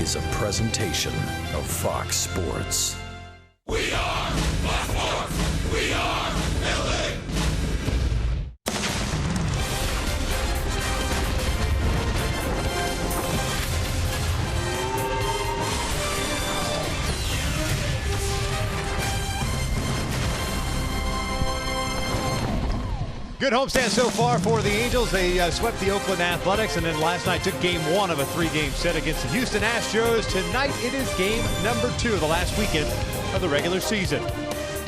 is a presentation of Fox Sports. We are Fox Sports. We are LA. Good homestand so far for the Angels. They swept the Oakland Athletics, and then last night took game one of a three-game set against the Houston Astros. Tonight it is game number 2 of the last weekend of the regular season.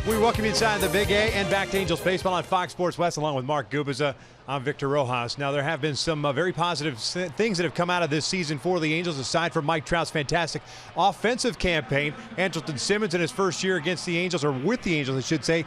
We welcome you inside the Big A and back to Angels Baseball on Fox Sports West along with Mark Gubiza. I'm Victor Rojas. Now, there have been some very positive things that have come out of this season for the Angels, aside from Mike Trout's fantastic offensive campaign. Andrelton Simmons in his first year against the Angels, or with the Angels, I should say,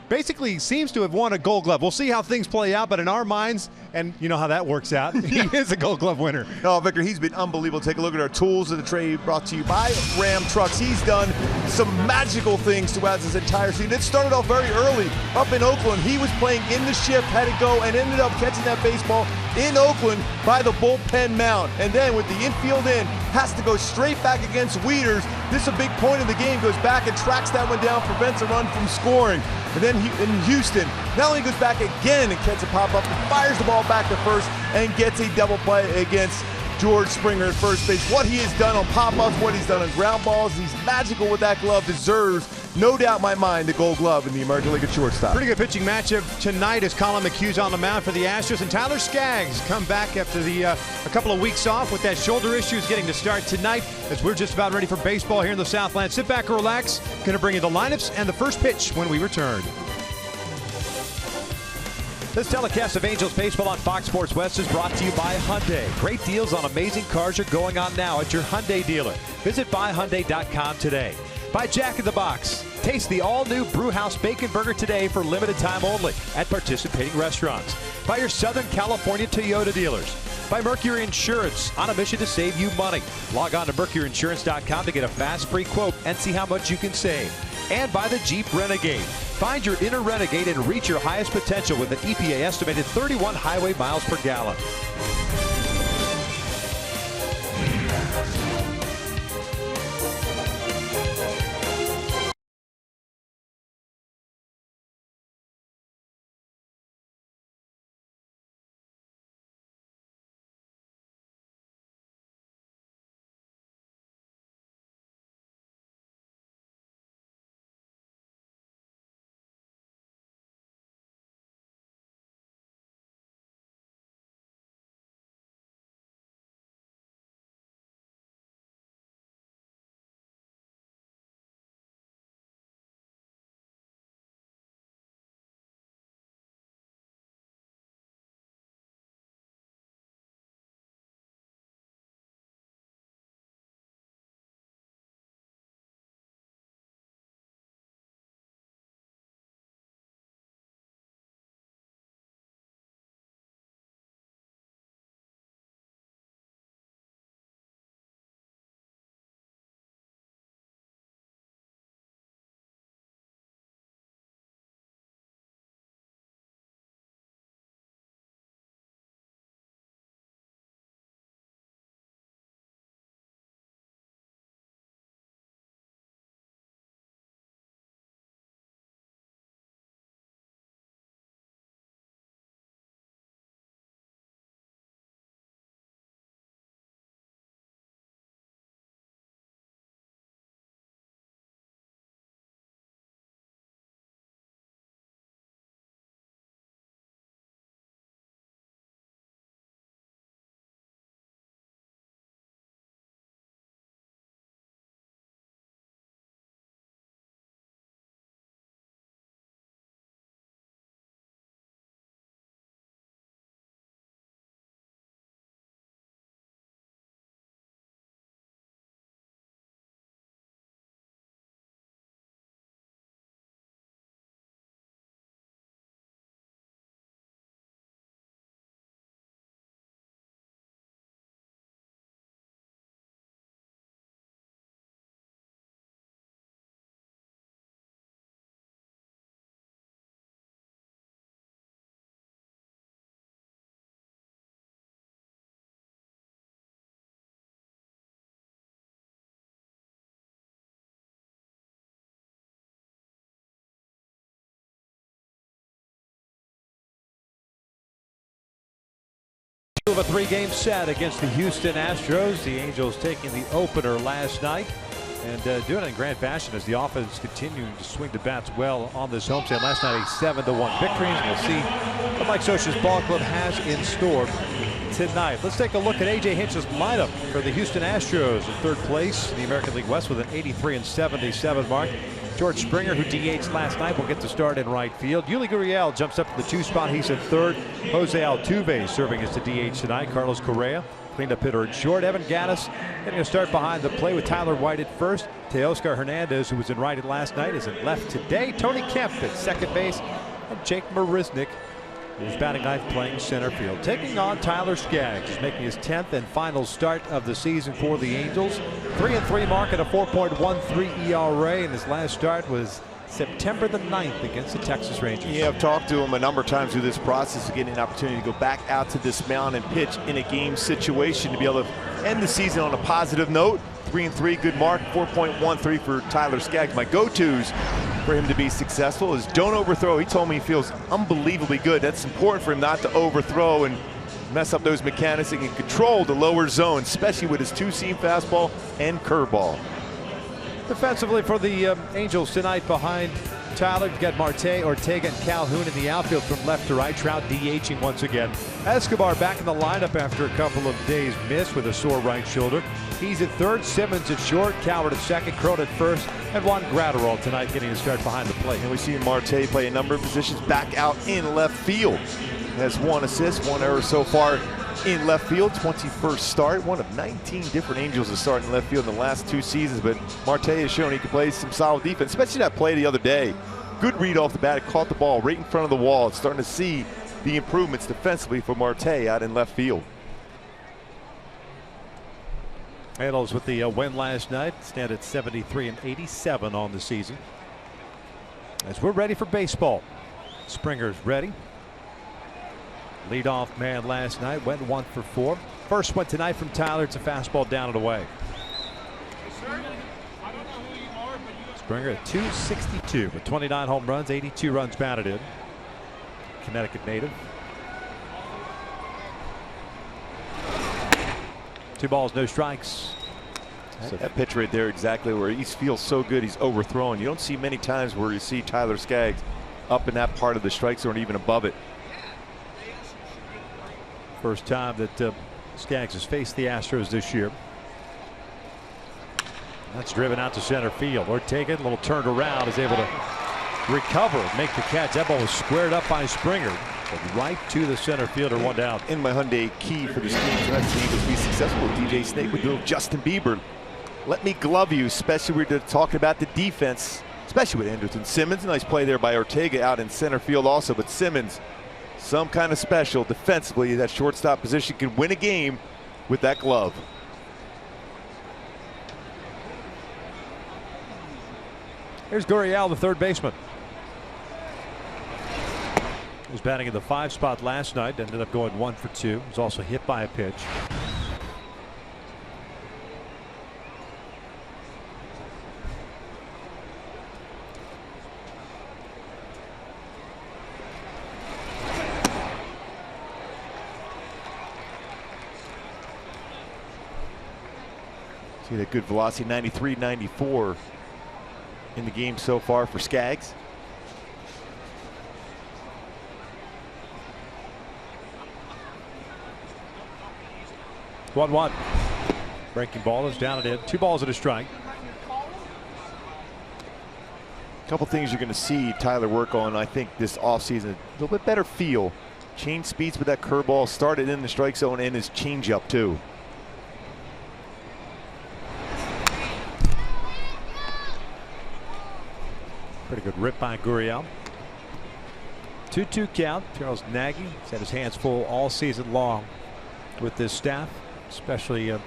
basically seems to have won a Gold Glove. We'll see how things play out, but in our minds, and you know how that works out, he is a Gold Glove winner. Oh, Victor, he's been unbelievable. Take a look at our tools of the trade brought to you by Ram Trucks. He's done some magical things throughout his entire season. It started off very early up in Oakland. He was playing in the shift, had to go, and ended up catching that baseball in Oakland by the bullpen mound. And then with the infield in, has to go straight back against Wieters. This is a big point in the game. Goes back and tracks that one down, prevents a run from scoring. And then in Houston, not only goes back again and catches a pop-up, but fires the ball back to first and gets a double play against George Springer at first base. What he has done on pop-ups, what he's done on ground balls, he's magical with that glove, deserves, no doubt in my mind, the Gold Glove in the American League of Shortstop. Pretty good pitching matchup tonight as Colin McHugh's on the mound for the Astros, and Tyler Skaggs come back after a couple of weeks off with that shoulder issue, is getting to start tonight as we're just about ready for baseball here in the Southland. Sit back and relax. Going to bring you the lineups and the first pitch when we return. This telecast of Angels Baseball on Fox Sports West is brought to you by Hyundai. Great deals on amazing cars are going on now at your Hyundai dealer. Visit buyhyundai.com today. By Jack in the Box. Taste the all-new Brewhouse Bacon Burger today for limited time only at participating restaurants. By your Southern California Toyota dealers. By Mercury Insurance, on a mission to save you money. Log on to mercuryinsurance.com to get a fast free quote and see how much you can save. And by the Jeep Renegade. Find your inner Renegade and reach your highest potential with an EPA estimated 31 highway miles per gallon. of a three-game set against the Houston Astros. The Angels taking the opener last night and doing it in grand fashion as the offense continuing to swing the bats well on this homestand. Last night a 7-1 victory, and we'll see what Mike Scioscia's ball club has in store tonight. Let's take a look at A.J. Hinch's lineup for the Houston Astros in third place in the American League West with an 83-77 mark. George Springer, who DH'd last night, will get the start in right field. Yuli Gurriel jumps up to the 2 spot. He's at third. Jose Altuve serving as the DH tonight. Carlos Correa, cleanup hitter at short. Evan Gattis getting a start behind the plate with Tyler White at first. Teoscar Hernandez, who was in right last night, is in left today. Tony Kemp at second base. And Jake Marisnick, his batting ninth, playing center field. Taking on Tyler Skaggs. He's making his 10th and final start of the season for the Angels. 3-3 mark at a 4.13 ERA, and his last start was September the 9th against the Texas Rangers. Yeah, I've talked to him a number of times through this process of getting an opportunity to go back out to this mound and pitch in a game situation to be able to end the season on a positive note. 3-3, good mark. 4.13 for Tyler Skaggs. My go-tos for him to be successful is don't overthrow. He told me he feels unbelievably good. That's important for him not to overthrow and mess up those mechanics. He can control the lower zone, especially with his two-seam fastball and curveball. Defensively for the Angels tonight behind Tyler, you've got Marte, Ortega, and Calhoun in the outfield from left to right. Trout DHing once again. Escobar back in the lineup after a couple of days miss with a sore right shoulder. He's at third, Simmons at short, Coward at second, Crone at first, and Juan Gratterall tonight getting a start behind the plate. And we see Marte play a number of positions back out in left field. Has 1 assist, 1 error so far in left field. 21st start, one of 19 different Angels to start in left field in the last 2 seasons. But Marte has shown he can play some solid defense, especially that play the other day. Good read off the bat, caught the ball right in front of the wall. It's starting to see the improvements defensively for Marte out in left field. Angels with the win last night stand at 73-87 on the season. As we're ready for baseball, Springer's ready. Leadoff man last night went 1 for 4. First one tonight from Tyler. It's a fastball down and away. Springer at .262 with 29 home runs, 82 runs batted in. Connecticut native. 2 balls, no strikes. So that pitch right there, exactly where he feels so good he's overthrown. You don't see many times where you see Tyler Skaggs up in that part of the strike zone, even above it. First time that Skaggs has faced the Astros this year. That's driven out to center field. Ortega, a little turned around, is able to recover, make the catch. That ball was squared up by Springer, but right to the center fielder, 1 down. In my Hyundai, key for this team tonight to be successful with DJ Snake with little Justin Bieber. Let me glove you, especially we're talking about the defense, especially with Anderson Simmons. Nice play there by Ortega out in center field also, but Simmons, some kind of special defensively. That shortstop position can win a game with that glove. Here's Gurriel, the third baseman. He was batting in the 5 spot last night, ended up going 1 for 2. He was also hit by a pitch. See that good velocity, 93, 94 in the game so far for Skaggs. One. Breaking ball is down and in. 2 balls and a strike. A couple things you're going to see Tyler work on, I think, this offseason. A little bit better feel. Change speeds with that curveball. Started in the strike zone and his changeup too. Pretty good rip by Gurriel. 2-2 count. Charles Nagy has had his hands full all season long with this staff, especially with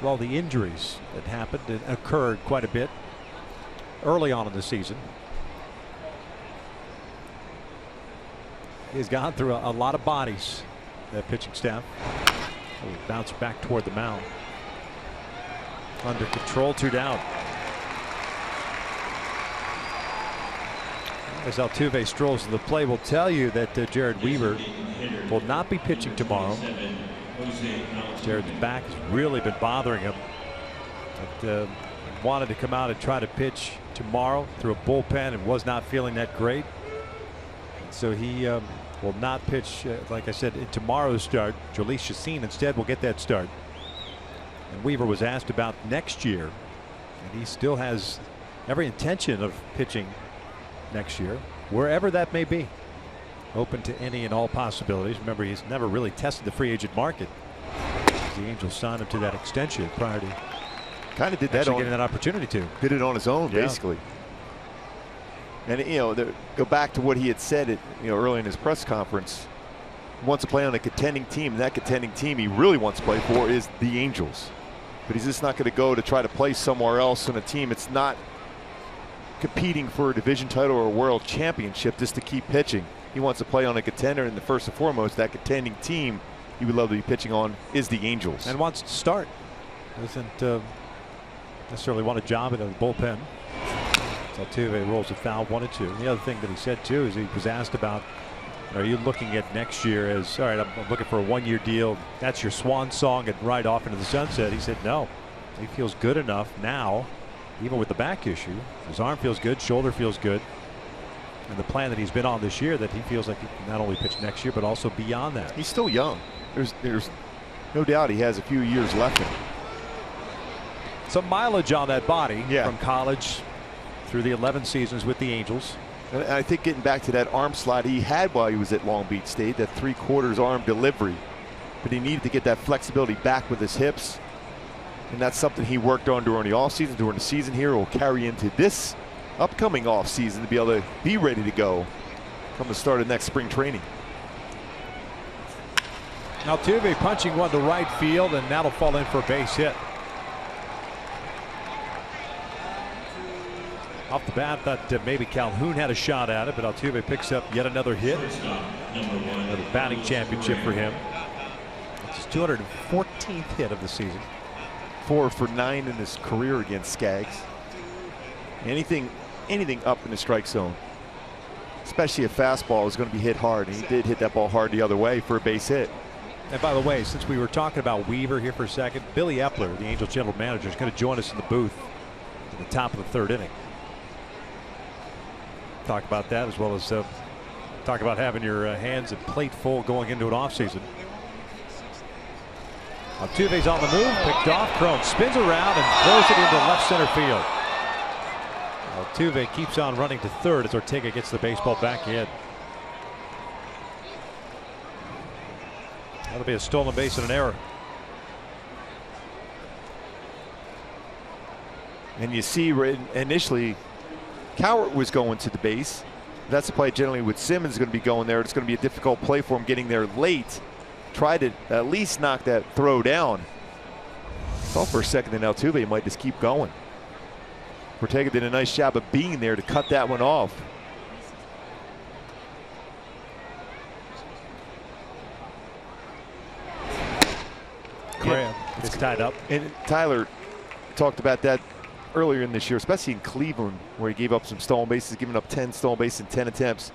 all the injuries that happened and occurred quite a bit early on in the season. He's gone through a lot of bodies, that pitching staff. Bounce back toward the mound. Under control, 2 down. As Altuve strolls to the plate, will tell you that Jared Weaver will not be pitching tomorrow. Jared's back has really been bothering him. But, wanted to come out and try to pitch tomorrow through a bullpen and was not feeling that great. So he will not pitch, like I said, in tomorrow's start. Jhoulys Chacín instead will get that start. And Weaver was asked about next year, and he still has every intention of pitching next year, wherever that may be. Open to any and all possibilities. Remember, he's never really tested the free agent market. The Angels signed him to that extension prior to kind of did that on, getting that opportunity to. Did it on his own, basically. And go back to what he had said early in his press conference. He wants to play on a contending team, and that contending team he really wants to play for is the Angels. But he's just not going to go to try to play somewhere else on a team. It's not competing for a division title or a world championship just to keep pitching. He wants to play on a contender, and the first and foremost, that contending team he would love to be pitching on is the Angels. And wants to start. Doesn't necessarily want a job in the bullpen. Altuve rolls a foul, 1-2. The other thing that he said too is he was asked about, are you looking at next year as, all right, I'm looking for a one-year deal, that's your swan song and right off into the sunset? He said no. He feels good enough now, even with the back issue. His arm feels good, shoulder feels good, and the plan that he's been on this year, that he feels like he can not only pitch next year but also beyond that. He's still young. There's no doubt he has a few years left in him. Some mileage on that body from college through the 11 seasons with the Angels. And I think getting back to that arm slot he had while he was at Long Beach State, that 3/4 arm delivery, but he needed to get that flexibility back with his hips, and that's something he worked on during the offseason. During the season here, will carry into this upcoming offseason to be able to be ready to go come the start of next spring training. Altuve punching one to right field, and that'll fall in for a base hit. Off the bat, thought maybe Calhoun had a shot at it, but Altuve picks up yet another hit. Another batting championship for him. It's his 214th hit of the season. 4 for 9 in his career against Skaggs. Anything up in the strike zone, especially a fastball, is going to be hit hard, and he did hit that ball hard the other way for a base hit. And by the way, since we were talking about Weaver here for a second, Billy Epler, the Angels general manager, is going to join us in the booth at the top of the third inning. Talk about that, as well as talk about having your hands and plate full going into an offseason. Altuve's on the move, picked off. Cron spins around and throws it into left center field. Altuve keeps on running to third as Ortega gets the baseball back in. That'll be a stolen base and an error. And you see, initially, Cowart was going to the base. That's the play generally with Simmons going to be going there. It's going to be a difficult play for him getting there late. Try to at least knock that throw down. Thought for a second that Altuve might just keep going. Ortega did a nice job of being there to cut that one off. Correa gets tied up. And Tyler talked about that earlier in this year, especially in Cleveland, where he gave up some stolen bases, giving up 10 stolen bases in 10 attempts.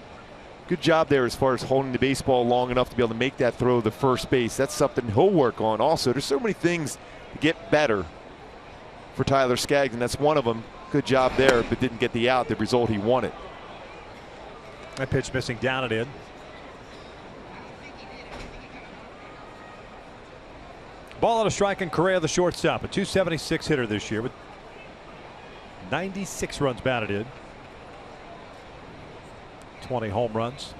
Good job there as far as holding the baseball long enough to be able to make that throw to first base. That's something he'll work on also. There's so many things to get better for Tyler Skaggs, and that's one of them. Good job there, but didn't get the out, the result he wanted. That pitch missing down and in. Ball on a strike, and Correa the shortstop, a 276 hitter this year with 96 runs batted in, 20 home runs.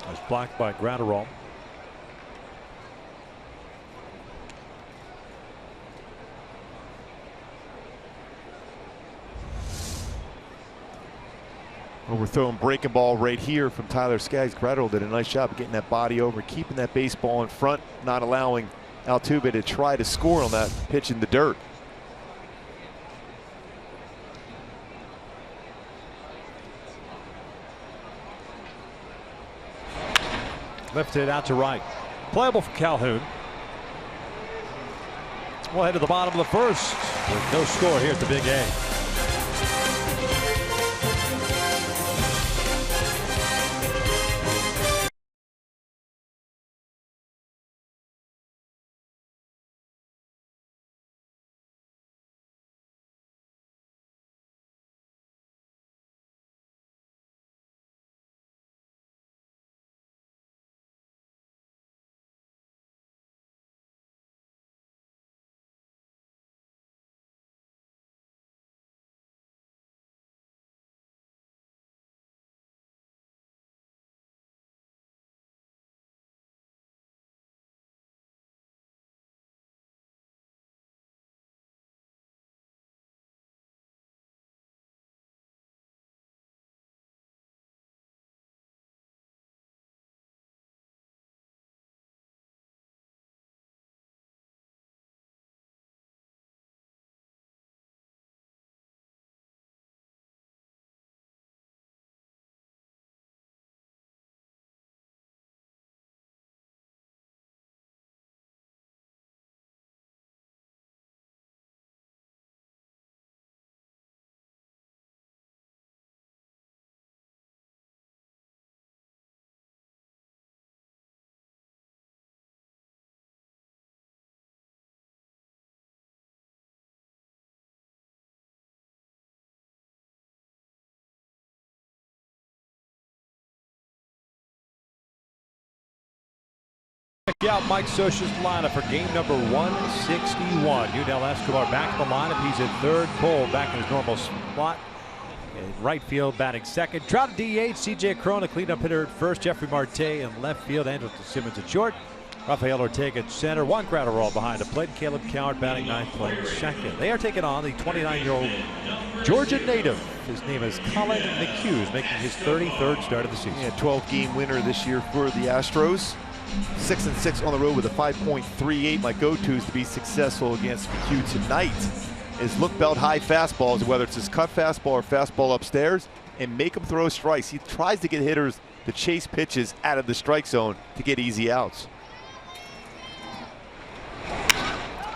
Was blocked by Gratterall. Overthrown breaking ball right here from Tyler Skaggs. Gratterall did a nice job of getting that body over, keeping that baseball in front, not allowing Altuve to try to score on that pitch in the dirt. Lifted out to right. Playable for Calhoun. We'll head to the bottom of the first with no score here at the Big A. Out Mike Scioscia's lineup for game number 161. Yunel Escobar back in the lineup. He's in third. Cole back in his normal spot. In right field, batting second. Trout at DH. CJ Cron, a cleanup hitter at first. Jeffrey Marte in left field. Anderson Simmons at short. Rafael Ortega at center. Juan Gratterall behind the plate. Caleb Coward batting ninth, playing second. They are taking on the 29-year-old Georgia native. His name is Colin McHugh, making his 33rd start of the season. Yeah, 12-game winner this year for the Astros. 6-6 on the road with a 5.38. My go-tos to be successful against McHugh tonight is look belt high fastballs, whether it's his cut fastball or fastball upstairs, and make him throw strikes. He tries to get hitters to chase pitches out of the strike zone to get easy outs.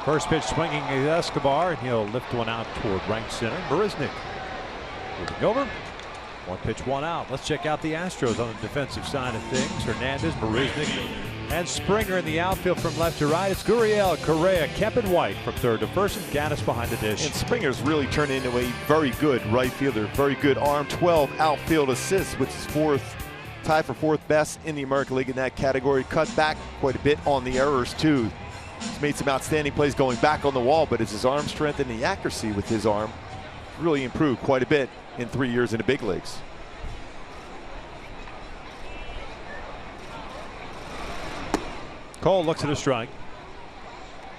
First pitch swinging is Escobar, and he'll lift one out toward right center. Marisnik moving over. One pitch, one out. Let's check out the Astros on the defensive side of things. Hernandez, Marisnik, and Springer in the outfield from left to right. It's Gurriel, Correa, Kemp, and White from third to first, and Gaddis behind the dish. And Springer's really turned into a very good right fielder. Very good arm. 12 outfield assists, which is tied for fourth best in the American League in that category. Cut back quite a bit on the errors too. He's made some outstanding plays going back on the wall, but it's his arm strength and the accuracy with his arm really improved quite a bit in 3 years in the big leagues. Cole looks at a strike.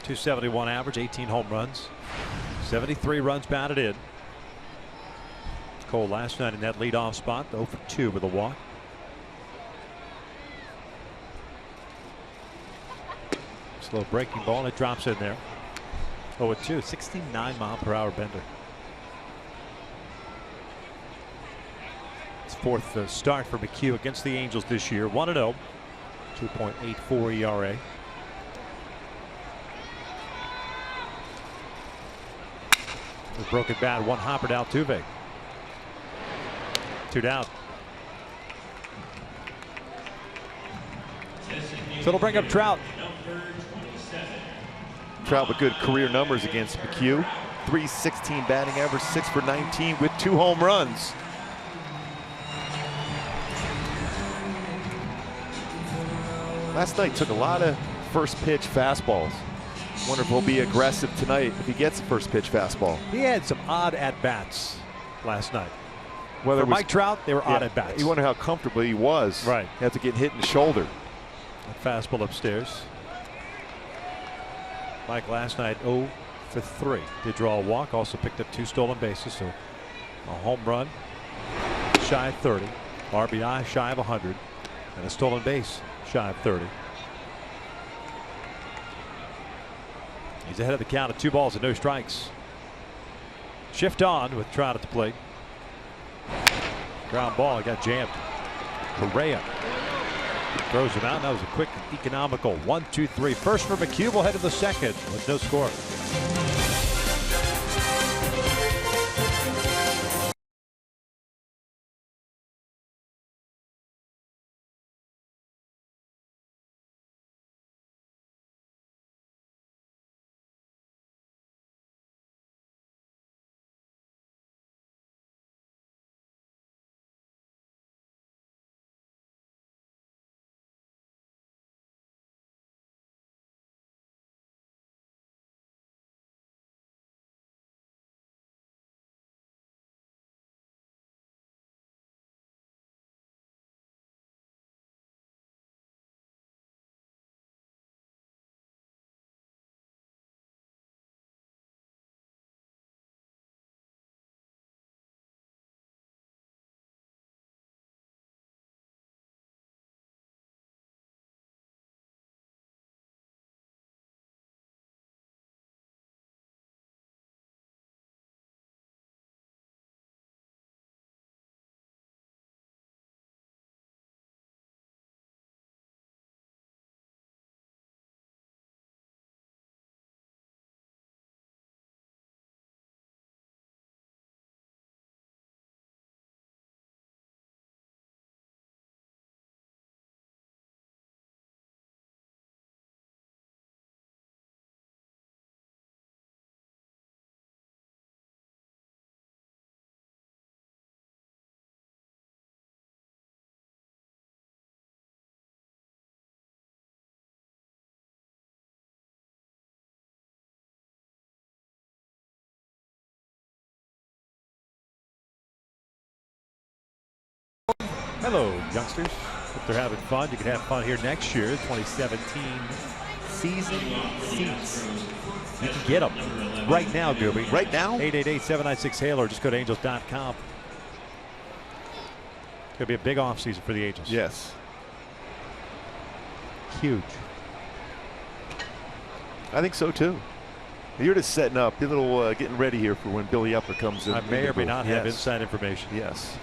271 average, 18 home runs, 73 runs batted in. Cole last night in that leadoff spot, 0 for 2 with a walk. Slow breaking ball, and it drops in there. 0 for 2, 69-mile-per-hour bender. It's fourth start for McHugh against the Angels this year. 1-0, 2.84 ERA. The broken bat, one hopper to Altuve. 2 down. So it'll bring up Trout. Trout with good career numbers against McHugh. .316 batting average, 6 for 19 with 2 home runs. Last night took a lot of first pitch fastballs. Wonder if he'll be aggressive tonight if he gets a first pitch fastball. He had some odd at-bats last night. Whether For Mike Trout, they were odd at-bats. You wonder how comfortable he was. Right. He had to get hit in the shoulder. A fastball upstairs. Mike last night 0 for 3. Did draw a walk, also picked up 2 stolen bases, so a home run shy of 30, RBI shy of 100, and a stolen base shy of 30. He's ahead of the count of 2 balls and no strikes. Shift on with Trout at the plate. Ground ball, got jammed. Correa throws him out. That was a quick, economical 1-2-3. First for McHugh. We'll head to the second with no score. Hello, youngsters. Hope they're having fun. You can have fun here next year. 2017 season seats. You can get them right now, Gooby. Right now? 888-796-HAIL or just go to angels.com. It's going to be a big offseason for the Angels. Yes. Huge. I think so, too. You're just setting up, a little getting ready here for when Billy Upper comes in. I may or may not have inside information. Yes.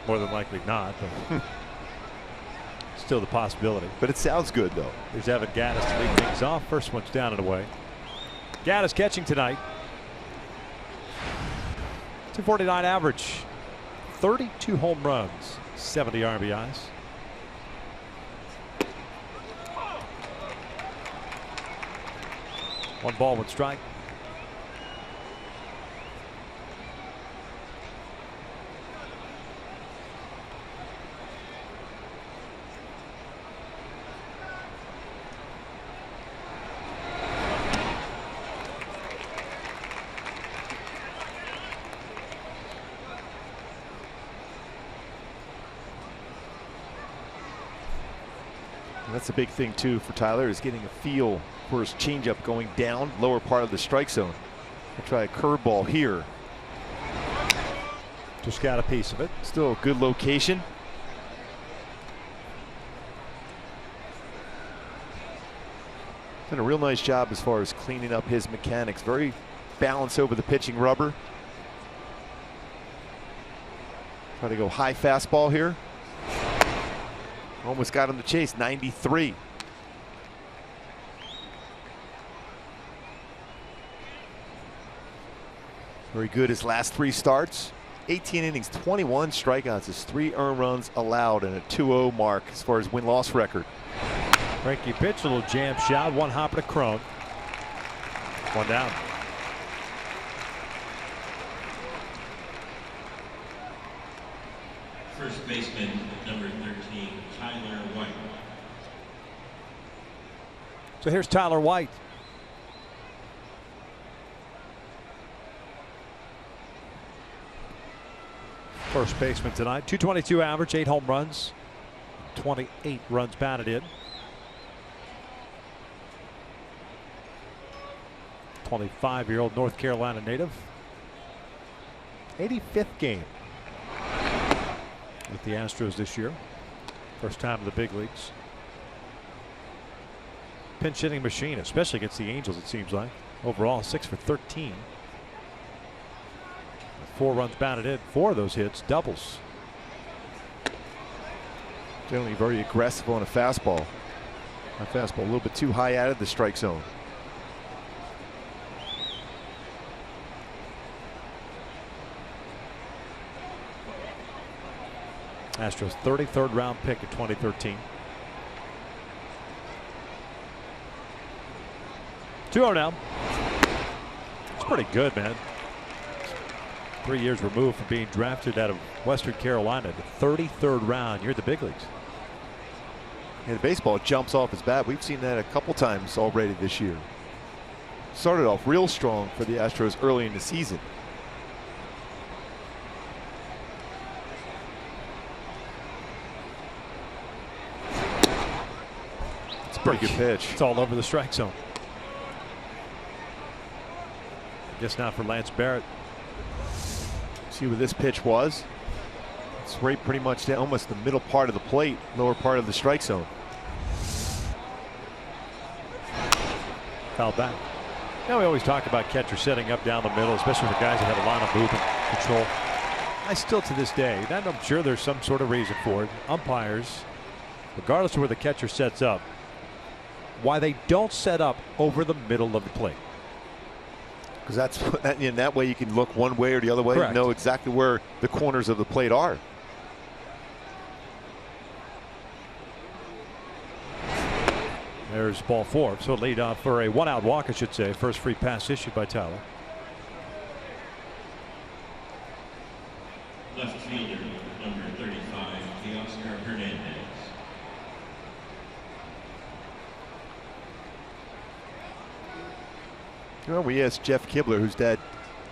More than likely not, but still the possibility. But it sounds good, though. There's Evan Gattis to lead things off. First one's down and away. Gattis catching tonight. 249 average. 32 home runs. 70 RBIs. One ball, one strike. That's a big thing, too, for Tyler, is getting a feel for his changeup going down, lower part of the strike zone. We'll try a curveball here. Just got a piece of it. Still a good location. Done a real nice job as far as cleaning up his mechanics. Very balanced over the pitching rubber. Try to go high fastball here. Almost got him to chase. 93. Very good his last 3 starts. 18 innings, 21 strikeouts. His 3 earned runs allowed and a 2-0 mark as far as win-loss record. Frankie pitch, a little jam shot, one hopper to Crone. One down. First baseman, number 13, Tyler White. So here's Tyler White. First baseman tonight. 222 average, 8 home runs, 28 runs batted in. 25-year-old North Carolina native. 85th game with the Astros this year. First time in the big leagues. Pinch hitting machine, especially against the Angels, it seems like. Overall, 6 for 13. 4 runs batted in. 4 of those hits, doubles. Generally very aggressive on a fastball. A fastball a little bit too high out of the strike zone. Astros 33rd round pick in 2013. 2-0 now. It's pretty good, man. 3 years removed from being drafted out of Western Carolina. The 33rd round. You're at the big leagues. Yeah, the baseball jumps off his bat. We've seen that a couple times already this year. Started off real strong for the Astros early in the season. It's a pretty good pitch. It's all over the strike zone. Guess not for Lance Barrett. See what this pitch was? It's right pretty much down almost the middle part of the plate, lower part of the strike zone. Foul back. Now we always talk about catcher setting up down the middle, especially for guys that have a lot of movement control. I still to this day, and I'm sure there's some sort of reason for it. Umpires, regardless of where the catcher sets up, why they don't set up over the middle of the plate. Because in that way you can look one way or the other way. Correct. And know exactly where the corners of the plate are. There's ball 4. So lead off for a 1-out walk, I should say. First free pass issued by Tyler. Left fielder, number 35, Teoscar Hernandez. Well, we asked Jeff Kibler, whose dad,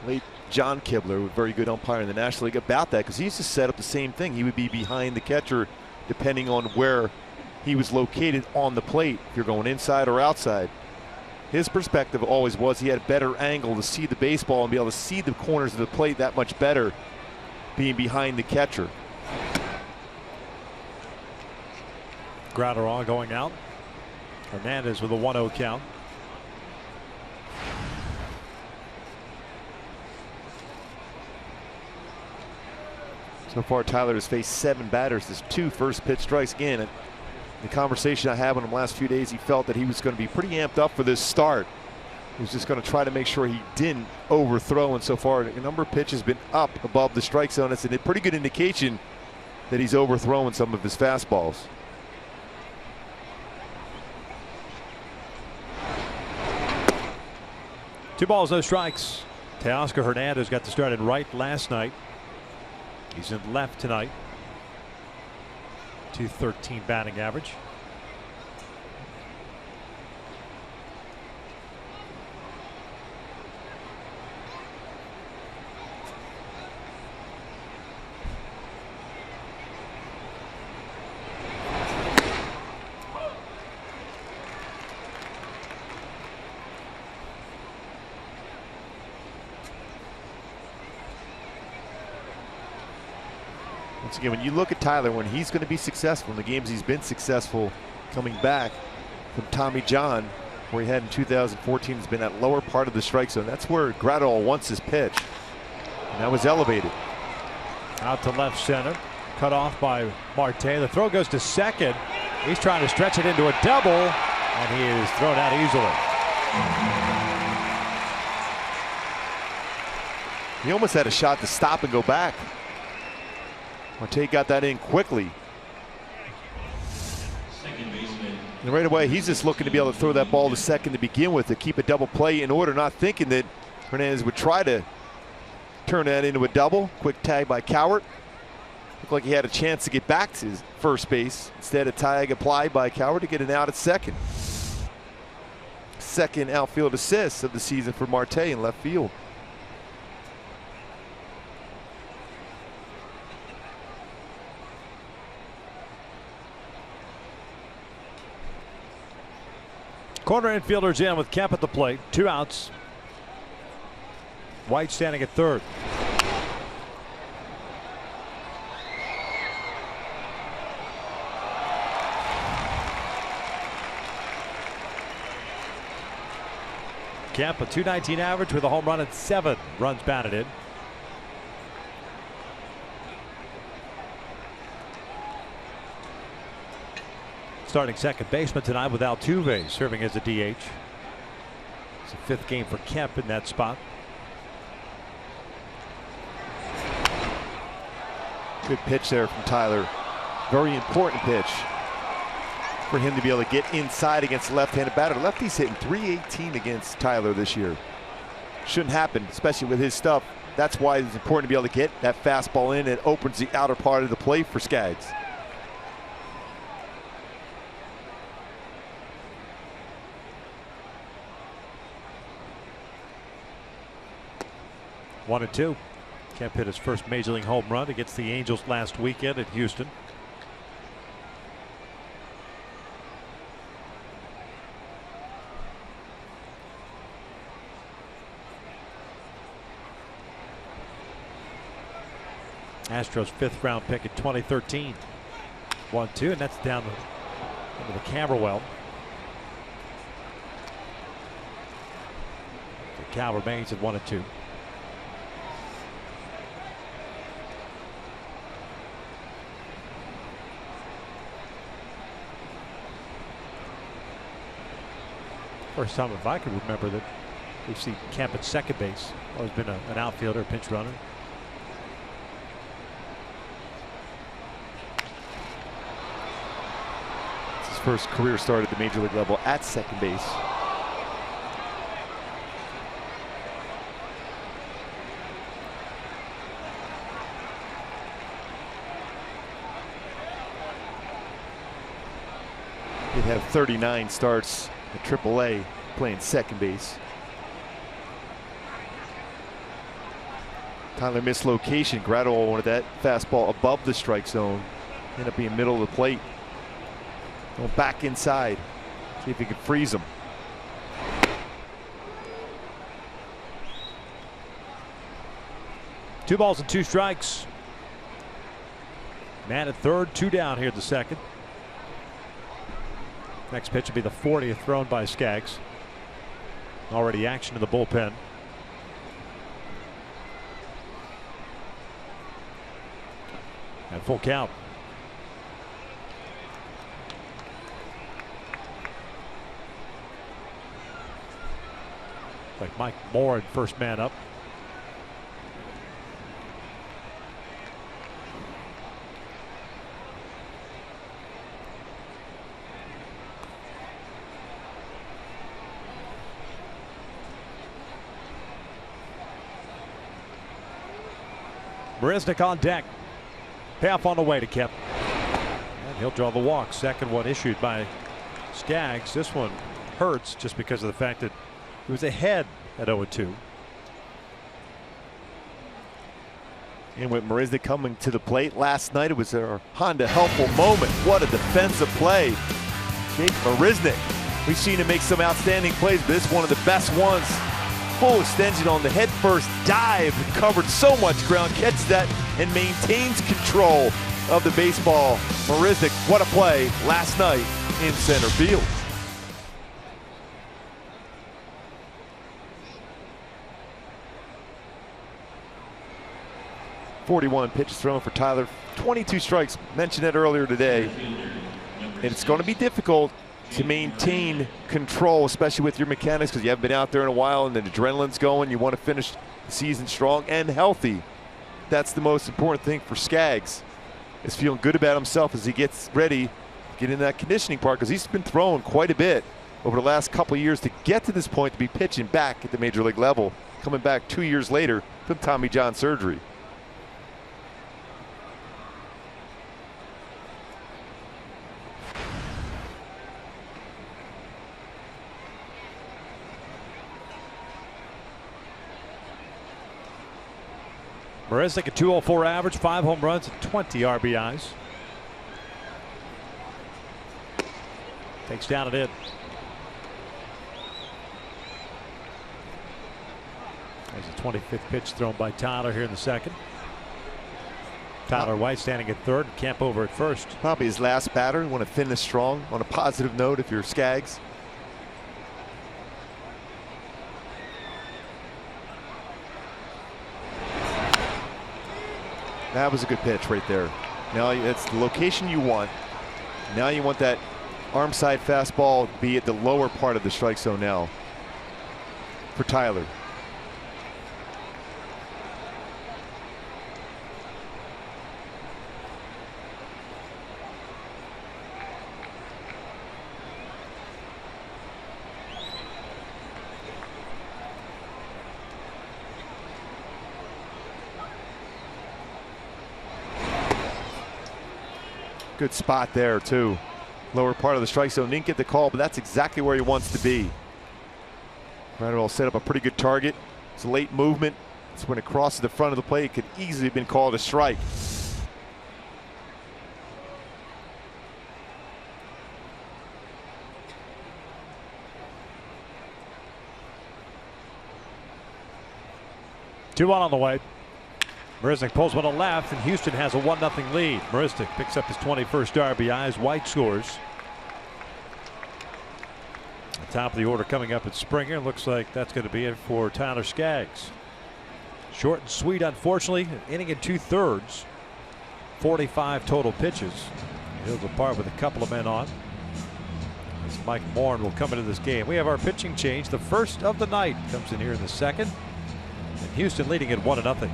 late John Kibler, a very good umpire in the National League, about that, because he used to set up the same thing. He would be behind the catcher depending on where he was located on the plate, if you're going inside or outside. His perspective always was he had a better angle to see the baseball and be able to see the corners of the plate that much better being behind the catcher. Gratterall going out. Hernandez with a 1-0 count. So far, Tyler has faced 7 batters. There's 2 first pitch strikes. Again, in the conversation I had with him the last few days, he felt that he was going to be pretty amped up for this start. He was just going to try to make sure he didn't overthrow. And so far, a number of pitches been up above the strike zone. It's a pretty good indication that he's overthrowing some of his fastballs. Two balls, no strikes. Teoscar Hernandez got the start in right last night. He's in left tonight. .213 batting average. Once again, when you look at Tyler, when he's going to be successful in the games he's been successful coming back from Tommy John, where he had in 2014, has been that lower part of the strike zone. That's where Gratterall wants his pitch. And that was elevated. Out to left center. Cut off by Marte. The throw goes to second. He's trying to stretch it into a double, and he is thrown out easily. He almost had a shot to stop and go back. Marte got that in quickly. Second baseman. And right away, he's just looking to be able to throw that ball to second to begin with, to keep a double play in order, not thinking that Hernandez would try to turn that into a double. Quick tag by Cowart. Looked like he had a chance to get back to his first base. Instead, a tag applied by Cowart to get an out at second. Second outfield assist of the season for Marte in left field. Corner infielders in with Kemp at the plate. 2 outs. White standing at third. Kemp, a .219 average with a home run and 7 runs batted in. Starting second baseman tonight with Altuve serving as a DH. It's the 5th game for Kemp in that spot. Good pitch there from Tyler. Very important pitch for him to be able to get inside against a left-handed batter. Lefty's hitting .318 against Tyler this year. Shouldn't happen, especially with his stuff. That's why it's important to be able to get that fastball in. It opens the outer part of the plate for Skaggs. One and 2. Kemp hit his first major league home run against the Angels last weekend at Houston. Astros 5th round pick in 2013. 1-2, and that's down into the camera well. The Cal remains at 1 and 2. First time if I could remember that we've seen Kemp at second base. Always been an outfielder, a pinch runner. It's his first career start at the major league level at second base. He'd have 39 starts at AAA playing second base. Tyler missed location. Gradwell wanted that fastball above the strike zone. Ended up being middle of the plate. Going back inside. See if he can freeze him. Two balls and 2 strikes. Man at third, 2 down here at the second. Next pitch will be the 40th thrown by Skaggs. Already action in the bullpen. At full count. Like Mike Moore, first man up. Marisnick on deck. Half on the way to Kemp. And he'll draw the walk. Second one issued by Skaggs. This one hurts just because of the fact that he was ahead at 0-2. And with Marisnick coming to the plate last night, it was a Honda helpful moment. What a defensive play. Jake Marisnick. We've seen him make some outstanding plays, but this is one of the best ones. Full extension on the head first dive, covered so much ground, catches that and maintains control of the baseball. Marisnick, what a play last night in center field. .41 pitches thrown for Tyler, 22 strikes. Mentioned it earlier today. And it's going to be difficult to maintain control, especially with your mechanics, because you haven't been out there in a while and the adrenaline's going. You want to finish the season strong and healthy. That's the most important thing for Skaggs, is feeling good about himself as he gets ready to get in that conditioning part, because he's been throwing quite a bit over the last couple of years to get to this point to be pitching back at the major league level, coming back 2 years later from Tommy John surgery. Marisnick, a .204 average, 5 home runs and 20 RBIs. Takes down and in. There's a 25th pitch thrown by Tyler here in the second. Tyler White standing at third, Kemp over at first. Probably his last batter. You want to finish strong on a positive note if you're Skaggs. That was a good pitch right there. Now it's the location you want. Now you want that arm side fastball to be at the lower part of the strike zone now for Tyler. Good spot there too. Lower part of the strike zone. Didn't get the call, but that's exactly where he wants to be. Gradwell set up a pretty good target. It's a late movement. It's when it crosses the front of the plate. It could easily have been called a strike. Two on the way. Marisnick pulls one to left, and Houston has a 1-0 lead. Marisnick picks up his 21st RBI as White scores. The top of the order coming up at Springer. Looks like that's going to be it for Tyler Skaggs. Short and sweet, unfortunately. An inning and 2/3. 45 total pitches. He'll depart with a couple of men on, as Mike Moore will come into this game. We have our pitching change. The first of the night comes in here in the second. And Houston leading at 1-0.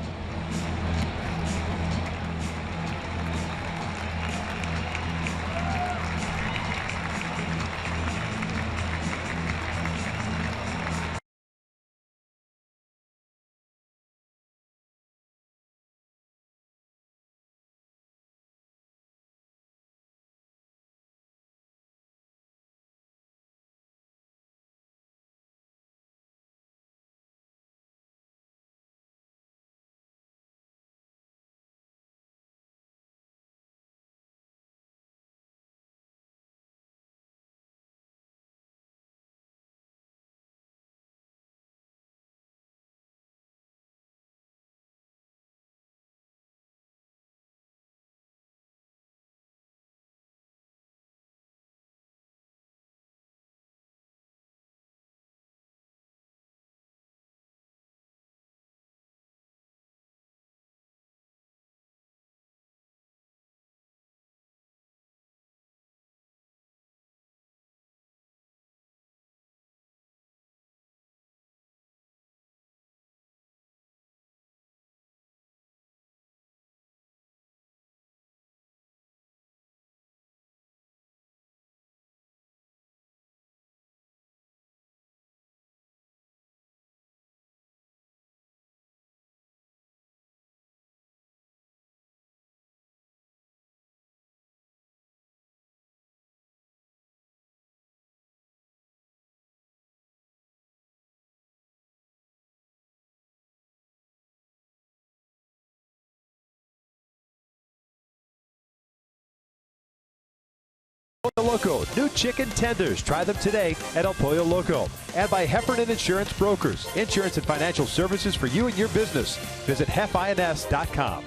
Loco, new chicken tenders. Try them today at El Pollo Loco. And by Heffernan Insurance Brokers, insurance and financial services for you and your business. Visit HEFINS.com.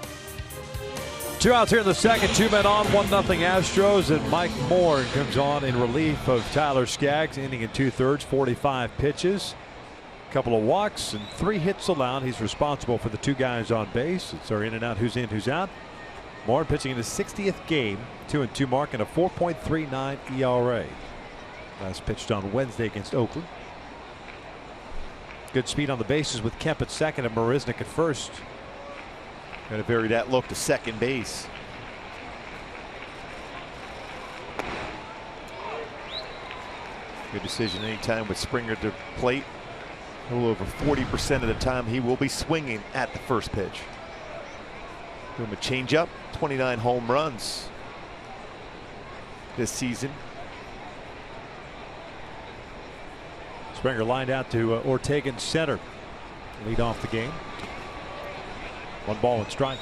2 outs here in the second, 2 men on, 1-0 Astros, and Mike Moore comes on in relief of Tyler Skaggs, inning in 2/3, 45 pitches. Couple of walks and 3 hits allowed. He's responsible for the 2 guys on base. It's our in and out, who's in, who's out. Moore pitching in his 60th game, 2-2 mark and a 4.39 ERA. Last pitched on Wednesday against Oakland. Good speed on the bases with Kemp at second and Marisnik at first. Going to vary that look to second base. Good decision anytime with Springer to plate. A little over 40% of the time he will be swinging at the first pitch. Give him a changeup. 29 home runs this season. Springer lined out to Ortega in center. Lead off the game. 1 ball and strike.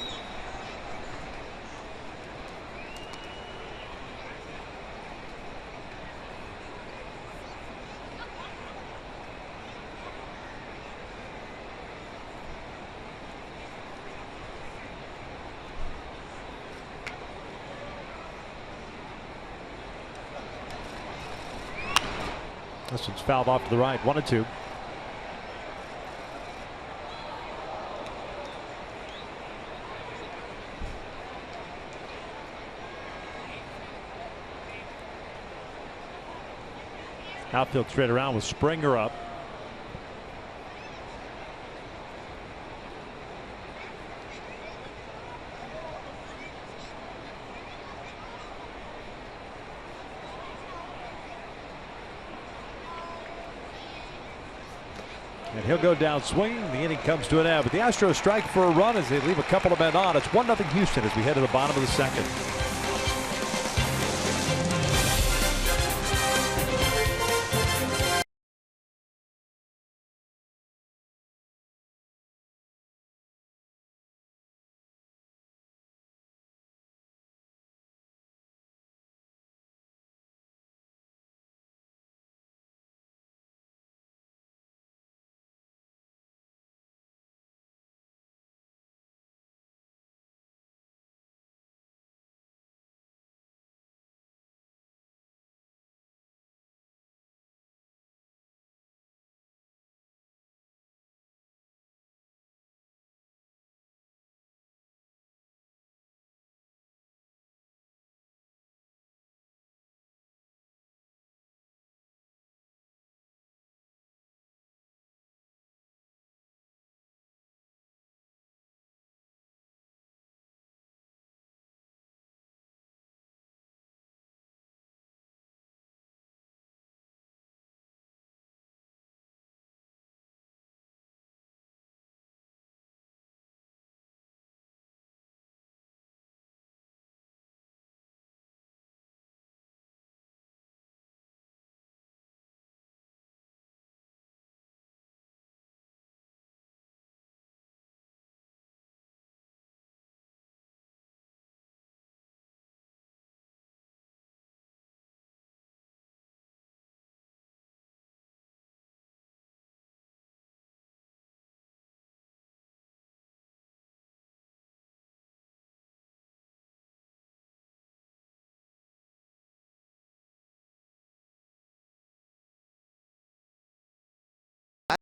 This one's fouled off to the right. 1-2. Outfield straight around with Springer up. And he'll go down swinging. The inning comes to an end. But the Astros strike for a run as they leave a couple of men on. It's 1-0 Houston as we head to the bottom of the second.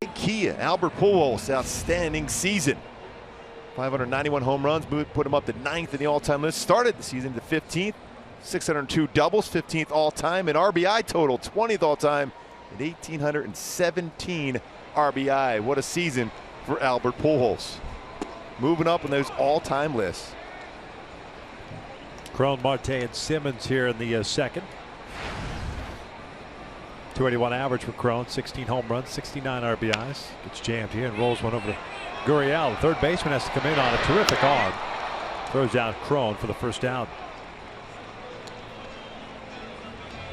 IKEA, Albert Pujols, outstanding season. 591 home runs, put him up to 9th in the all-time list. Started the season to 15th, 602 doubles, 15th all-time in RBI total, 20th all-time, and 1,817 RBI. What a season for Albert Pujols. Moving up in those all-time lists. Cron, Marte, and Simmons here in the second. 281 average for Cron, 16 home runs, 69 RBIs. Gets jammed here and rolls one over to Gurriel. The third baseman has to come in on a terrific arm. Throws out Cron for the first out.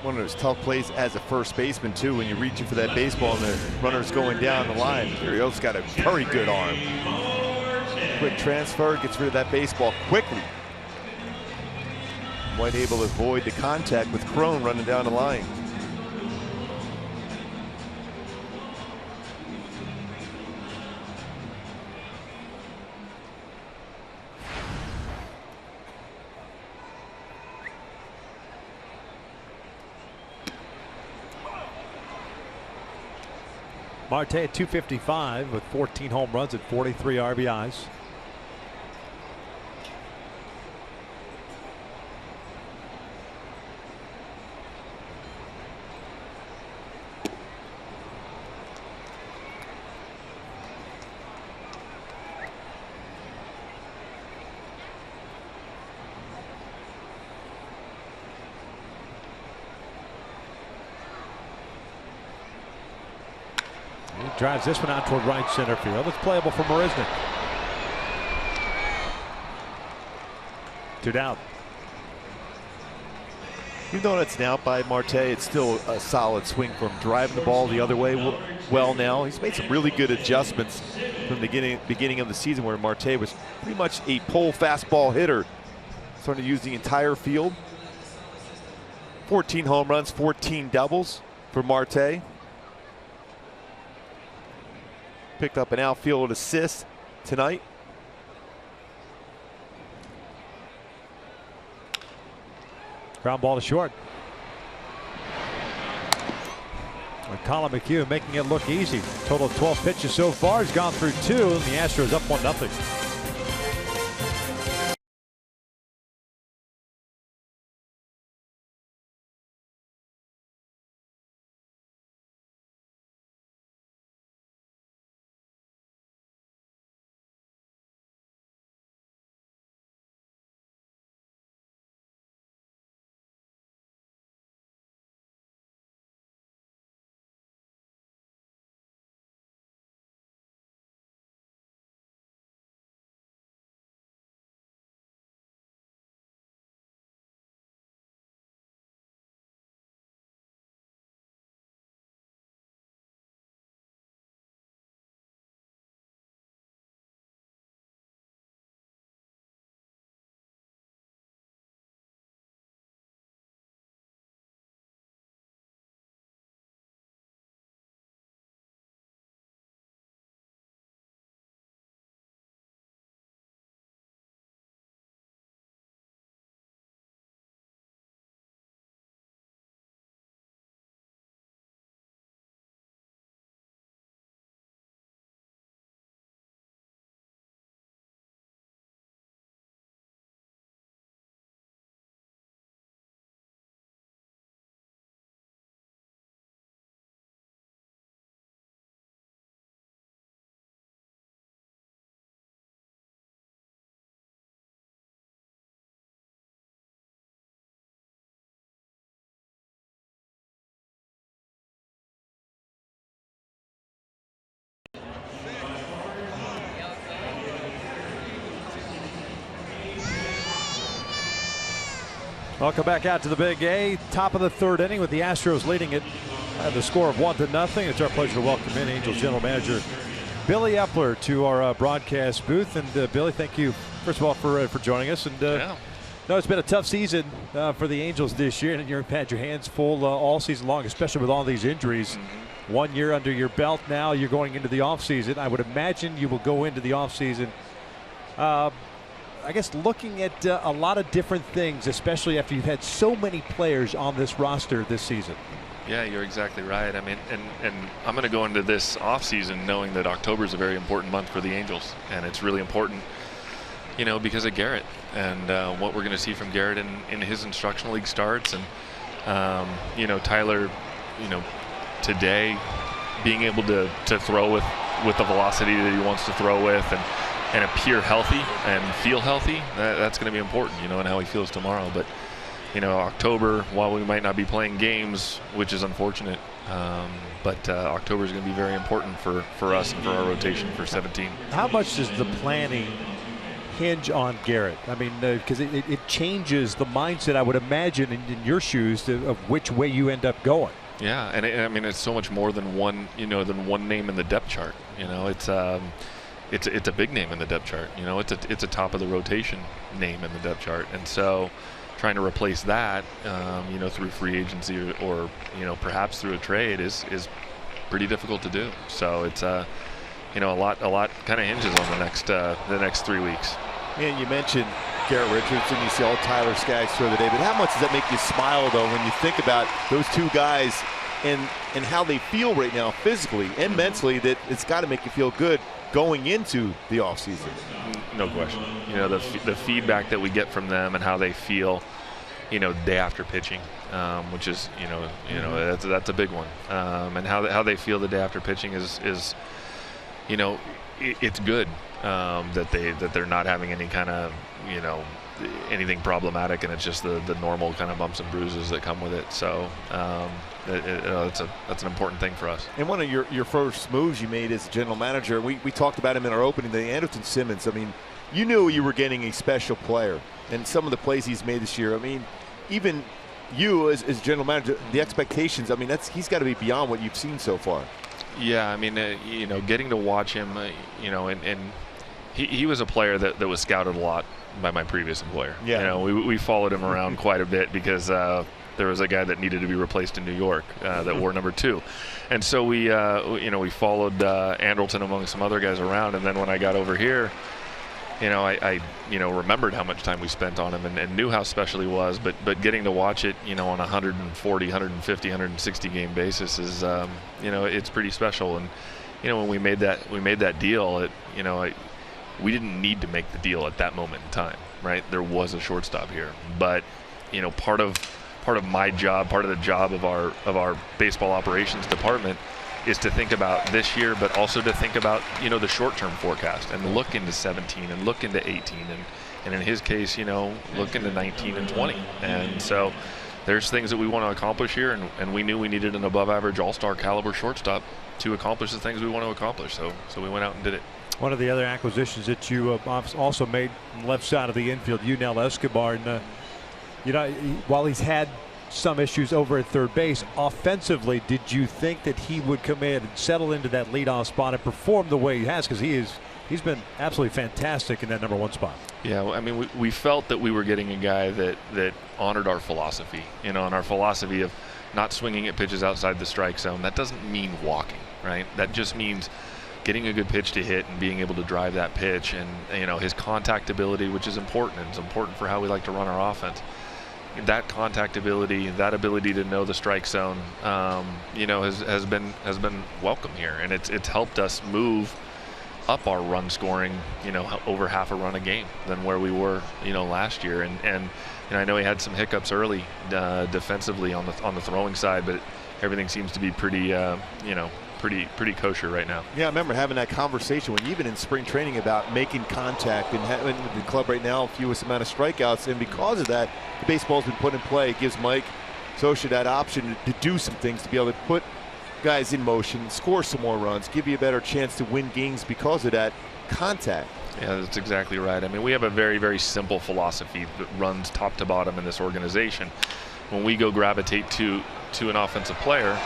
One of those tough plays as a first baseman too, when you're reaching for that baseball and the runner's going down the line. Gurriel's got a very good arm. Quick transfer, gets rid of that baseball quickly. White able to avoid the contact with Crone running down the line. Marte at 255 with 14 home runs and 43 RBIs. He drives this one out toward right center field. It's playable for Marisnick. 2 down. Even though it's an out by Marte, it's still a solid swing from driving the ball the other way well now. He's made some really good adjustments from the beginning of the season where Marte was pretty much a pull fastball hitter. Starting to use the entire field. 14 home runs, 14 doubles for Marte. Picked up an outfield assist tonight. Ground ball to short. Colin McHugh making it look easy. Total of 12 pitches so far. He's gone through 2, and the Astros up 1-0. Welcome back out to the Big A. Top of the 3rd inning with the Astros leading it at the score of 1-0. It's our pleasure to welcome in Angels General Manager Billy Epler to our broadcast booth. And Billy, thank you first of all for joining us. And no, it's been a tough season for the Angels this year, and you've had your hands full all season long, especially with all these injuries. 1 year under your belt now. You're going into the offseason. I would imagine you will go into the offseason I guess looking at a lot of different things, especially after you've had so many players on this roster this season. Yeah, you're exactly right. I mean, and I'm going to go into this offseason knowing that October is a very important month for the Angels, and it's really important, you know, because of Garrett and what we're going to see from Garrett in his instructional league starts, and you know, Tyler, you know, today being able to throw with the velocity that he wants to throw with, and appear healthy and feel healthy. That's going to be important, you know, and how he feels tomorrow. But you know, October, while we might not be playing games, which is unfortunate, but October is going to be very important for us and for our rotation for 17. How much does the planning hinge on Garrett? I mean, because it changes the mindset, I would imagine, in your shoes of which way you end up going. Yeah, and I mean, it's so much more than one, you know, than one name in the depth chart. You know, it's a big name in the depth chart. You know, it's a top of the rotation name in the depth chart, and so trying to replace that, you know, through free agency or you know, perhaps through a trade is pretty difficult to do. So it's you know, a lot kind of hinges on the next 3 weeks. And you mentioned Garrett Richardson, you see all Tyler Skaggs through the day, but how much does that make you smile though when you think about those two guys and how they feel right now physically and mentally, that it's got to make you feel good going into the offseason? No question. You know, the feedback that we get from them and how they feel, you know, day after pitching, which is, you know, that's a big one. And how they feel the day after pitching is you know, it's good that they're not having any kind of, you know, anything problematic, and it's just the normal kind of bumps and bruises that come with it. So that's an important thing for us. And one of your first moves you made as general manager, we talked about him in our opening day, Anderson Simmons. I mean, you knew you were getting a special player, and some of the plays he's made this year, I mean, even you as general manager, the expectations, I mean, he's got to be beyond what you've seen so far. Yeah, I mean, you know, getting to watch him, you know, and he was a player that was scouted a lot by my previous employer. Yeah. You know, we followed him around quite a bit because there was a guy that needed to be replaced in New York that wore number 2. And so we, you know, we followed Anderson among some other guys around. And then when I got over here, you know, I you know, remembered how much time we spent on him and knew how special he was. But getting to watch it, you know, on 140, 150, 160 game basis is, you know, it's pretty special. And, you know, when we made that deal, you know, we didn't need to make the deal at that moment in time, right? There was a shortstop here, but you know, part of my job, part of the job of our baseball operations department is to think about this year, but also to think about, you know, the short-term forecast and look into 17 and look into 18 and in his case, you know, look into 19 and 20. And so there's things that we want to accomplish here, and we knew we needed an above-average all-star caliber shortstop to accomplish the things we want to accomplish. So we went out and did it. One of the other acquisitions that you also made on the left side of the infield, Yunel Escobar, and you know, while he's had some issues over at third base, offensively, did you think that he would come in and settle into that leadoff spot and perform the way he has? Because he's been absolutely fantastic in that number 1 spot. Yeah, I mean, we felt that we were getting a guy that honored our philosophy, you know, and our philosophy of not swinging at pitches outside the strike zone. That doesn't mean walking, right? That just means getting a good pitch to hit and being able to drive that pitch, and you know, his contact ability, which is important, and it's important for how we like to run our offense. That contact ability, that ability to know the strike zone, you know, has been welcome here, and it's helped us move up our run scoring, you know, over half a run a game than where we were, you know, last year. And you know, I know he had some hiccups early defensively on the throwing side, but everything seems to be pretty, you know, pretty kosher right now. Yeah, I remember having that conversation when even in spring training about making contact and having the club right now fewest amount of strikeouts, and because of that, the baseball's been put in play. It gives Mike Scioscia that option to do some things, to be able to put guys in motion, score some more runs, give you a better chance to win games because of that contact. Yeah, that's exactly right. I mean, we have a very, very simple philosophy that runs top to bottom in this organization. When we go gravitate to an offensive player,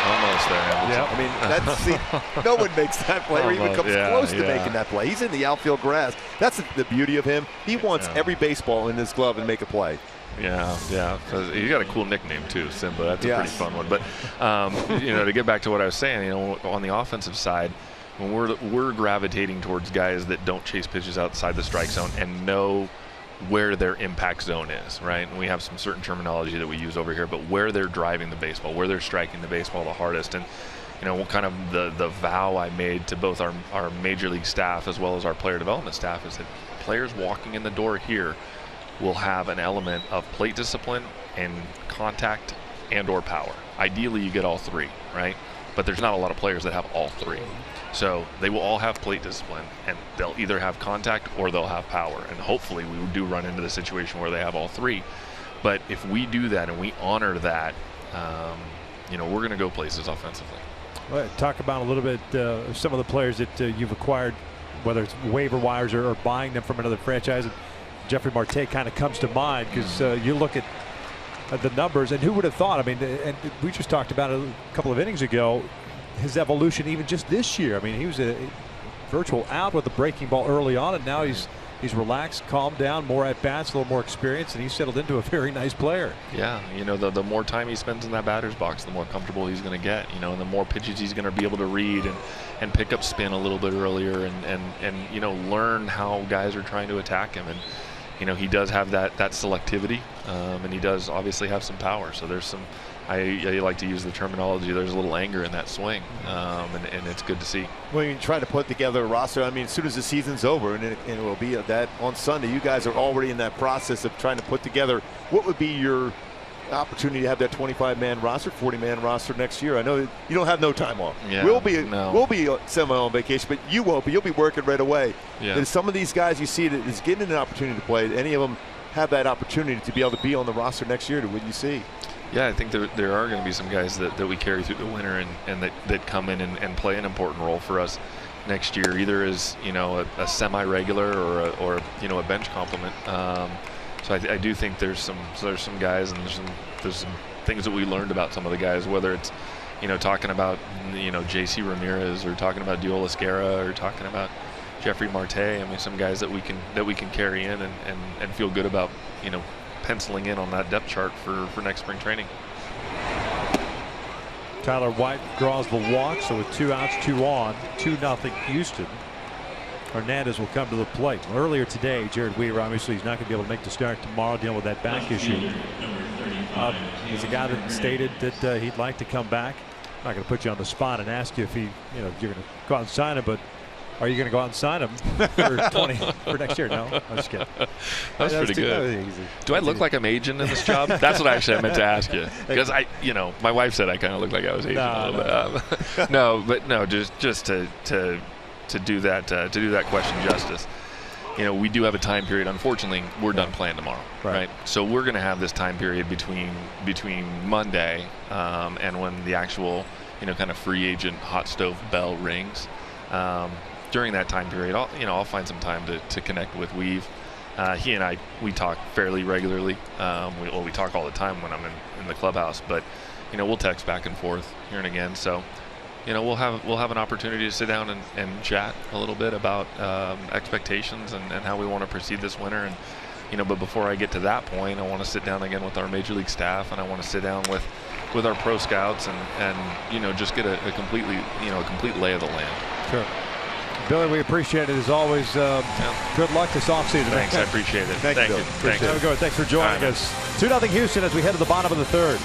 almost there. Yeah, I mean, no one makes that play or even comes close to making that play. He's in the outfield grass. That's the beauty of him. He wants every baseball in his glove and make a play. Yeah. He's got a cool nickname too, Simba. That's a pretty fun one. But you know, to get back to what I was saying, you know, on the offensive side, when we're gravitating towards guys that don't chase pitches outside the strike zone and know where their impact zone is, right? And we have some certain terminology that we use over here, but where they're driving the baseball, where they're striking the baseball the hardest. And you know, what kind of the vow I made to both our major league staff as well as our player development staff is that players walking in the door here will have an element of plate discipline and contact and or power. Ideally you get all 3, right? But there's not a lot of players that have all 3. So they will all have plate discipline, and they'll either have contact or they'll have power. And hopefully we do run into the situation where they have all 3. But if we do that and we honor that, you know, we're going to go places offensively. Well, talk about a little bit some of the players that you've acquired, whether it's waiver wires or buying them from another franchise. And Jeffrey Marte kind of comes to mind because you look at the numbers, and who would have thought? I mean, and we just talked about it a couple of innings ago, his evolution even just this year. I mean, he was a virtual out with the breaking ball early on, and now he's He's relaxed, calmed down, more at bats, a little more experience, and he's settled into a very nice player. Yeah, you know, the more time he spends in that batter's box, the more comfortable he's going to get. You know, and the more pitches he's going to be able to read and pick up spin a little bit earlier, and you know, learn how guys are trying to attack him. And you know, he does have that selectivity, and he does obviously have some power. So there's some, I like to use the terminology, there's a little anger in that swing, and it's good to see. Well, you try to put together a roster. I mean, as soon as the season's over, and it will be that on Sunday, you guys are already in that process of trying to put together what would be your opportunity to have that 25-man roster, 40-man roster next year. I know you don't have no time off. Yeah, we'll be semi on vacation, but you won't be. You'll be working right away. Yeah. And some of these guys you see that is getting an opportunity to play, any of them have that opportunity to be able to be on the roster next year? What do you see? Yeah, I think there are going to be some guys that we carry through the winter and that come in and play an important role for us next year, either as, you know, a semi-regular or you know, a bench complement. So I do think there's some guys, and there's some things that we learned about some of the guys, whether it's, you know, talking about, you know, J.C. Ramirez, or talking about Duel Esquera, or talking about Jeffrey Marte. I mean, some guys that we can carry in and feel good about, you know, penciling in on that depth chart for next spring training. Tyler White draws the walk, so with 2 outs, 2 on, 2-0 Houston. Hernandez will come to the plate. Earlier today, Jared Weaver, obviously he's not going to be able to make the start tomorrow, dealing with that back issue. He's a guy that stated that he'd like to come back. I'm not going to put you on the spot and ask you if you're going to go out and sign him, but are you going to go out and sign him for next year? No, I'm just kidding. That's pretty good. Do I look like I'm aging in this job? That's what actually I meant to ask you, because you know, my wife said I kind of looked like I was aging a little bit. No, just to do that question justice. You know, we do have a time period. Unfortunately, we're done playing tomorrow, right? So we're going to have this time period between Monday and when the actual, you know, kind of free agent hot stove bell rings. During that time period, I'll find some time to connect with Weave. He and we talk fairly regularly. We talk all the time when I'm in the clubhouse, but you know, we'll text back and forth here and again. So, you know, we'll have an opportunity to sit down and chat a little bit about expectations and how we want to proceed this winter. And you know, but before I get to that point, I want to sit down again with our major league staff, and I want to sit down with our pro scouts and you know, just get a complete lay of the land. Sure. Billy, we appreciate it as always. Good luck this offseason. Thanks, I appreciate it. Thank you. Thanks. Have a good one. Thanks for joining us. 2-0 Houston as we head to the bottom of the third.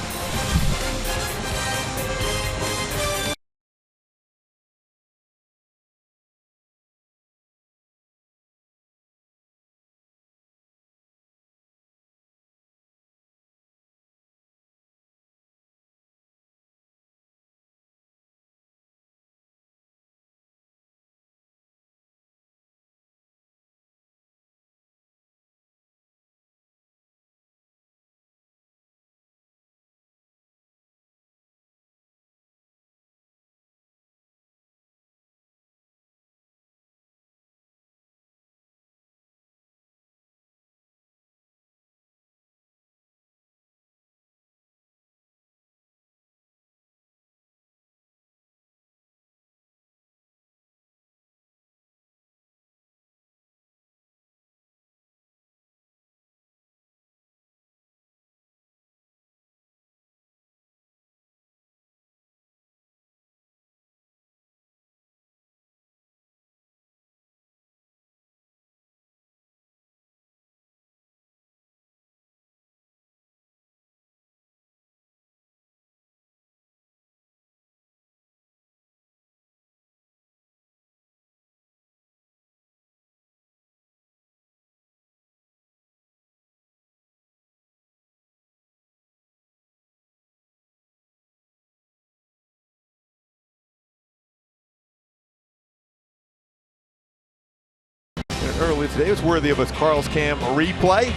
Early today was worthy of a Carl's Cam replay.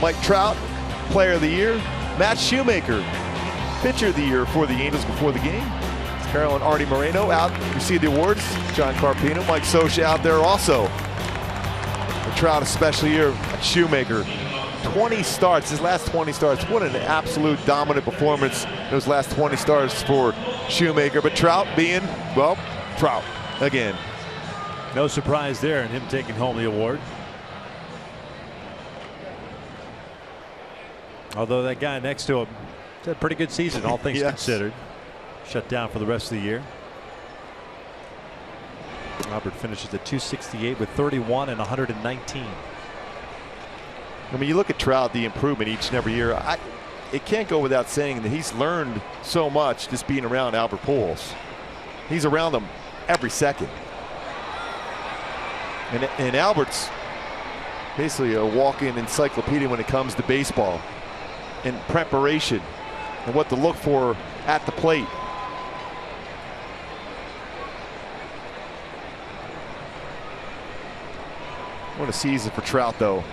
Mike Trout, Player of the Year. Matt Shoemaker, Pitcher of the Year for the Angels before the game. Carolyn Artie Moreno out, received the awards. John Carpino, Mike Scioscia out there also. For Trout, a special year. Shoemaker, 20 starts, his last 20 starts. What an absolute dominant performance those last 20 starts for Shoemaker. But Trout being, well, Trout again. No surprise there in him taking home the award. Although that guy next to him had a pretty good season, all things Yes. considered. Shut down for the rest of the year. Albert finishes at 268 with 31 and 119. I mean, you look at Trout, the improvement each and every year. It can't go without saying that he's learned so much just being around Albert Pujols. He's around him every second. And Albert's basically a walk-in encyclopedia when it comes to baseball and preparation and what to look for at the plate. What a season for Trout, though.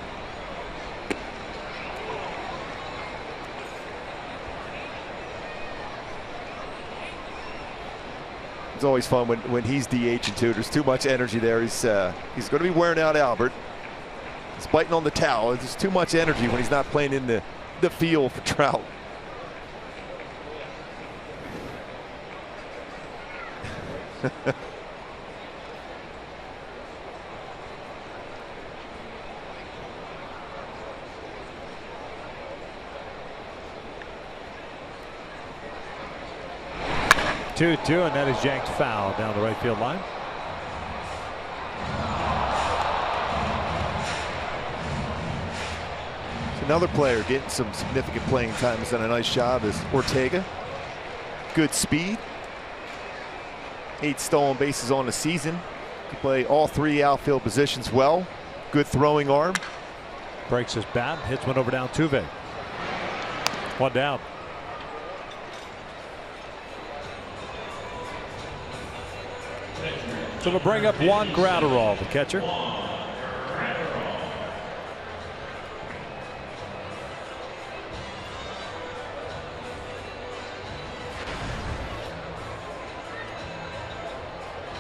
It's always fun when he's DH too. There's too much energy there. He's going to be wearing out Albert. He's biting on the towel. There's too much energy when he's not playing in the field for Trout. Two, and that is yanked foul down the right field line. Another player getting some significant playing time has done a nice job is Ortega. Good speed. 8 stolen bases on the season. Can play all 3 outfield positions well. Good throwing arm. Breaks his bat, hits one over down Tuve. 1 down. So we'll bring up Juan Gratterall, the catcher.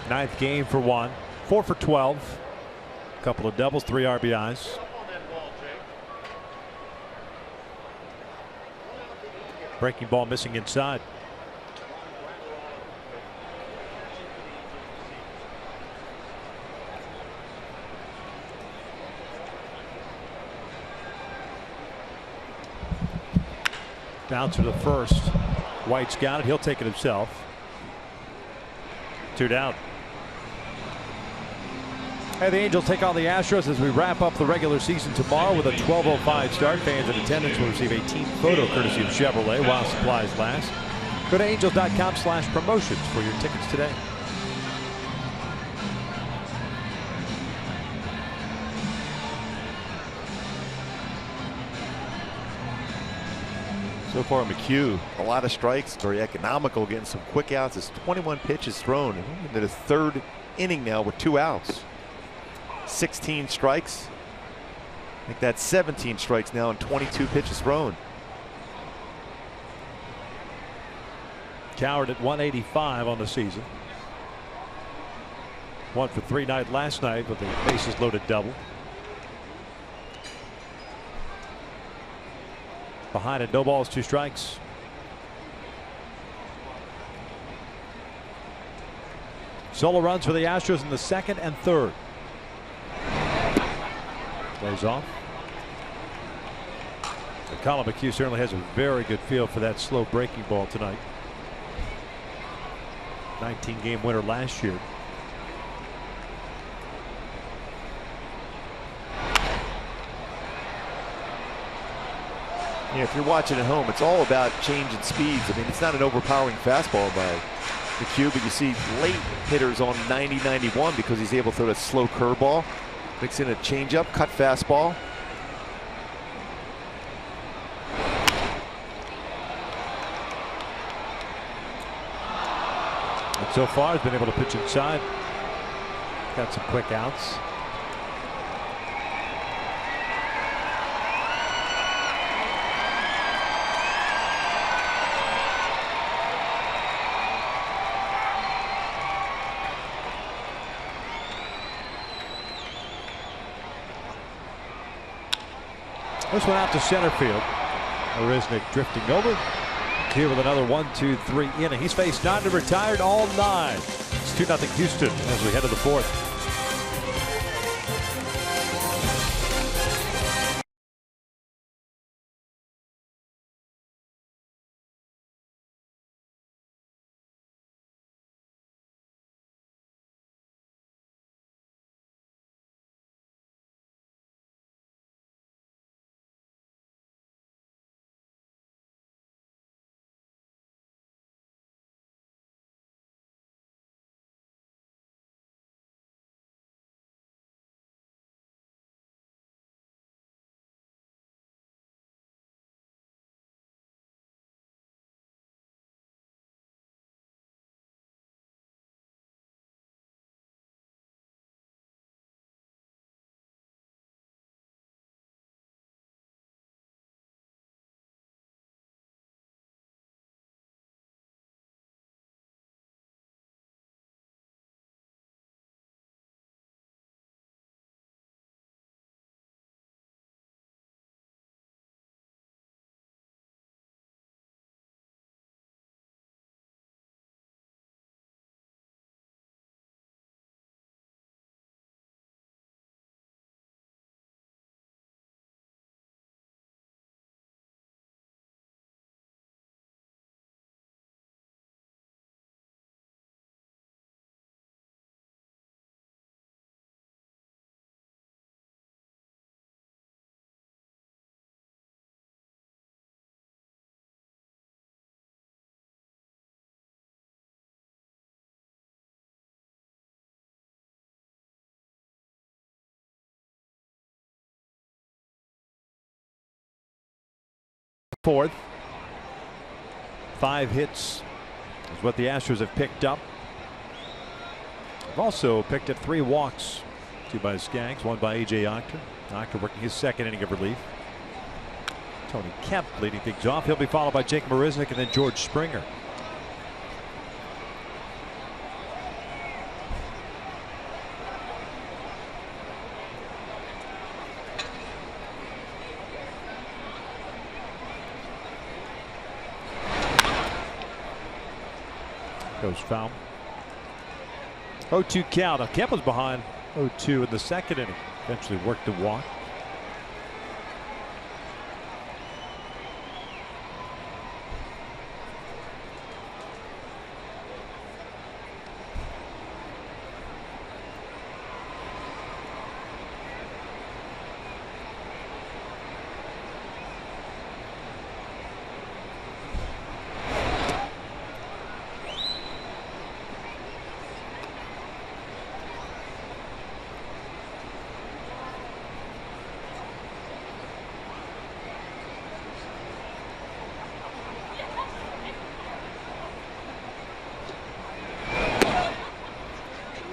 Ninth game for Juan. 4 for 12. A couple of doubles, 3 RBIs. Breaking ball missing inside. Down to the first. White's got it. He'll take it himself. 2 down. And the Angels take on the Astros as we wrap up the regular season tomorrow with a 12:05 start. Fans in attendance will receive a team photo courtesy of Chevrolet while supplies last. Go to angels.com/promotions for your tickets today. So far, McHugh, a lot of strikes, very economical, getting some quick outs. It's 21 pitches thrown into the 3rd inning now with 2 outs. 16 strikes. I think that's 17 strikes now and 22 pitches thrown. Coward at 185 on the season. 1 for 3 night last night with the bases loaded double. Behind it, no balls, 2 strikes. Solo runs for the Astros in the 2nd and 3rd. Plays off. Colin McHugh certainly has a very good feel for that slow breaking ball tonight. 19-game winner last year. Yeah, if you're watching at home, it's all about changing speeds. I mean, it's not an overpowering fastball by McHugh, but you see late hitters on 90-91 because he's able to throw a slow curveball, mix in a changeup, cut fastball. And so far, has been able to pitch inside. Got some quick outs. This one out to center field. Marisnik drifting over. Here with another 1-2-3 inning. He's faced 9 and retired all 9. It's 2-0 Houston as we head to the 4th. Fourth. 5 hits is what the Astros have picked up. They've also picked up 3 walks. 2 by Skaggs, 1 by A.J. Octor. Octor working his second inning of relief. Tony Kemp leading things off. He'll be followed by Jake Marisnick and then George Springer. Goes foul. 0-2 count. Now Kemp was behind 0-2 in the second inning. Eventually worked the walk.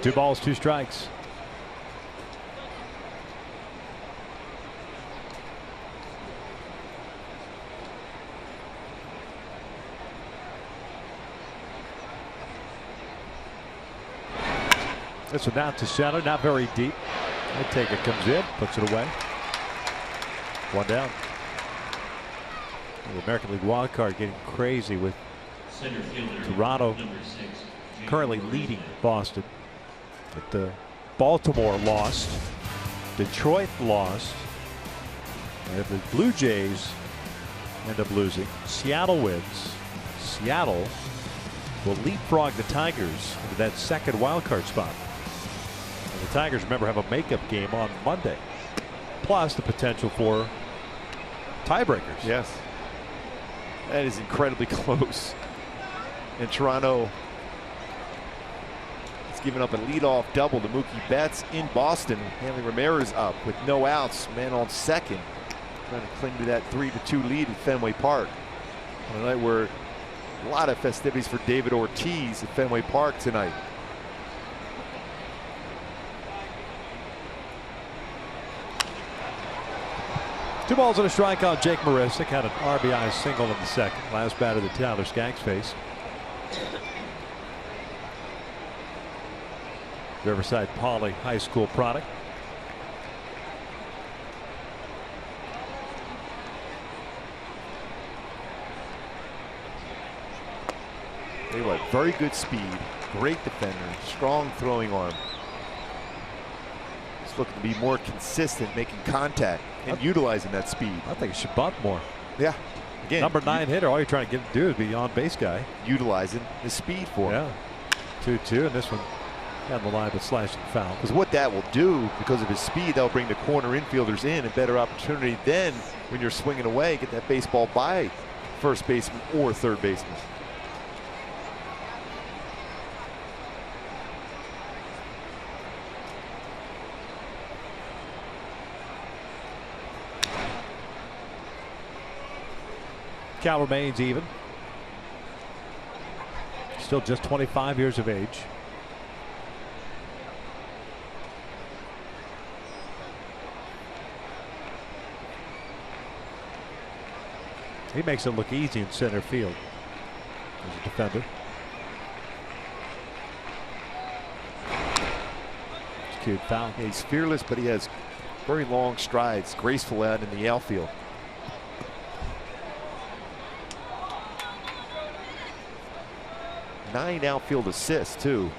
Two balls, 2 strikes. This one down to center, not very deep. I take it, comes in, puts it away. 1 down. The American League wild card getting crazy with Toronto currently leading Boston. But Baltimore lost, Detroit lost, and if the Blue Jays end up losing, Seattle wins. Seattle will leapfrog the Tigers into that second wild card spot. And the Tigers, remember, have a makeup game on Monday, plus the potential for tiebreakers. Yes, that is incredibly close. And Toronto giving up a leadoff double to Mookie Betts in Boston. Hanley Ramirez up with no outs, man on second, trying to cling to that 3-2 lead at Fenway Park on a night where a lot of festivities for David Ortiz at Fenway Park tonight. Two balls and a strikeout. Jake Marisnick had an RBI single in the second. Last batter that Tyler Skaggs faced. Riverside Poly High School product. Tell you what, very good speed, great defender, strong throwing arm. He's looking to be more consistent, making contact and utilizing that speed. I think he should bunt more. Yeah. Again, number 9 hitter. All you're trying to get him to do is be on base guy. Utilizing the speed for him. Yeah. 2-2, and this one on the line, but slashing foul. Because what that will do, because of his speed, that'll bring the corner infielders in a better opportunity. Then, when you're swinging away, get that baseball by first baseman or third baseman. Count remains even. Still just 25 years of age. He makes it look easy in center field as a defender. It's cute foul. Yeah, he's fearless, but he has very long strides, graceful out in the outfield. Nine outfield assists too.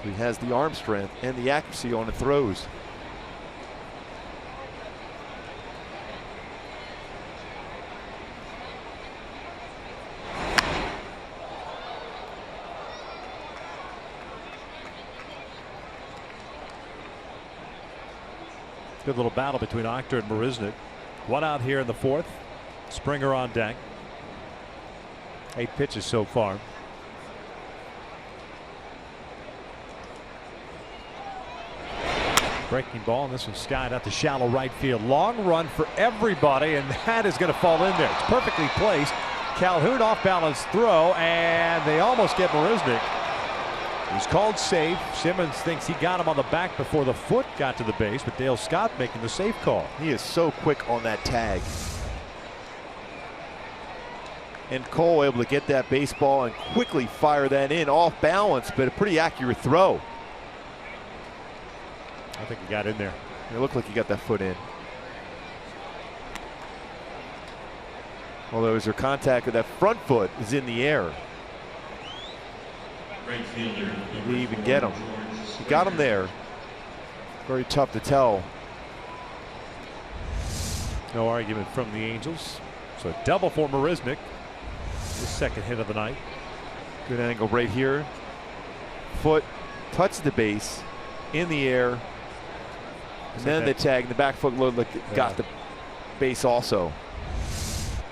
He has the arm strength and the accuracy on the throws. Good little battle between Octor and Marisnick. 1 out here in the 4th. Springer on deck. 8 pitches so far. Breaking ball, and this one's skied out to shallow right field. Long run for everybody, and that is going to fall in there. It's perfectly placed. Calhoun off balance throw, and they almost get Marisnick. He's called safe. Simmons thinks he got him on the back before the foot got to the base, but Dale Scott making the safe call. He is so quick on that tag. And Cole able to get that baseball and quickly fire that in off balance, but a pretty accurate throw. I think he got in there. It looked like he got that foot in. Although his contact with that front foot is in the air. Right fielder. Did he even get him? He got him there. Very tough to tell. No argument from the Angels. So double for Marisnick. His second hit of the night. Good angle right here. Foot touched the base in the air. And then the tag and the back foot looked like it got the base also.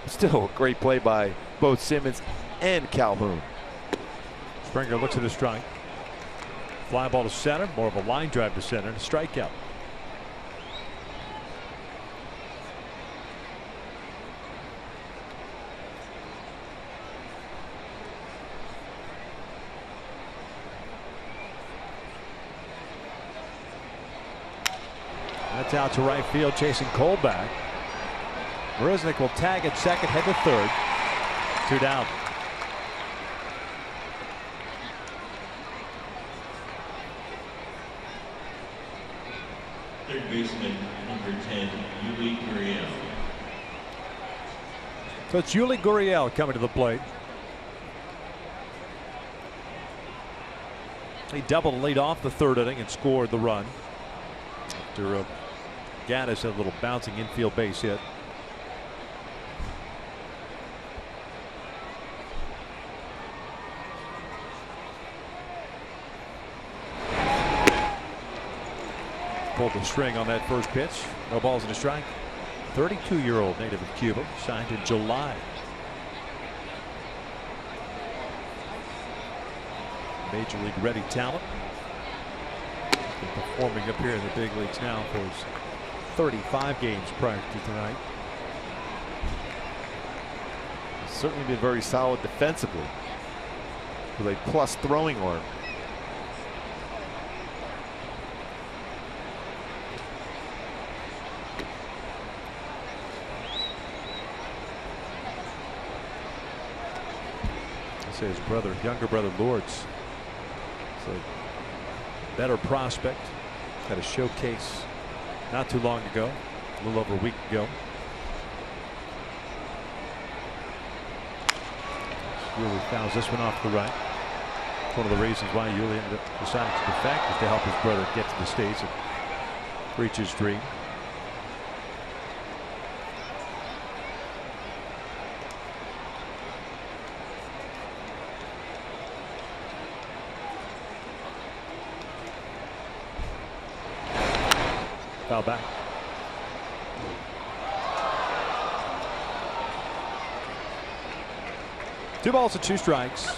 Still a great play by both Simmons and Calhoun. Springer looks at his strike. Fly ball to center, more of a line drive to center, and a strikeout. That's out to right field, chasing Cole back. Marisnick will tag at second, head to third. 2 down. Third baseman, number 10, Yuli Gurriel. So it's Yuli Gurriel coming to the plate. He doubled lead off the third inning and scored the run. After Gaddis had a little bouncing infield base hit. Pulled the string on that first pitch. No balls and a strike. 32-year-old native of Cuba, signed in July. Major league ready talent. Been performing up here in the big leagues now for his 35 games prior to tonight. He's certainly been very solid defensively with a plus throwing arm. His brother, younger brother Lourdes, is a better prospect. Had a showcase not too long ago, a little over a week ago. Yuli fouls this one off the right. One of the reasons why Yuli ended up deciding to defect is to help his brother get to the States and reach his dream. Foul back. Two balls and 2 strikes.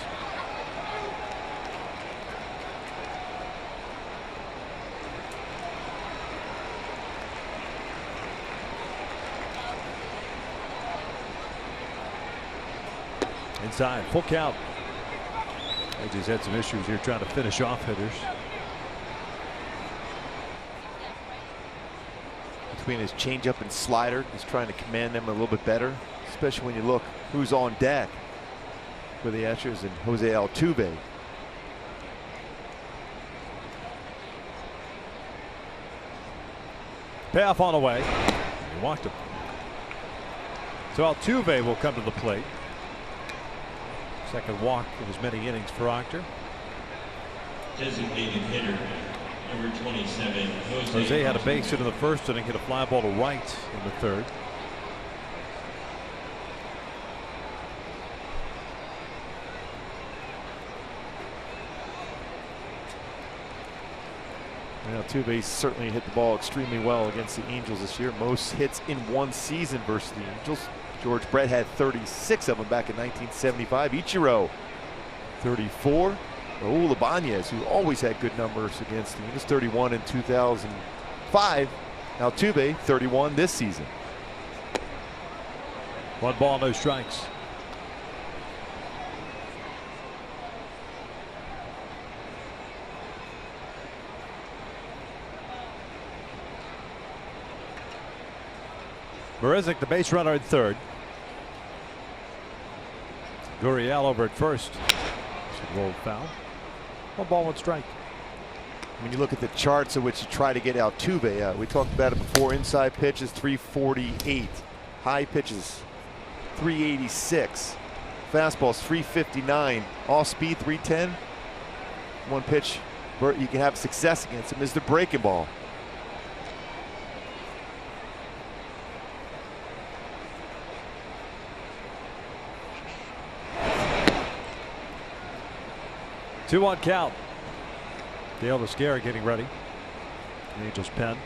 Inside, full count. AJ's had some issues here trying to finish off hitters. Between his changeup and slider, he's trying to command them a little bit better, especially when you look who's on deck for the Astros and Jose Altuve. Payoff on the way. He walked him. So Altuve will come to the plate. Second walk in as many innings for Octor. Designated hitter, number 27, Jose had a base hit in the first inning, hit a fly ball to right in the third. Altuve certainly hit the ball extremely well against the Angels this year. Most hits in one season versus the Angels. George Brett had 36 of them back in 1975. Ichiro 34. Raul Ibanez, who always had good numbers against the Angels, 31 in 2000 35. Altuve 31 this season. 1 ball, no strikes. Marizic, the base runner at third. Gurriel over at first. Rolled foul. 1 ball, 1 strike. When you look at the charts in which you try to get Altuve, we talked about it before. Inside pitches 348, high pitches 386, fastballs 359, off speed 310. One pitch you can have success against him is the breaking ball. Two-one count. Dale Mascara getting ready. The Angels pen.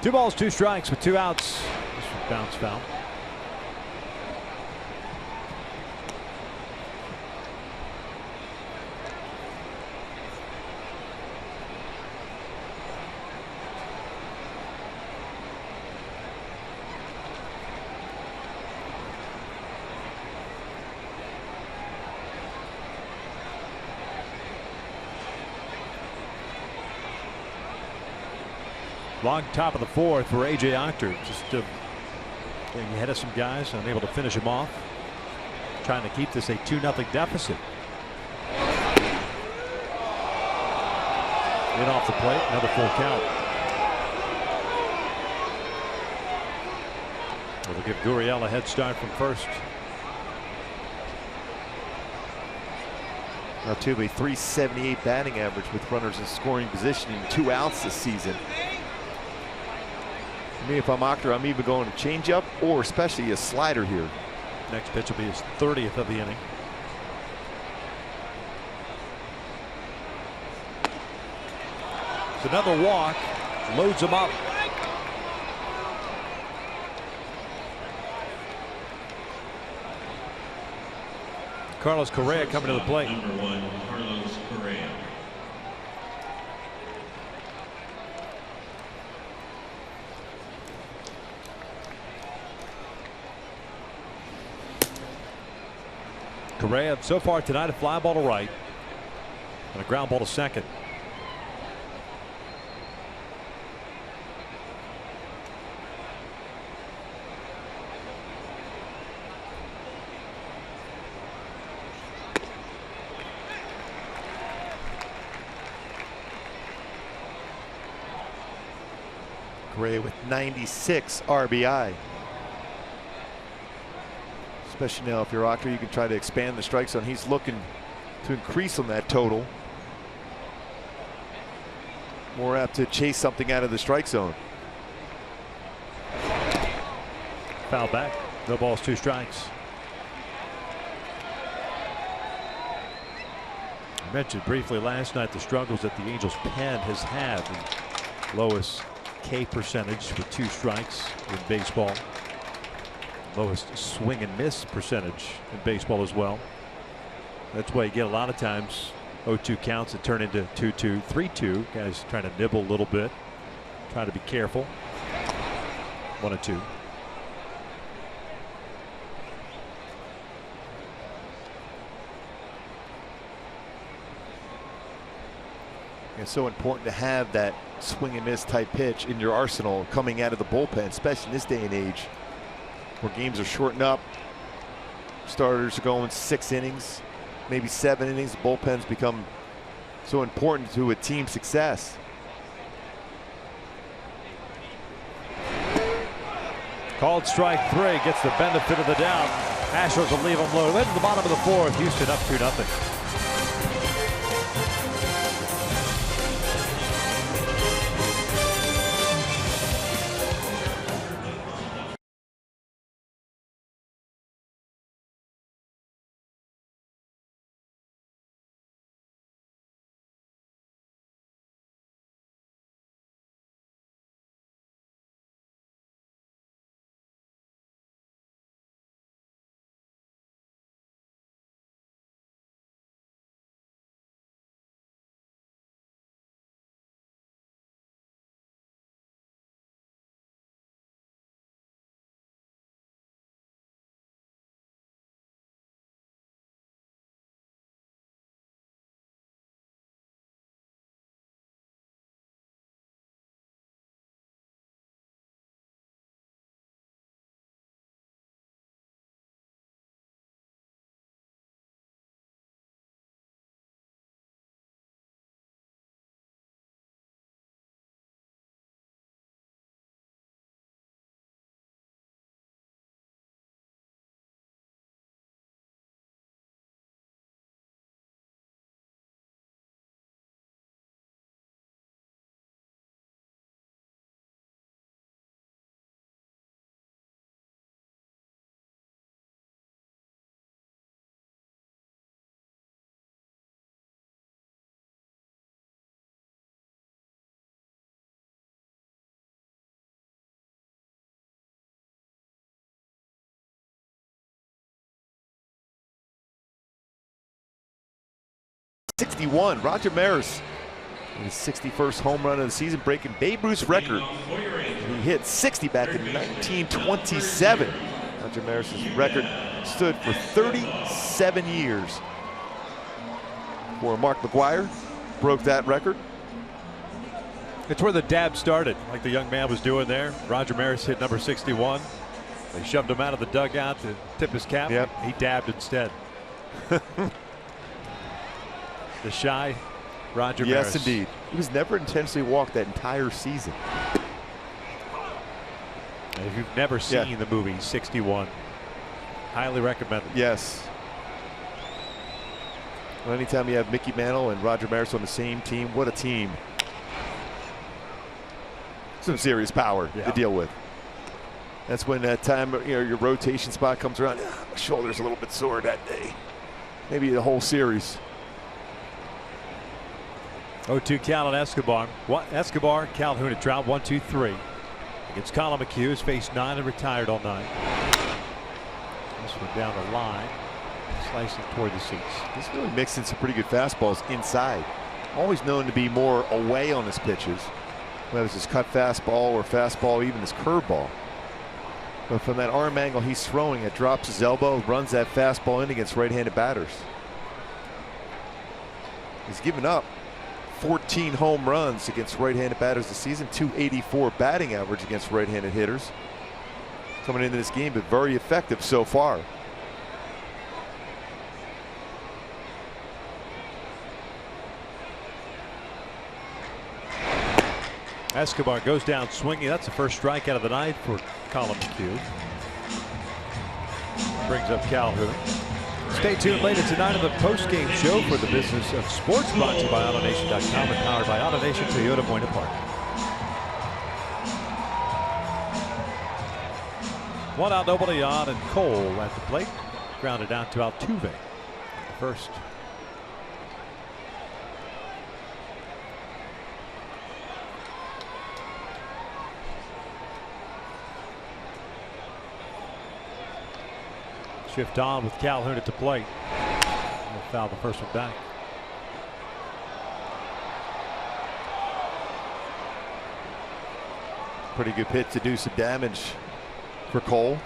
Two balls, 2 strikes with 2 outs. This was bounce foul. Long top of the 4th for A.J. Octor. Just getting ahead of some guys, unable to finish him off. Trying to keep this a 2-0 deficit. In off the plate, another full count. It'll give Gurriel a head start from first. Altuve 378 batting average with runners in scoring position in 2 outs this season. For me, if I'm Octor, I'm even going to change up or especially a slider here. Next pitch will be his 30th of the inning. It's another walk. Loads him up. Carlos Correa coming to the plate. Number 1, Carlos Correa. Correa so far tonight, a fly ball to right and a ground ball to second. Correa with 96 RBI. Especially now if you're Octor, you can try to expand the strike zone. He's looking to increase on that total. More apt to chase something out of the strike zone. Foul back. No balls, 2 strikes. I mentioned briefly last night the struggles that the Angels pen has had. The lowest K percentage with 2 strikes in baseball. Lowest swing and miss percentage in baseball as well. That's why you get a lot of times 0-2 counts that turn into 2-2, 3-2. Guys trying to nibble a little bit, trying to be careful. 1-2. It's so important to have that swing and miss type pitch in your arsenal coming out of the bullpen, especially in this day and age where games are shortened up. Starters are going 6 innings, maybe 7 innings. The bullpens become so important to a team's success. Called strike 3, gets the benefit of the doubt. Astros will leave them low. Into the bottom of the 4th. Houston up 2-0. '61. Roger Maris, his 61st home run of the season, breaking Babe Ruth's record. He hit 60 back in 1927. Roger Maris's record stood for 37 years. Before Mark McGwire broke that record. It's where the dab started, like the young man was doing there. Roger Maris hit number 61. They shoved him out of the dugout to tip his cap. Yep. He dabbed instead. The shy Roger Maris. Yes, indeed. He was never intentionally walked that entire season. And if you've never seen the movie 61, highly recommended. Yes. Well, anytime you have Mickey Mantle and Roger Maris on the same team, what a team. Some serious power to deal with. That's when that time, your rotation spot comes around. My shoulder's a little bit sore that day. Maybe the whole series. 0-2 count on Escobar. Escobar, Calhoun at Trout, 1-2-3. Against Colin McHugh, has faced 9 and retired all 9. This one down the line, slicing toward the seats. He's really mixing some pretty good fastballs inside. Always known to be more away on his pitches, whether it's his cut fastball or fastball, even his curveball. But from that arm angle he's throwing, it drops his elbow, runs that fastball in against right-handed batters. He's given up 14 home runs against right-handed batters this season, .284 batting average against right-handed hitters. Coming into this game, but very effective so far. Escobar goes down swinging. That's the first strikeout of the night for Colin McHugh. Brings up Calhoun. Stay tuned later tonight on the post-game show for the business of sports, brought to you by AutoNation.com and powered by AutoNation Toyota Buena Park. 1 out, nobody on, and Cole at the plate. Grounded out to Altuve. First. Shift on with Calhoun at the plate. He'll foul the first one back. Pretty good hit to do some damage for Cole.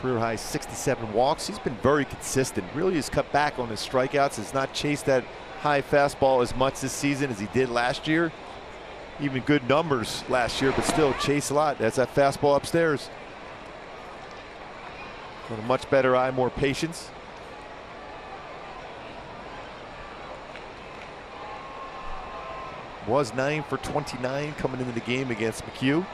Career high 67 walks. He's been very consistent. Really has cut back on his strikeouts. Has not chased that high fastball as much this season as he did last year. Even good numbers last year, but still chase a lot. That's that fastball upstairs. With a much better eye, more patience. Was 9 for 29 coming into the game against McHugh.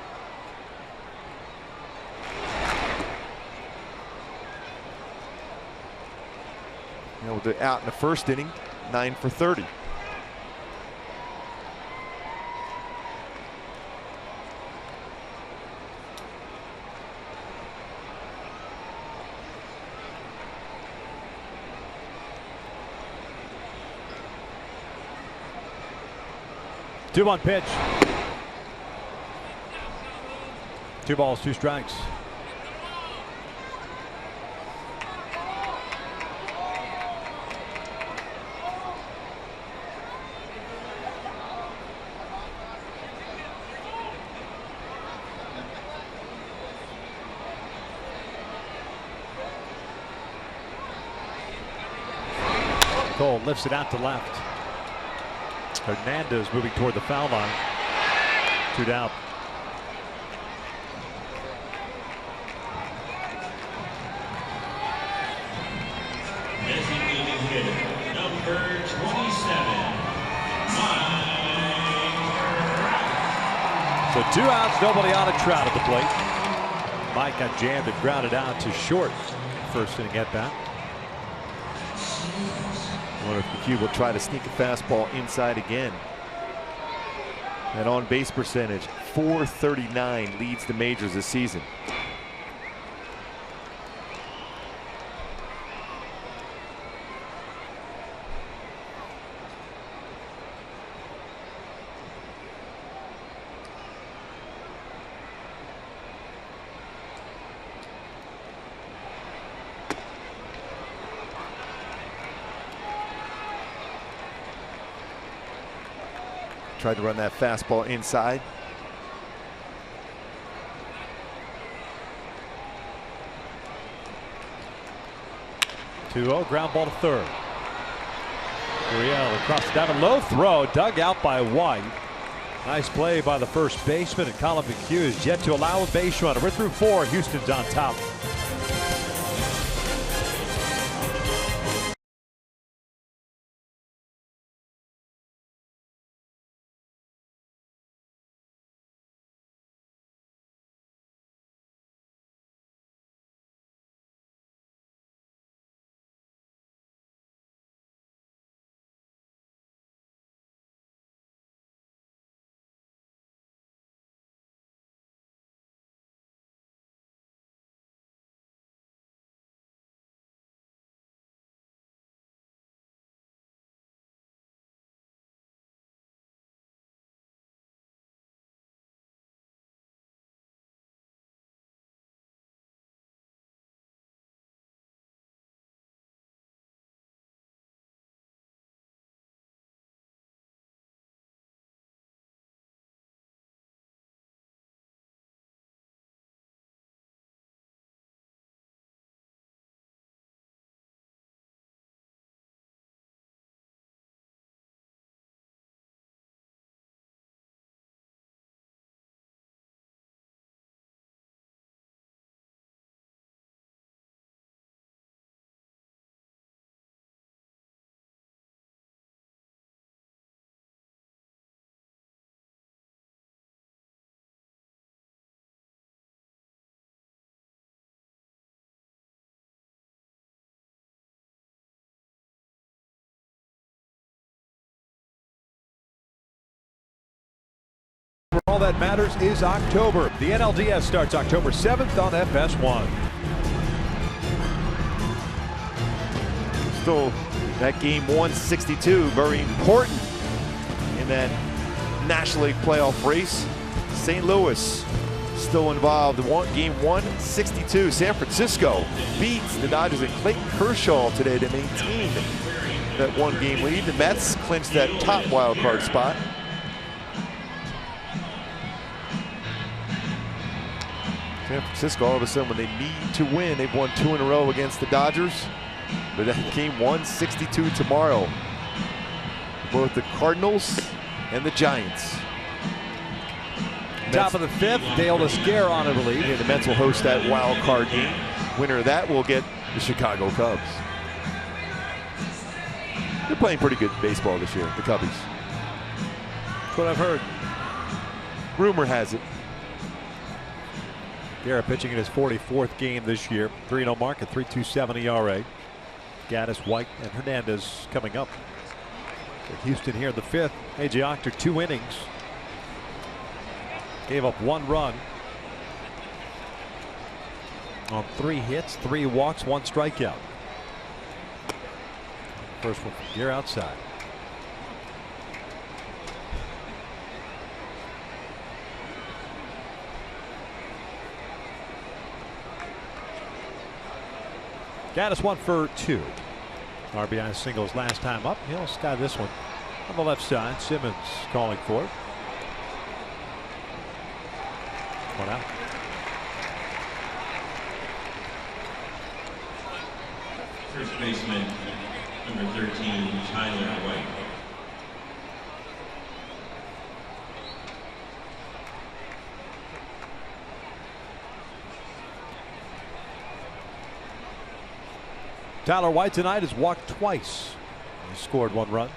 With the out in the first inning, 9 for 30. Two on pitch. 2 balls, 2 strikes. Cole lifts it out to left. Hernandez moving toward the foul line. 2 down. Designated hitter, number 27, Mike. So 2 outs, nobody on. A Trout at the plate. Mike got jammed and grounded out to short. First inning at bat. I wonder if McHugh will try to sneak a fastball inside again. And on base percentage, .439 leads the majors this season. Tried to run that fastball inside. (2-0) ground ball to third. Gurriel across the diamond, low throw, dug out by White. Nice play by the first baseman, and Colin McHugh is yet to allow a base runner. We're through 4. Houston's on top. All that matters is October. The NLDS starts October 7th on FS1. Still, that game 162, very important in that National League playoff race. St. Louis still involved. Game 162. San Francisco beats the Dodgers and Clayton Kershaw today to maintain that 1-game lead. The Mets clinched that top wild card spot. San Francisco, all of a sudden, when they need to win, they've won 2 in a row against the Dodgers. But that game 162 tomorrow. Both the Cardinals and the Giants. Top of the 5th, Dale Descare on, I believe. And the Mets will host that wild card game. Winner of that will get the Chicago Cubs. They're playing pretty good baseball this year, the Cubbies. That's what I've heard. Rumor has it. Garrett pitching in his 44th game this year. 3-0 mark at 3.27 ERA. Gaddis, White, and Hernandez coming up. Houston here in the 5th. A.J. Octor, 2 innings. Gave up 1 run on 3 hits, 3 walks, 1 strikeout. First one from Gear outside. Gaddis 1 for 2. RBI singles last time up. He'll sky this one on the left side. Simmons calling for it. 1 out. First baseman, number 13, Tyler White. Tyler White tonight has walked twice. He scored 1 run.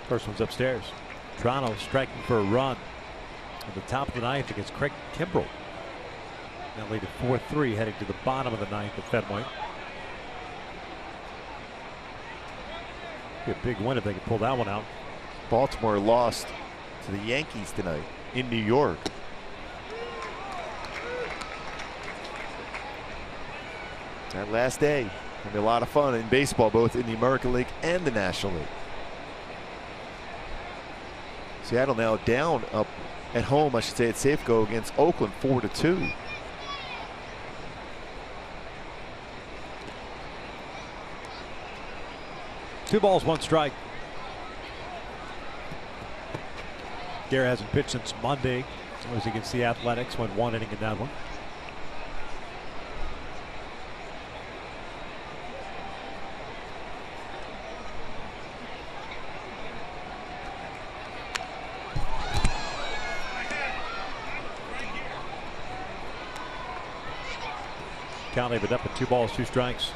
First one's upstairs. Toronto striking for a run at the top of the 9th against Craig Kimbrell. Now lead at 4-3 heading to the bottom of the 9th at Fenway. Be a big win if they can pull that one out. Baltimore lost to the Yankees tonight in New York. That last day gonna be a lot of fun in baseball, both in the American League and the National League. Seattle now down up at home, I should say, at Safeco against Oakland 4-2. Two balls, 1 strike. Gare hasn't pitched since Monday. It was against the Athletics, went 1 inning in that one. Count leave it up at 2 balls, 2 strikes.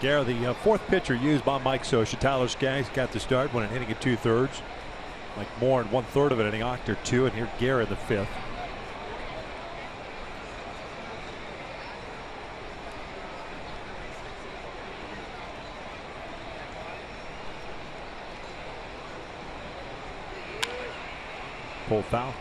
Gare, the 4th pitcher used by Mike Scioscia. Tyler Skaggs got the start, went an inning and 2/3. Like Moore in 1/3 of an inning, Octor 2, and here Gare in the 5th. Pulled foul.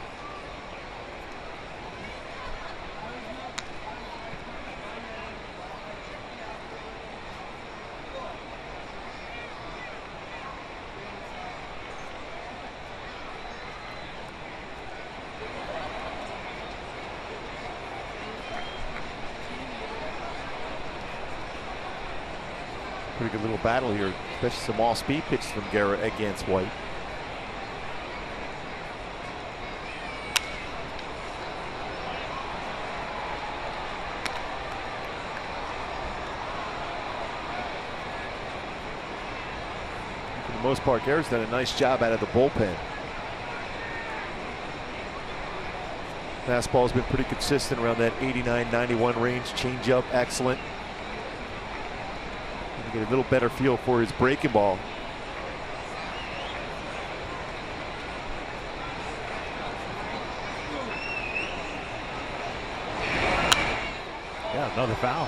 Pretty good little battle here, especially some off-speed pitches from Garrett against White. For the most part, Garrett's done a nice job out of the bullpen. Fastball's been pretty consistent around that 89-91 range. Changeup, excellent. Get a little better feel for his breaking ball. Yeah, another foul.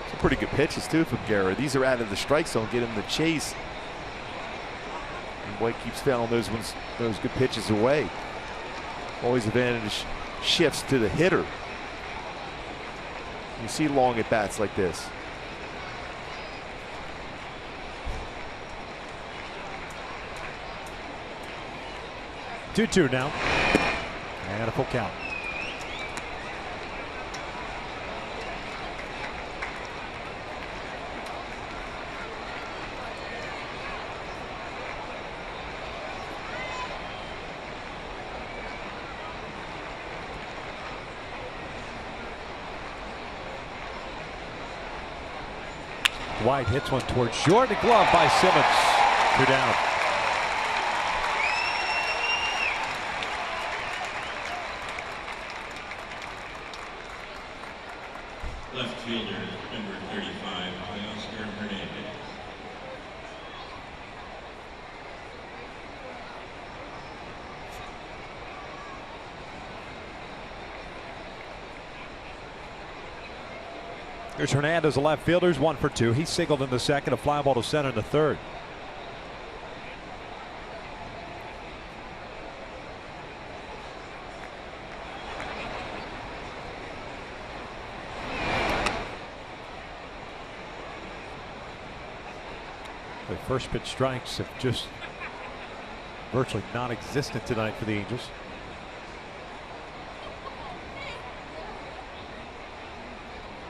Some pretty good pitches too from Garrett. These are out of the strike zone, get him the chase. And White keeps fouling those good pitches away. Always advantage shifts to the hitter. You see long at bats like this. 2-2 now. And a full count. White hits one towards short. A glove by Simmons. 2 down. Left fielder, number 35, Oscar Hernandez. Here's Hernandez, the left fielder, 1 for 2. He singled in the second, a fly ball to center in the third. The first pitch strikes have just virtually non-existent tonight for the Angels.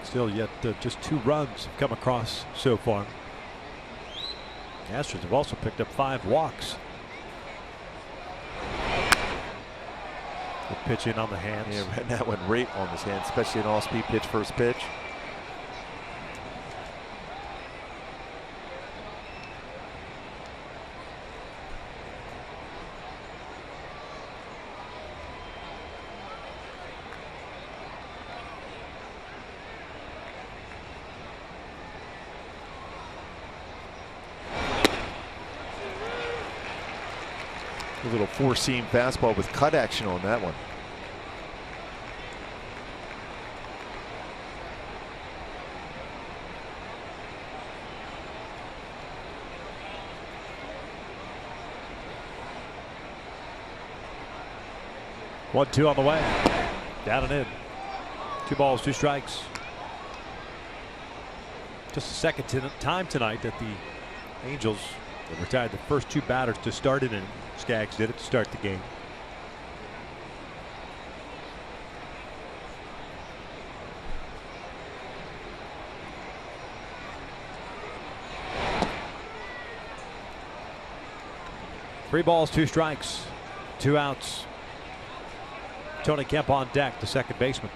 Still yet just 2 runs have come across so far. The Astros have also picked up 5 walks. The pitch in on the hands. Yeah, right now went right on his hand, especially an all-speed pitch, first pitch. A little 4-seam fastball with cut action on that one. One, 2 on the way. Down and in. 2 balls, 2 strikes. Just the second time tonight that the Angels have retired the first 2 batters to start it, and Skaggs did it to start the game. Three balls, 2 strikes, 2 outs. Tony Kemp on deck, the second baseman.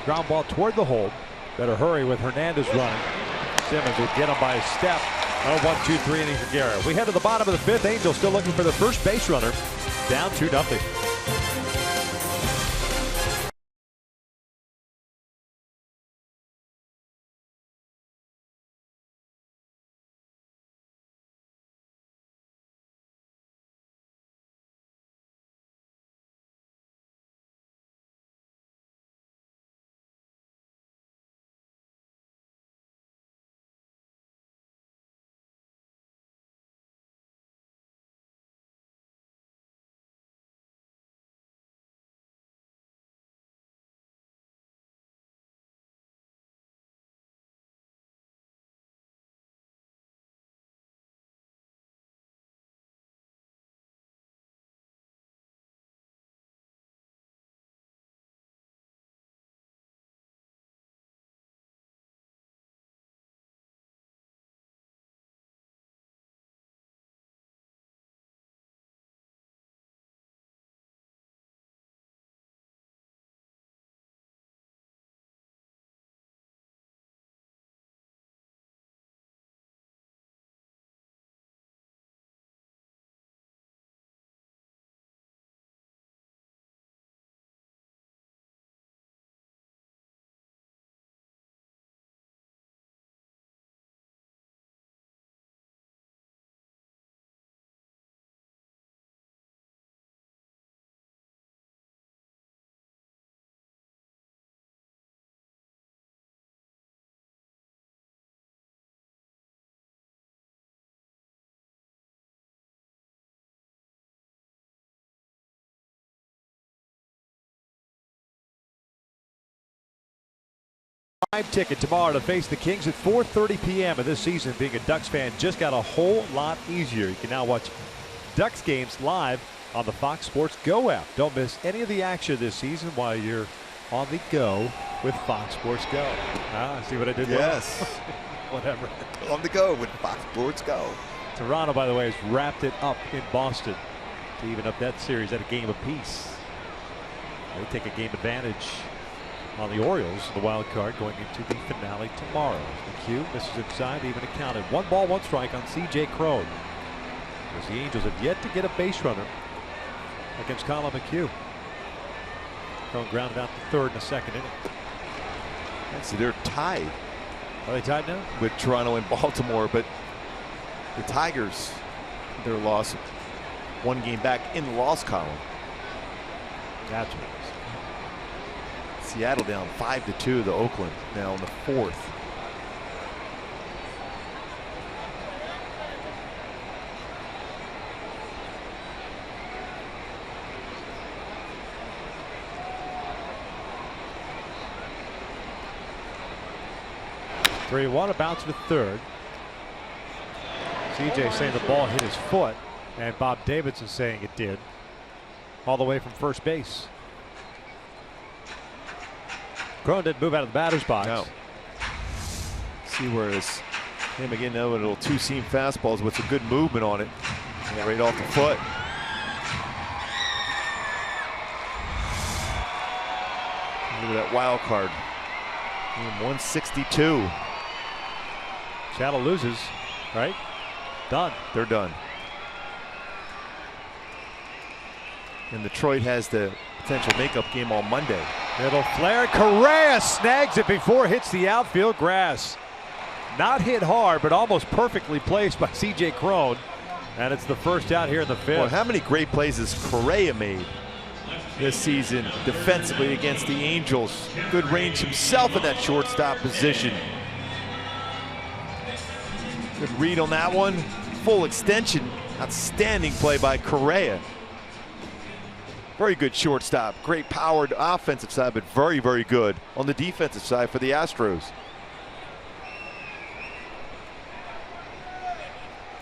Ground ball toward the hole. Better hurry with Hernandez running. Simmons will get him by a step. 1-2-3 inning for Garrett. We head to the bottom of the 5th. Angels still looking for the first base runner. Down 2-0. Ticket tomorrow to face the Kings at 4:30 p.m. of this season. Being a Ducks fan just got a whole lot easier. You can now watch Ducks games live on the Fox Sports Go app. Don't miss any of the action this season while you're on the go with Fox Sports Go. See what I did there? Yes. Whatever. On the go with Fox Sports Go. Toronto, by the way, has wrapped it up in Boston to even up that series at a game apiece. They take a game advantage on the Orioles, the wild card, going into the finale tomorrow. McHugh misses inside, even accounted. 1 ball, 1 strike on C.J. Crone. As the Angels have yet to get a base runner against Colin McHugh. Crone grounded out the third in the second inning. See, they're tied. Are they tied now? With Toronto and Baltimore, but the Tigers, their loss, 1 game back in the loss column. That's what it is. Seattle down 5-2 to Oakland now in the 4th. Three, 1, a bounce to third. CJ saying the ball hit his foot, and Bob Davidson saying it did. All the way from first base. Crone didn't move out of the batter's box. No. See where it's him again now with a little 2-seam fastballs with some good movement on it. Yeah, right off the foot. Look at that wild card. 162. Seattle loses, right? Done. They're done. And Detroit has the potential makeup game on Monday. Middle flare. Correa snags it before it hits the outfield grass. Not hit hard, but almost perfectly placed by C.J. Crone. And it's the first out here in the 5th. Well, how many great plays has Correa made this season defensively against the Angels? Good range himself in that shortstop position. Good read on that one. Full extension. Outstanding play by Correa. Very good shortstop. Great powered offensive side, but very, very good on the defensive side for the Astros.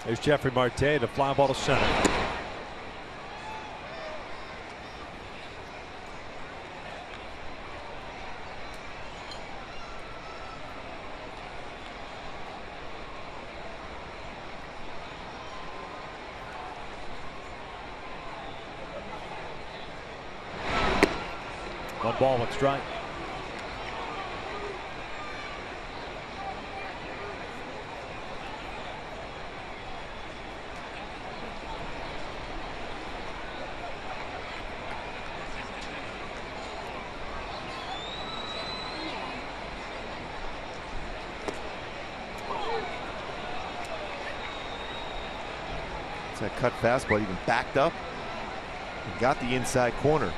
There's Jeffrey Marte, the fly ball to center. One ball, 1 strike. It's that cut fastball, even backed up and got the inside corner.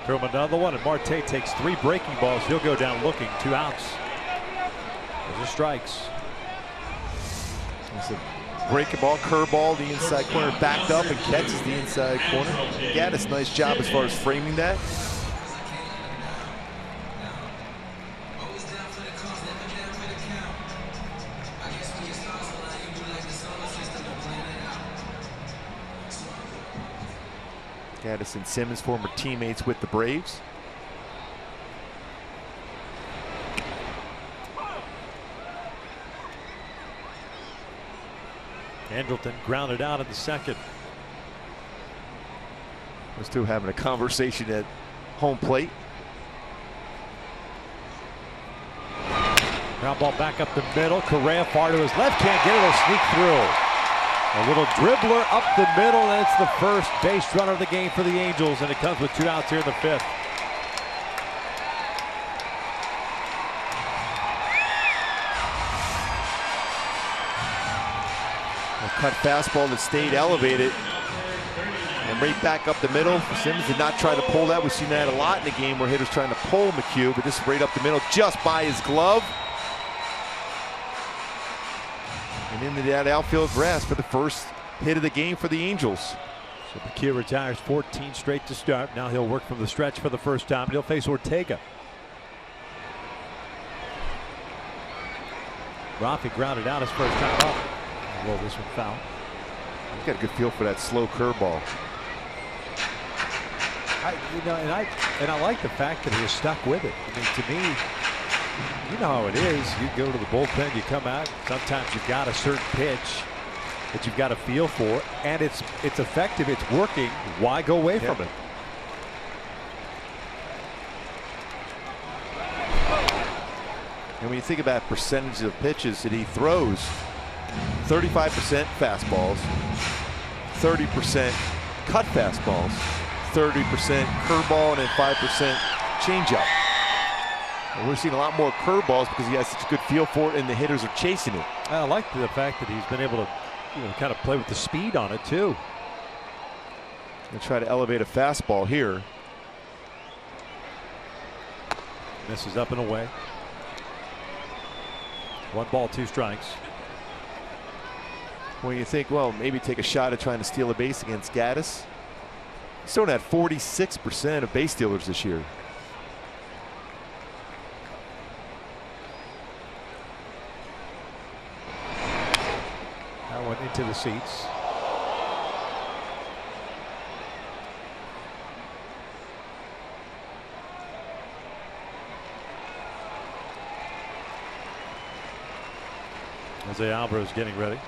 Throw him another one, and Marte takes 3 breaking balls. He'll go down looking. 2 outs. Those are strikes. It's a breaking ball, curveball, the inside corner, backed up and catches the inside corner. Gaddis, nice job as far as framing that. Gaddis and Simmons, former teammates with the Braves. Andrelton grounded out in the 2nd. Those two having a conversation at home plate. Ground ball back up the middle. Correa far to his left. Can't get it. It'll sneak through. A little dribbler up the middle, and it's the first base runner of the game for the Angels, and it comes with 2 outs here in the 5th. A cut fastball that stayed elevated and right back up the middle. Simmons did not try to pull that. We've seen that a lot in the game where hitters trying to pull McHugh, but this right up the middle just by his glove. And into that outfield grass for the first hit of the game for the Angels. So McHugh retires 14 straight to start. Now he'll work from the stretch for the first time, and he'll face Ortega. Rafi grounded out his first time up. Roll this one foul. He's got a good feel for that slow curveball. And I like the fact that he was stuck with it. I mean, to me, you know how it is. You go to the bullpen, you come out. Sometimes you've got a certain pitch that you've got a feel for, and it's effective. It's working. Why go away from it? And when you think about percentage of pitches that he throws, 35% fastballs, 30% cut fastballs, 30% curveball, and then 5% changeup. And we're seeing a lot more curveballs because he has such a good feel for it, and the hitters are chasing it. I like the fact that he's been able to, kind of play with the speed on it too. And try to elevate a fastball here. This is up and away. 1 ball, 2 strikes. When you think, well, maybe take a shot at trying to steal a base against Gaddis. He's thrown at 46% of base stealers this year. That went into the seats. Jose Alvarez getting ready.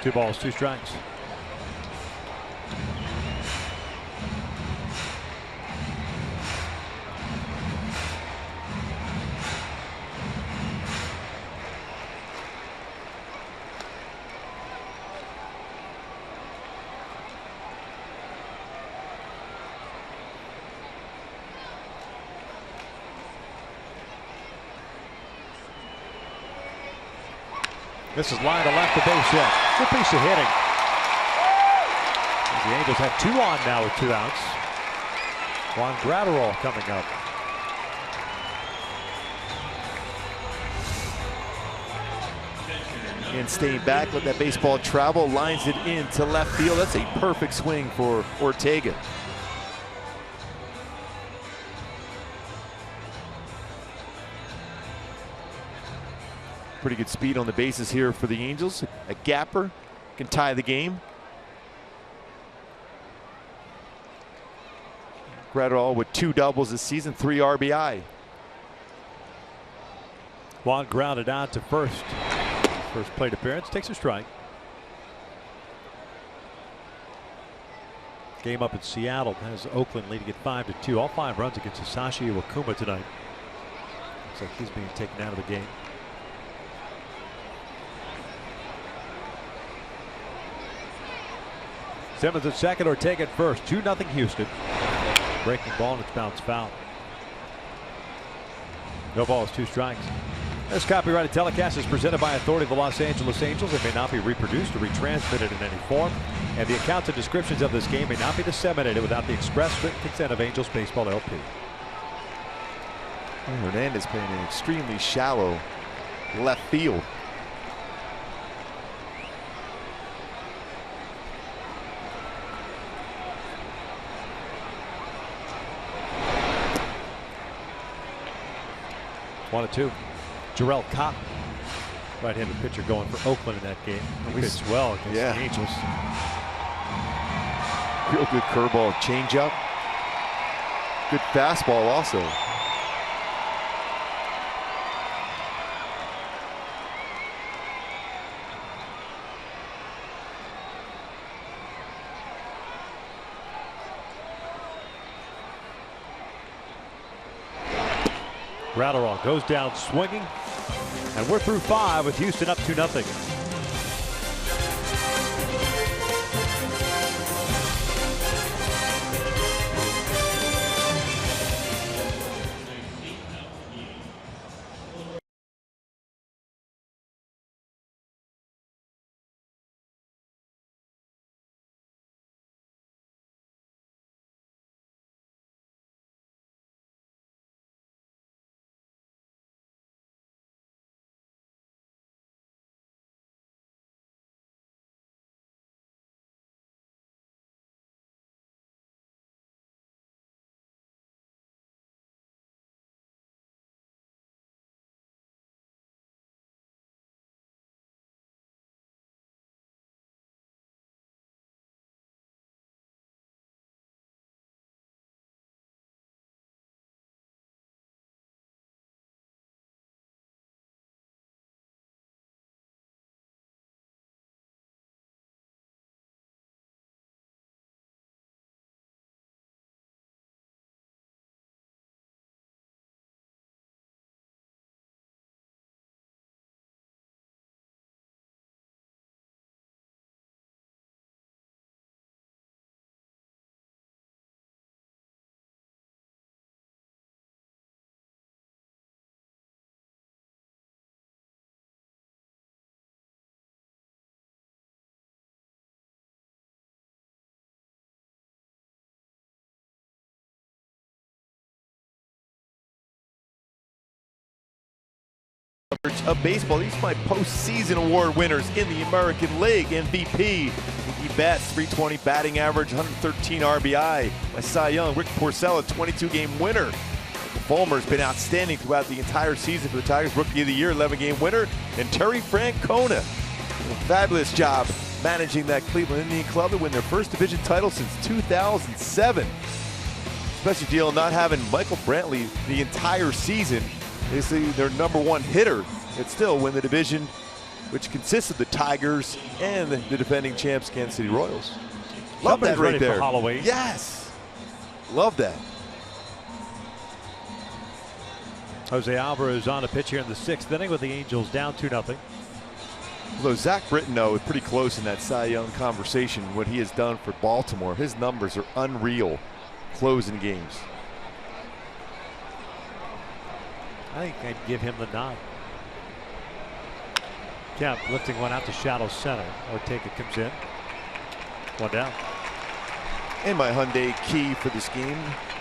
Two balls, 2 strikes. This is line to left, the base hit. Good piece of hitting. The Angels have 2 on now with 2 outs. Juan Gratterall coming up. And staying back, let that baseball travel, lines it into left field. That's a perfect swing for Ortega. Pretty good speed on the bases here for the Angels. A gapper can tie the game. Gratterall with 2 doubles this season, 3 RBI. Juan grounded out to first. First plate appearance, takes a strike. Game up in Seattle has Oakland leading at 5-2. All 5 runs against Hisashi Iwakuma tonight. Looks like he's being taken out of the game. Simmons at second, Ortega at first. 2-0 Houston. Breaking ball and it's bounced foul. No balls, 2 strikes. This copyrighted telecast is presented by authority of the Los Angeles Angels. It may not be reproduced or retransmitted in any form. And the accounts and descriptions of this game may not be disseminated without the express written consent of Angels Baseball LP. Hernandez playing an extremely shallow left field. One and 2. Jarrell Cotton, right-handed pitcher, going for Oakland in that game. He pitched well against the Angels. Real good curveball, changeup. Good fastball also. Gratterall goes down swinging, and we're through 5 with Houston up 2-0. of baseball. These are my postseason award winners in the American League. MVP, Mookie Betts, 320 batting average, 113 RBI. My Cy Young, Rick Porcello, 22-game winner. Fulmer's been outstanding throughout the entire season for the Tigers. Rookie of the Year, 11-game winner. And Terry Francona, a fabulous job managing that Cleveland Indian club to win their first division title since 2007. Special deal not having Michael Brantley the entire season. Basically their #1 hitter, and still win the division, which consists of the Tigers and the defending champs, Kansas City Royals. Love that right there. For Halloween. Yes, love that. Jose Alvarez on a pitch here in the 6th inning with the Angels down 2-0. Although Zach Britton is pretty close in that Cy Young conversation, what he has done for Baltimore, his numbers are unreal closing games. I think I'd give him the nod. Kemp lifting one out to shallow center. Ortega comes in. One down. And my Hyundai key for this game,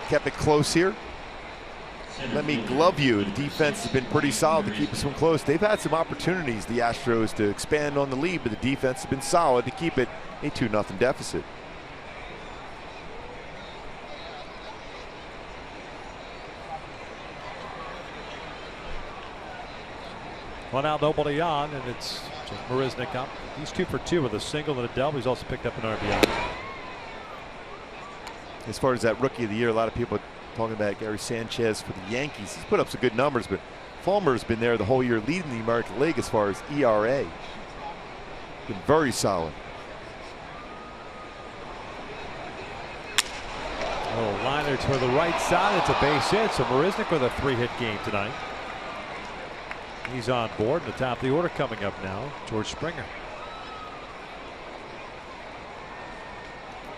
kept it close here. Let me glove you. The defense has been pretty solid to keep this one close. They've had some opportunities, the Astros, to expand on the lead, but the defense has been solid to keep it a 2-0 deficit. One out, nobody on, and it's just Marisnick up. He's 2 for 2 with a single and a double. He's also picked up an RBI. As far as that Rookie of the Year, a lot of people talking about Gary Sanchez for the Yankees. He's put up some good numbers, but Fulmer's been there the whole year leading the American League as far as ERA. Been very solid. Oh, liner to the right side. It's a base hit. So Marisnick with a 3-hit game tonight. He's on board. The top of the order coming up now. George Springer.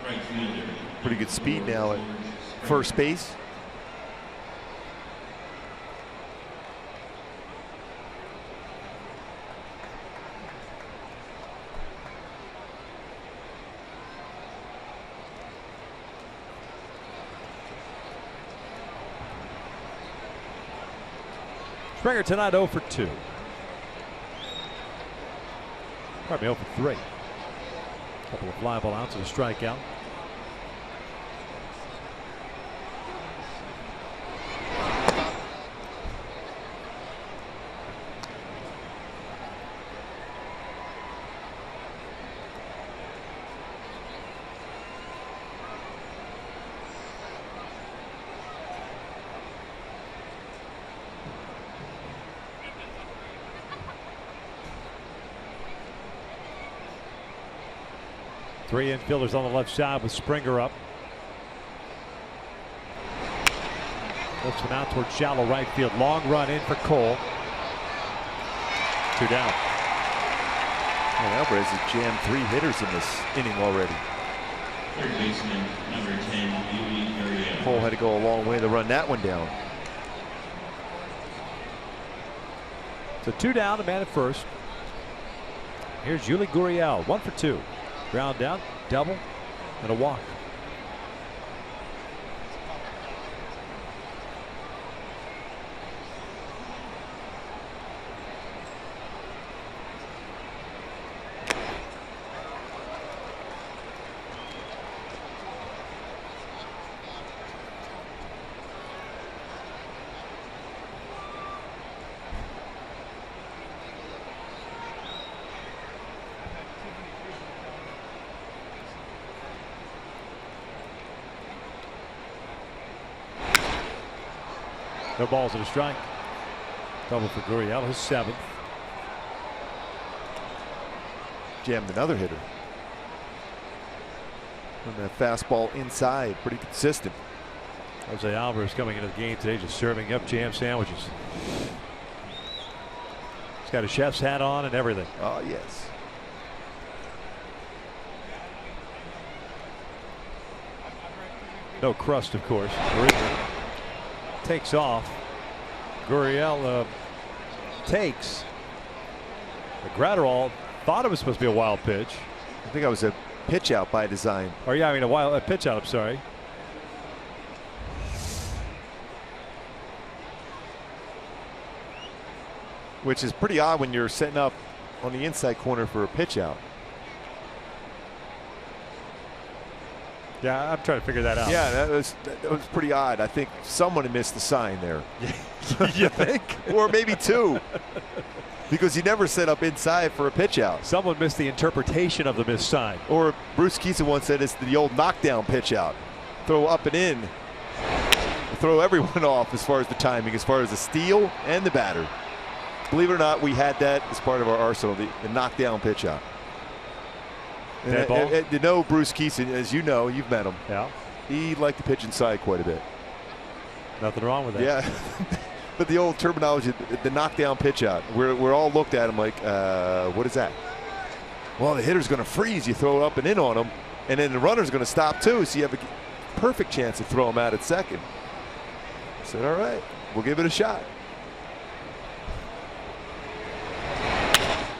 Right fielder. Pretty good speed now at first base. Springer tonight 0 for 2. Probably 0 for 3. A couple of liable outs and a strikeout. Three infielders on the left side with Springer up. Lifts one out towards shallow right field. Long run in for Cole. 2 down. And Alvarez has jammed 3 hitters in this inning already. Third baseman, number 10, Yuli Gurriel. Cole had to go a long way to run that one down. So 2 down, a man at first. Here's Yuli Gurriel, 1 for 2. Ground down, double, and a walk. No balls and a strike. Double for Gurriel, his 7th. Jammed another hitter. And that fastball inside, pretty consistent. Jose Alvarez coming into the game today, just serving up jam sandwiches. He's got a chef's hat on and everything. Oh, yes. No crust, of course. Takes off. Gurriel takes. Gratterall thought it was supposed to be a wild pitch. I think that was a pitch out by design. Or yeah, I mean a pitch out. I'm sorry. which is pretty odd when you're setting up on the inside corner for a pitch out. Yeah, I'm trying to figure that out. Yeah, that was pretty odd. I think someone had missed the sign there. You think? Or maybe two. Because he never set up inside for a pitch out. Someone missed the interpretation of the missed sign. Or Bruce Kieson once said it's the old knockdown pitch out. Throw up and in. Throw everyone off as far as the timing, as far as the steal and the batter. Believe it or not, we had that as part of our arsenal, the knockdown pitch out. And you know Bruce Kieson, as you know, you've met him. Yeah. He liked to pitch inside quite a bit. Nothing wrong with that. Yeah. But the old terminology, the knockdown pitch out, we're all looked at him like, what is that? Well, the hitter's going to freeze. You throw it up and in on him, and then the runner's going to stop too, so you have a perfect chance to throw him out at second. I said, all right, we'll give it a shot.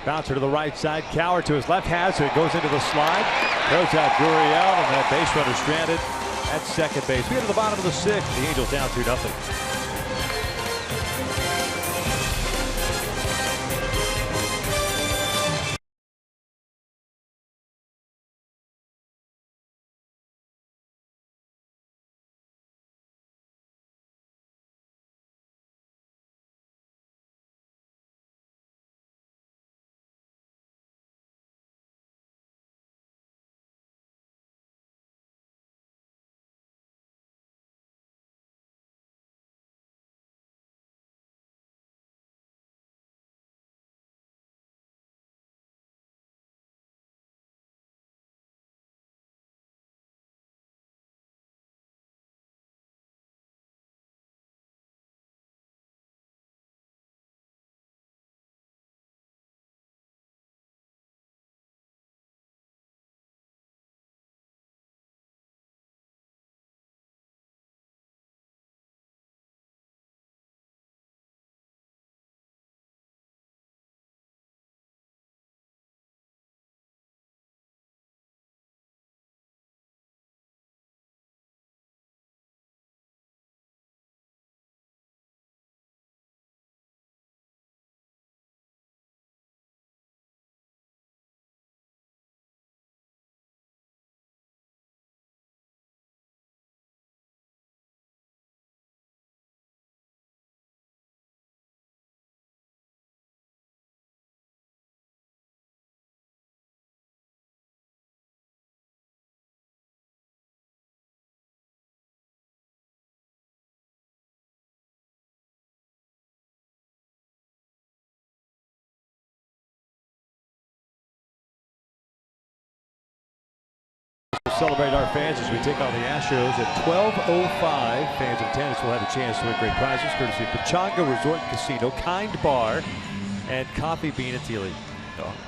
Bouncer to the right side. Cowher to his left hand, so it goes into the slide. Throws out Gurriel, and that base runner stranded at second base. We get to the bottom of the sixth. The Angels down 2-0. Celebrate our fans as we take on the Astros at 12:05. Fans in attendance will have a chance to win great prizes courtesy of Pechanga Resort and Casino, Kind Bar, and Coffee Bean and Tea Leaf.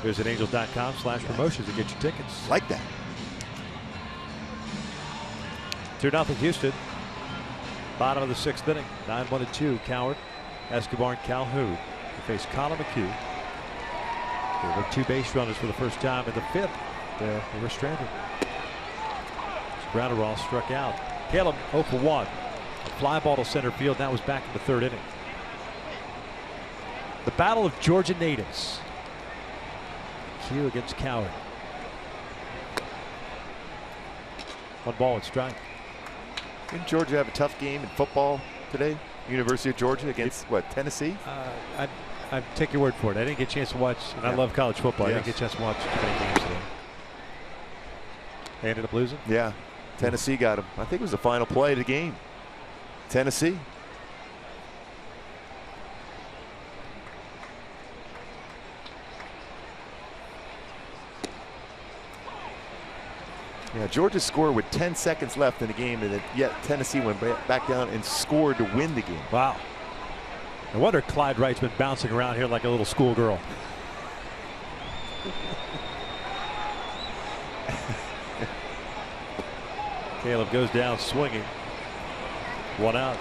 Visit angels.com/promotions to get your tickets. Like that. 2-0 Houston. Bottom of the sixth inning. 9-1-2. Cowher, Escobar, and Calhoun to face Colin McHugh. There were two base runners for the first time in the fifth. They were stranded. Ground ball struck out. Caleb 0 for 1. A fly ball to center field. That was back in the third inning. The battle of Georgia natives. Q against Cowher. 1 ball and strike. Didn't Georgia have a tough game in football today? University of Georgia against what, Tennessee? I take your word for it. I didn't get a chance to watch, and I love college football. Yes. I didn't get a chance to watch too many games today. They ended up losing? Yeah. Tennessee got him. I think it was the final play of the game. Tennessee. Yeah, Georgia scored with 10 seconds left in the game, and yet Tennessee went back down and scored to win the game. Wow. No wonder Clyde Wright's been bouncing around here like a little schoolgirl. Caleb goes down swinging. 1 out.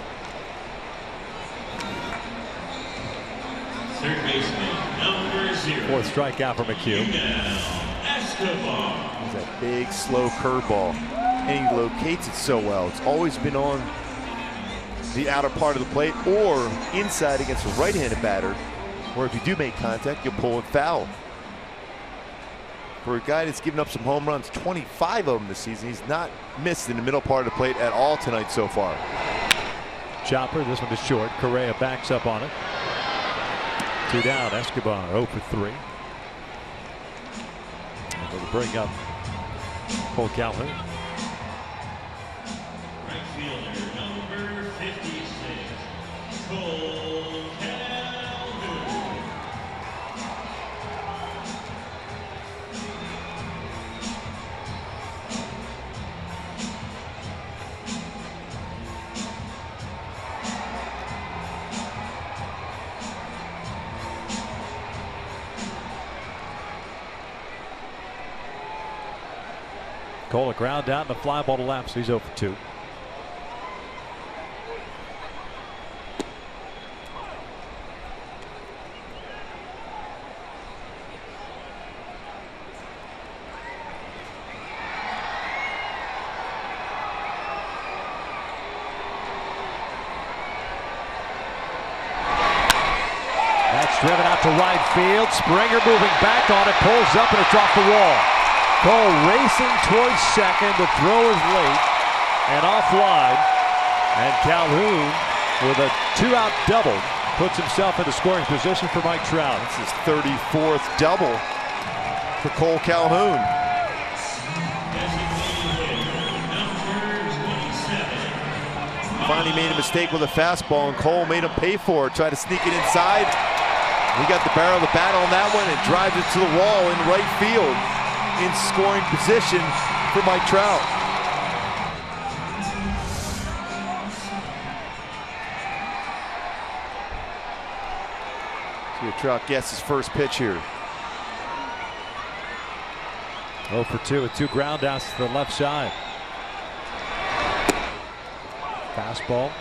Third baseman, number 0. Fourth strikeout for McHugh. Escobar. It's that big, slow curveball, and he locates it so well. It's always been on the outer part of the plate or inside against a right-handed batter. Or if you do make contact, you'll pull and foul. For a guy that's given up some home runs, 25 of them this season, he's not missed in the middle part of the plate at all tonight so far. Chopper, this one is short. Correa backs up on it. 2 down. Escobar 0 for 3. And they'll bring up Cole Calhoun. Right fielder, number 56, Cole Calhoun. Cole, a ground out and a fly ball to left, so he's 0 for 2. That's driven out to right field. Springer moving back on it, pulls up, and it's off the wall. Cole racing towards second. The throw is late and offline. And Calhoun, with a 2-out double, puts himself into scoring position for Mike Trout. It's his 34th double for Cole Calhoun. Finally made a mistake with a fastball, and Cole made him pay for it. Tried to sneak it inside. He got the barrel of the bat on that one and drives it to the wall in right field. In scoring position for Mike Trout. See if Trout gets his first pitch here. 0 for 2 with 2 ground outs to the left side. Fastball,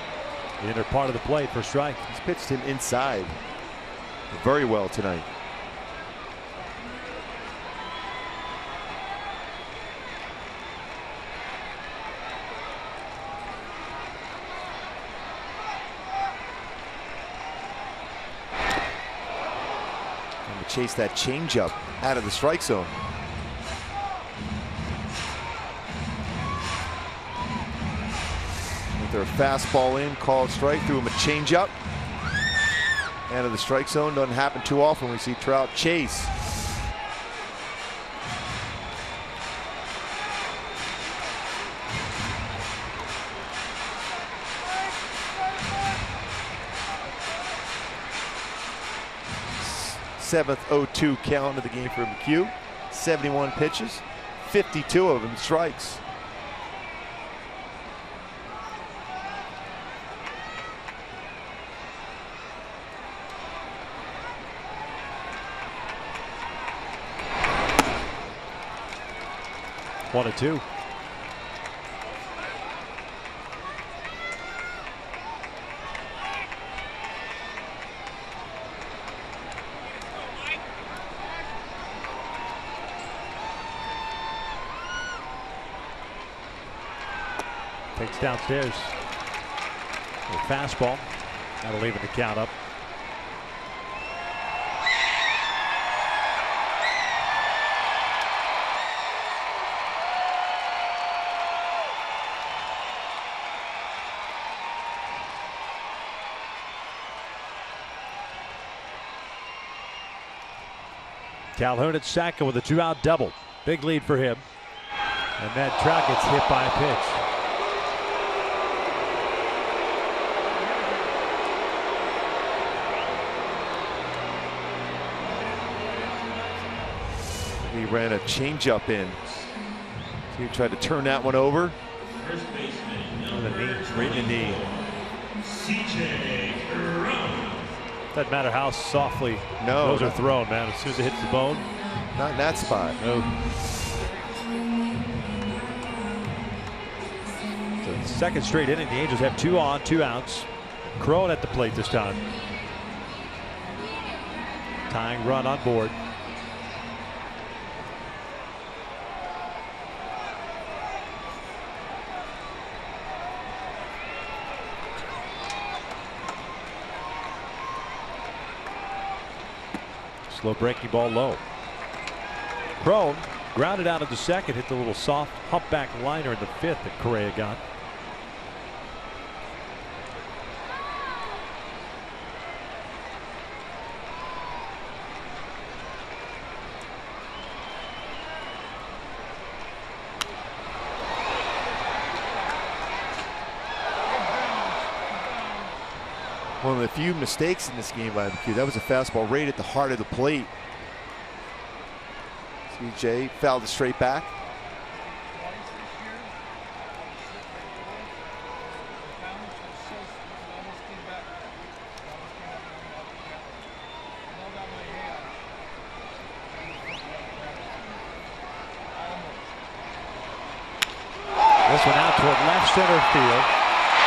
the inner part of the plate for strike. He's pitched him inside very well tonight. Chase that changeup out of the strike zone. With their fastball in, called strike, threw him a changeup out of the strike zone. Doesn't happen too often. We see Trout chase. Seventh 0-2 count of the game for McHugh. 71 pitches, 52 of them strikes. One and 2. Takes downstairs. A fastball. That'll leave it to count up. Calhoun at second with a 2-out double. Big lead for him. And then Trout gets hit by a pitch. He ran a changeup in. So he tried to turn that one over. First baseman, On the knee, Right in the knee. CJ Corona. Doesn't matter how softly those are thrown, man. As soon as it hits the bone. Not in that spot. No. So second straight inning, the Angels have 2 on, 2 outs. Crone at the plate this time. Tying run on board. Slow breaking ball low. Crone grounded out of the second, hit the little soft humpback liner in the fifth that Correa got. One of the few mistakes in this game by McHugh. That was a fastball right at the heart of the plate. CJ fouled it straight back. This one out toward left center field.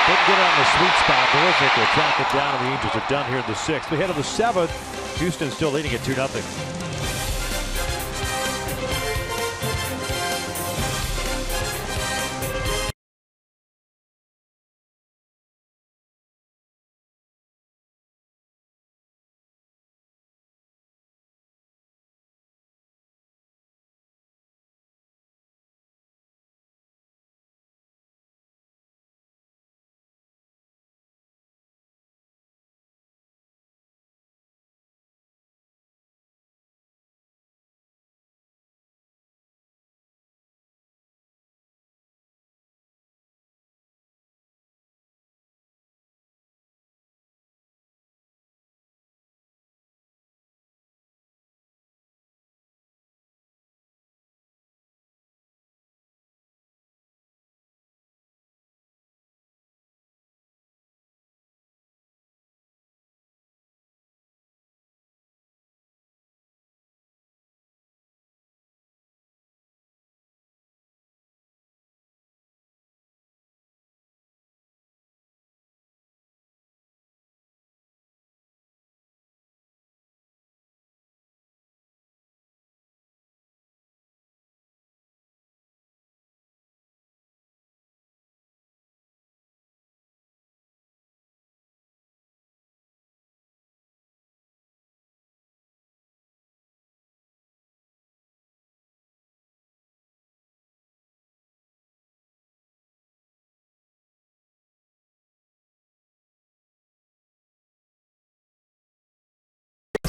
Didn't get it on the sweet spot. Milwaukee will track it down, and the Angels are done here in the sixth. We head to the seventh. Houston still leading at 2-0.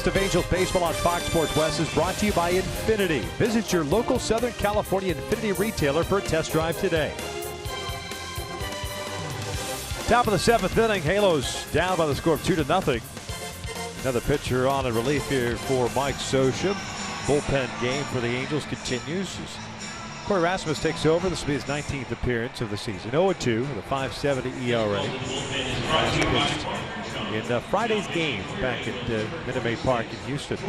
Of Angels baseball on Fox Sports West is brought to you by Infinity. Visit your local Southern California Infinity retailer for a test drive today. Top of the seventh inning, Halos down by the score of 2-0. Another pitcher on in relief here for Mike Scioscia. Bullpen game for the Angels continues. Corey Rasmus takes over. This will be his 19th appearance of the season. 0-2 with a .570 ERA. In Friday's game back at Minute Maid Park in Houston. He's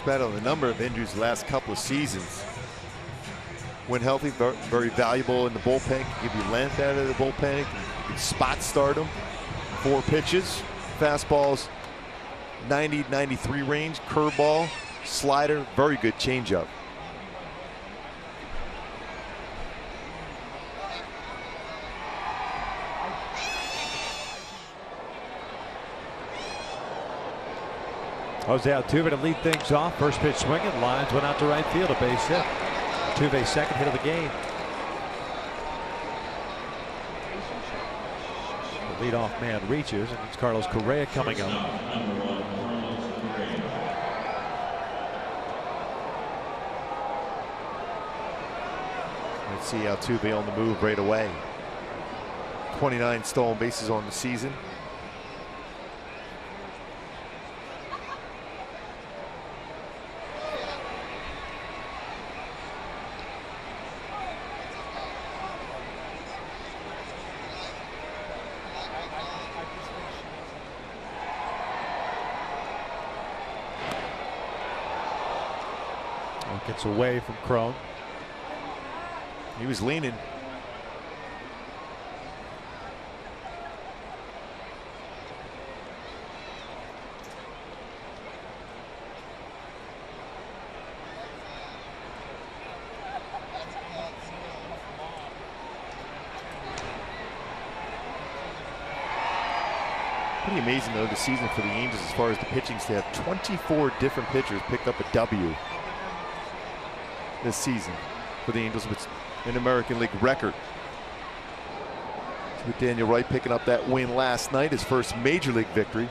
battled a number of injuries the last couple of seasons. When healthy, very valuable in the bullpen. Can give you length out of the bullpen. You can spot start him. 4 pitches, fastballs, 90-93 range, curveball, slider, very good changeup. Jose Altuve to lead things off. First pitch swinging. Lines went out to right field. A base hit. Altuve's second hit of the game. The leadoff man reaches, and it's Carlos Correa coming up. Let's see Altuve on the move right away. 29 stolen bases on the season. Gets away from Crone. He was leaning. Pretty amazing though, the season for the Angels as far as the pitching staff. 24 different pitchers picked up a W this season for the Angels, with an American League record. With Daniel Wright picking up that win last night, his first major league victory.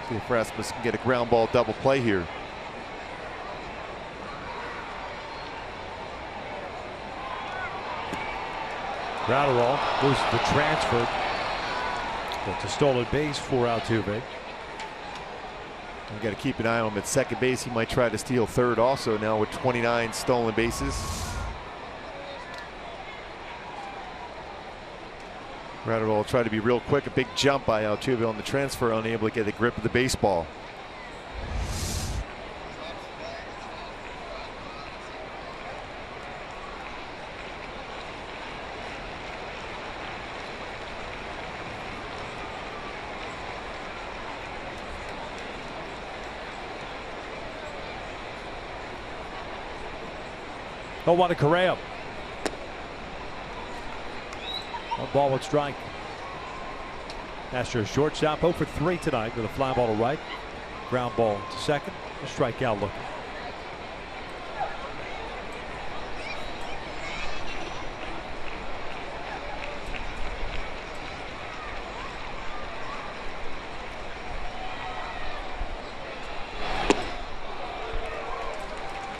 See if Rasmus can get a ground ball double play here. Graterol loses the transfer. That's a stolen base for Altuve. We got to keep an eye on him at second base. He might try to steal third also now with 29 stolen bases. Graterol tried to be real quick. A big jump by Altuve on the transfer, unable to get a grip of the baseball. Oh, what a Correa. One ball, one strike. Astros shortstop 0 for 3 tonight with a fly ball to right. Ground ball to second. A strikeout looking.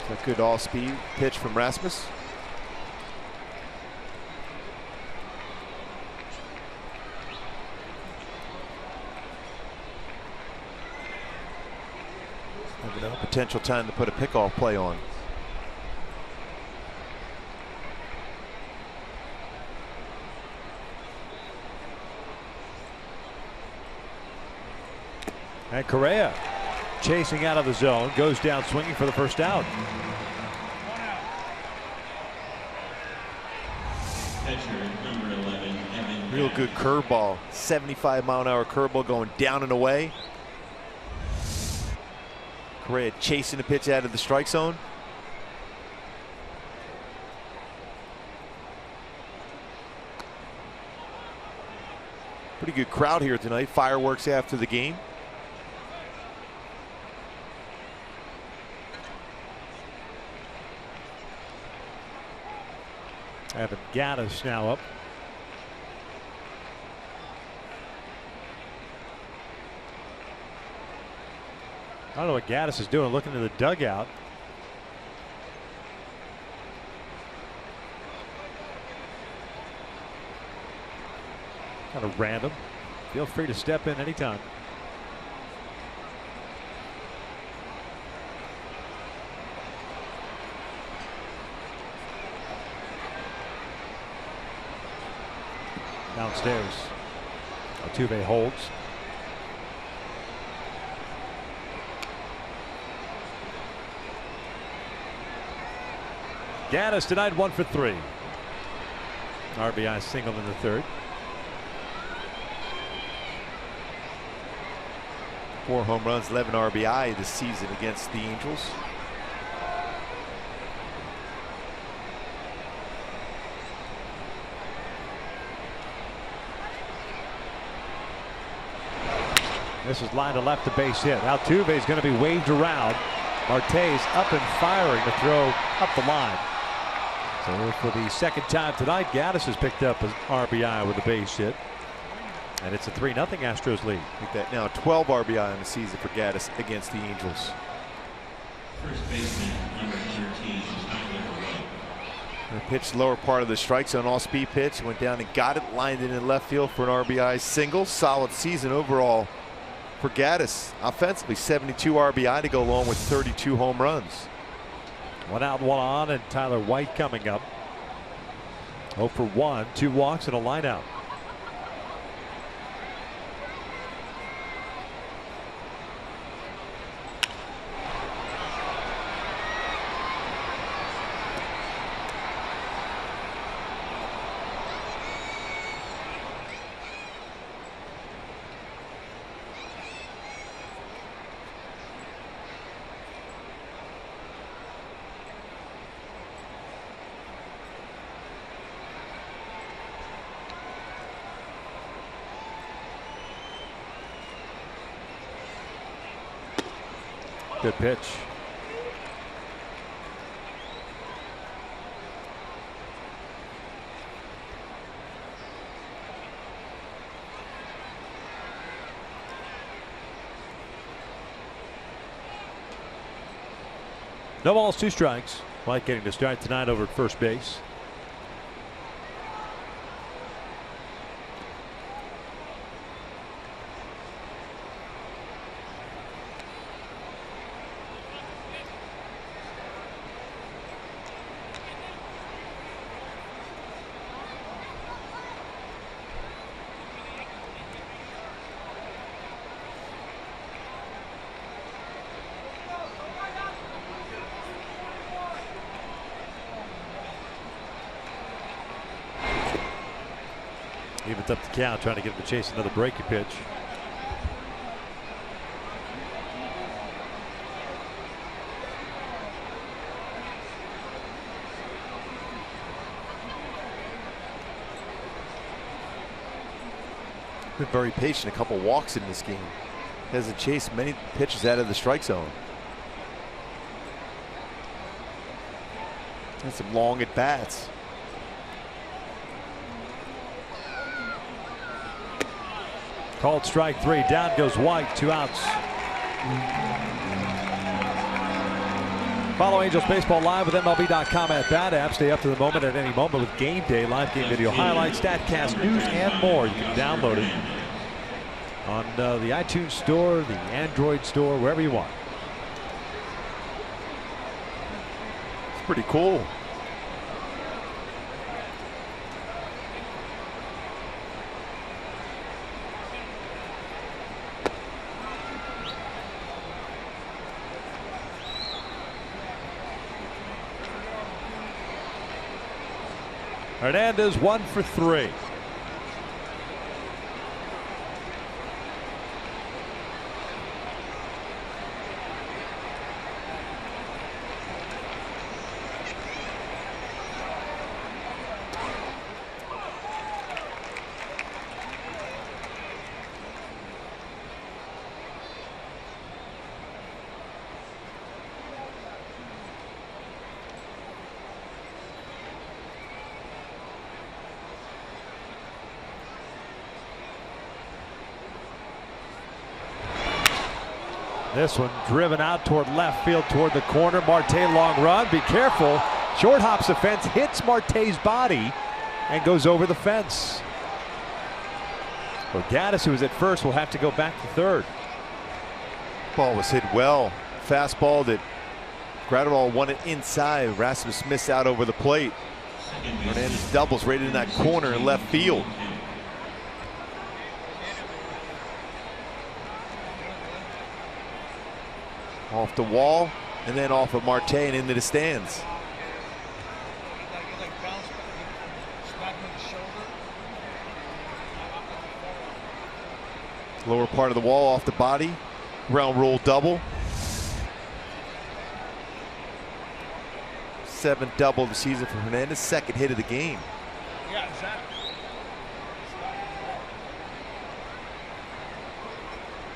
A good all-speed pitch from Rasmus. Potential time to put a pickoff play on. And Correa chasing out of the zone, goes down swinging for the first out. Number 11, Real good curveball, 75-mile-an-hour curveball going down and away. Correa chasing the pitch out of the strike zone. Pretty good crowd here tonight. Fireworks after the game. Evan Gattis now up. I don't know what Gattis is doing, looking to the dugout. Kind of random. Feel free to step in anytime. Downstairs. Altuve holds. Gattis tonight 1 for 3. RBI single in the third. 4 home runs, 11 RBI this season against the Angels. This is line to left, the base hit. Altuve is going to be waved around. Marte's up and firing to throw up the line. So for the second time tonight, Gattis has picked up an RBI with a base hit. And it's a 3-0 Astros lead. Look at that now, 12 RBI in the season for Gattis against the Angels. First baseman, number 13, Tyler White. Pitched lower part of the strike zone, all-speed pitch. Went down and got it, lined it in left field for an RBI single. Solid season overall for Gattis. Offensively, 72 RBI to go along with 32 home runs. 1 out, 1 on, and Tyler White coming up. 0 for 1, 2 walks and a line out. Good pitch. No balls, 2 strikes. White getting to start tonight over at first base. Evens up the count, trying to get him to chase another breaking pitch. Been very patient. A couple walks in this game. Hasn't chased many pitches out of the strike zone. And some long at bats. Called strike 3. Down goes White. 2 outs. Follow Angels Baseball live with MLB.com at Bat app. Stay up to the moment at any moment with Game Day, live game video highlights, StatCast, news, and more. You can download it on the iTunes Store, the Android Store, wherever you want. It's pretty cool. Hernandez 1 for 3. This one driven out toward left field toward the corner. Marte long run. Be careful. Short hops the fence, hits Marte's body, and goes over the fence. Gaddis, who was at first, will have to go back to third. Ball was hit well. Fastball that Gratterall won it inside. Rasmus missed out over the plate. Hernandez doubles right in that corner in left field. Off the wall and then off of Marte and into the stands. Lower part of the wall off the body. Ground roll double. 7th double of the season for Hernandez. 2nd hit of the game. Yeah, exactly.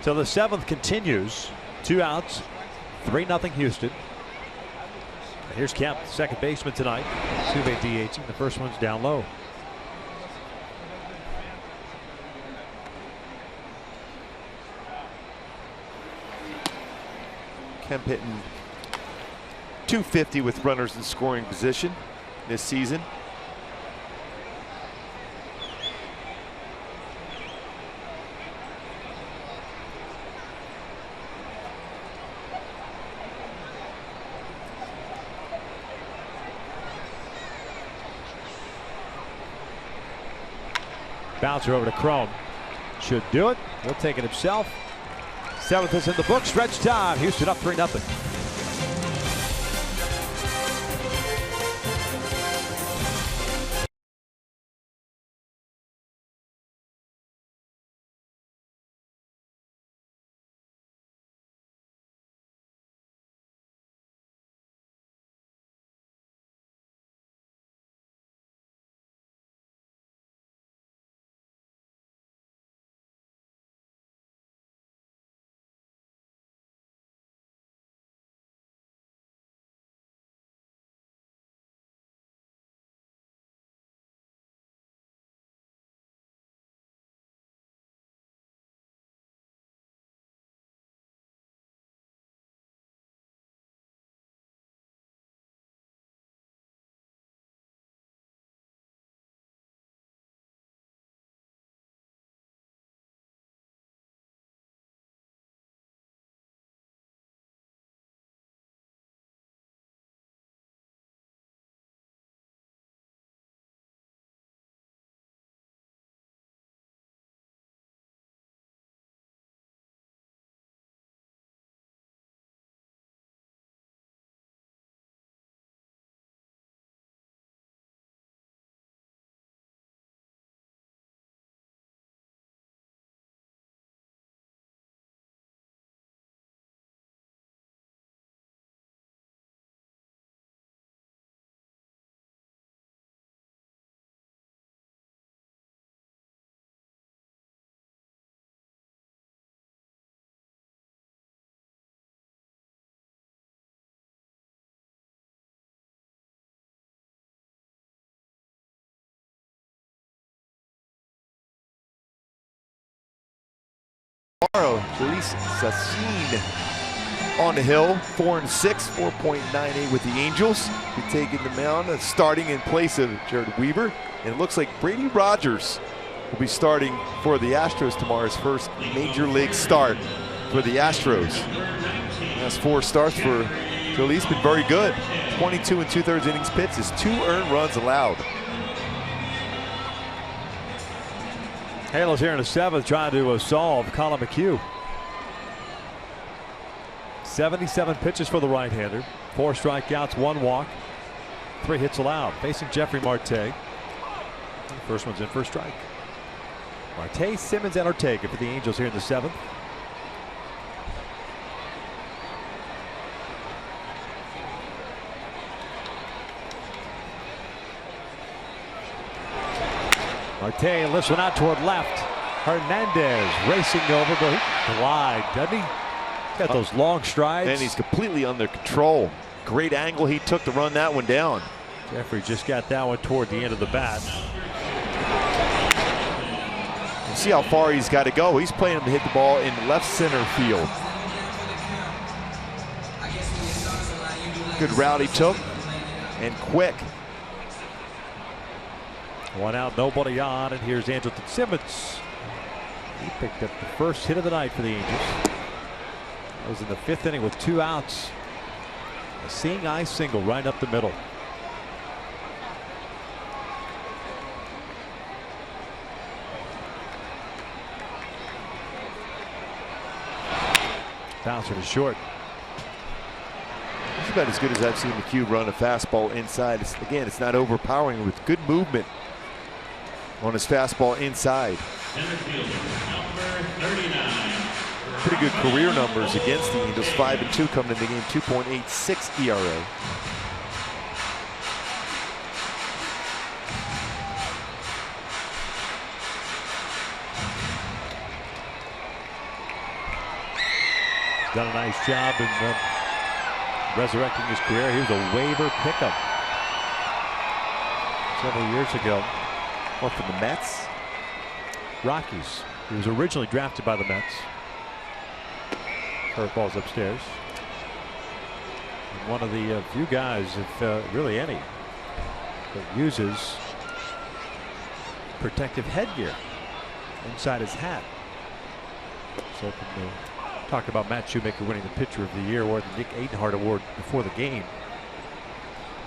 So the 7th continues. 2 outs. 3-0 Houston. Here's Kemp, second baseman tonight. Altuve DHing. The first one's down low. Kemp hitting .250 with runners in scoring position this season. Bouncer over to Chrome. Should do it. He'll take it himself. 7th is in the book. Stretch time. Houston up 3-0. Felice Sassin on the hill, 4-6, 4.98 with the Angels. He's taking the mound, starting in place of Jared Weaver. And it looks like Brady Rogers will be starting for the Astros tomorrow, his first major league start for the Astros. Last 4 starts for Phillies, been very good. 22 2/3 innings pitched, is 2 earned runs allowed. Halos here in the 7th trying to solve Colin McHugh. 77 pitches for the right-hander. 4 strikeouts, 1 walk, 3 hits allowed. Facing Jeffrey Marte. The first one's in for a strike. Marte, Simmons, and Ortega for the Angels here in the 7th. Marte lifts one out toward left. Hernandez racing over, but he can glide, doesn't he? Got those long strides. And he's completely under control. Great angle he took to run that one down. Jeffrey just got that one toward the end of the bat. You see how far he's got to go. He's playing him to hit the ball in left center field. Good route he took, and quick. 1 out, nobody on, and here's Andrelton Simmons. He picked up the first hit of the night for the Angels. That was in the 5th inning with 2 outs. A seeing eye single right up the middle. Bouncer to short. It's about as good as I've seen McHugh run a fastball inside. Again, it's not overpowering, with good movement on his fastball inside. Pretty good career numbers against the Angels. 5-2 coming in the game. 2.86 ERA. Done a nice job in resurrecting his career. He was a waiver pickup several years ago. Well, from the Mets? Rockies. He was originally drafted by the Mets. Curveball's upstairs. And one of the few guys, if really any, that uses protective headgear inside his hat. So talk about Matt Shoemaker winning the Pitcher of the Year or the Nick Adenhart Award before the game.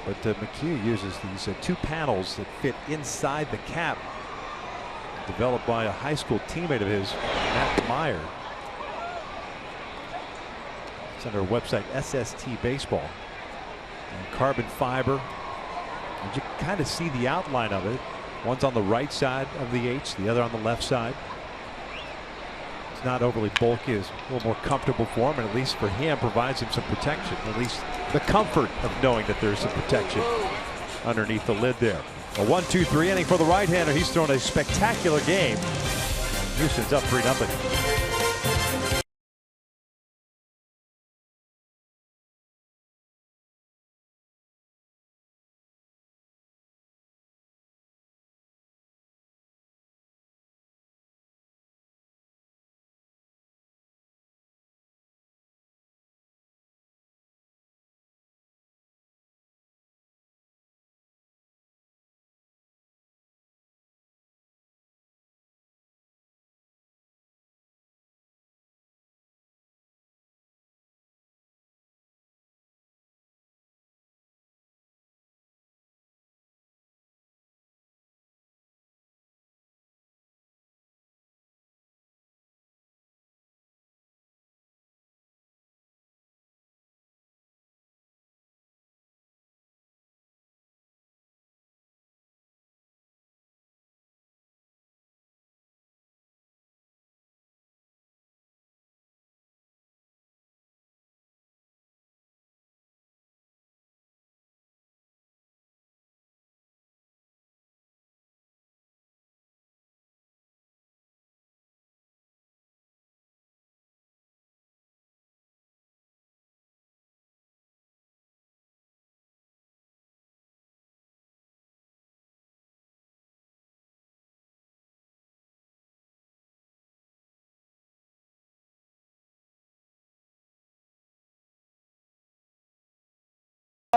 But McHugh uses these 2 panels that fit inside the cap, developed by a high school teammate of his, Matt Meyer. It's under a website, SST Baseball. And carbon fiber. And you can kind of see the outline of it. One's on the right side of the H, the other on the left side. It's not overly bulky, it's a little more comfortable for him, and at least for him provides him some protection, at least the comfort of knowing that there's some protection underneath the lid there. A 1-2-3 inning for the right-hander. He's thrown a spectacular game. Houston's up 3-0.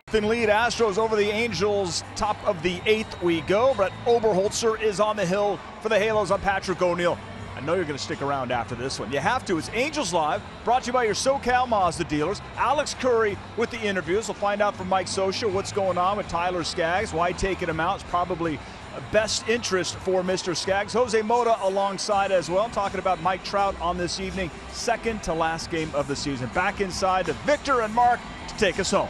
0-0 lead. Astros over the Angels. Top of the 8th we go. But Oberholzer is on the hill for the Halos on Patrick O'Neill. I know you're going to stick around after this one. You have to. It's Angels Live, brought to you by your SoCal Mazda dealers. Alex Curry with the interviews. We'll find out from Mike Scioscia what's going on with Tyler Skaggs, why taking him out is probably best interest for Mr. Skaggs. Jose Mota alongside as well, talking about Mike Trout on this evening, second to last game of the season. Back inside to Victor and Mark to take us home.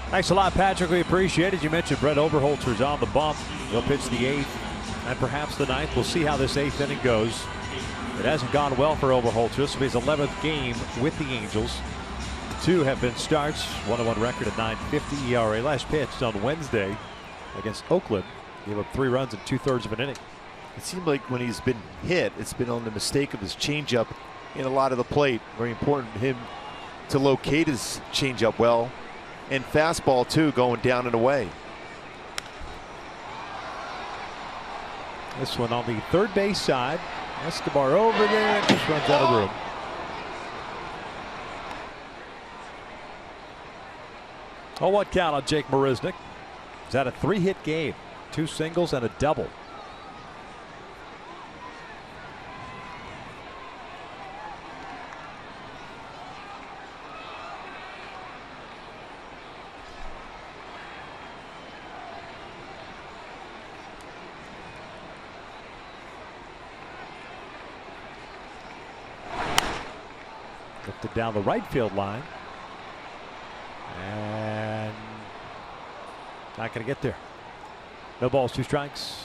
Thanks a lot, Patrick. We appreciate it. You mentioned Brett Oberholzer's on the bump. He'll pitch the 8th and perhaps the 9th. We'll see how this 8th inning goes. It hasn't gone well for Oberholzer. This will be his 11th game with the Angels. 2 have been starts, 1-1 record at .950 ERA. Last pitched on Wednesday against Oakland. Gave up 3 runs in 2/3 of an inning. It seemed like when he's been hit, it's been on the mistake of his changeup in a lot of the plate. Very important for him to locate his changeup well, and fastball too, going down and away. This one on the third base side. Escobar over there, just runs out of room. Oh, what count on Jake Marisnick? He's had a 3-hit game, 2 singles and a double. Lifted down the right field line. And not going to get there. No balls, 2 strikes.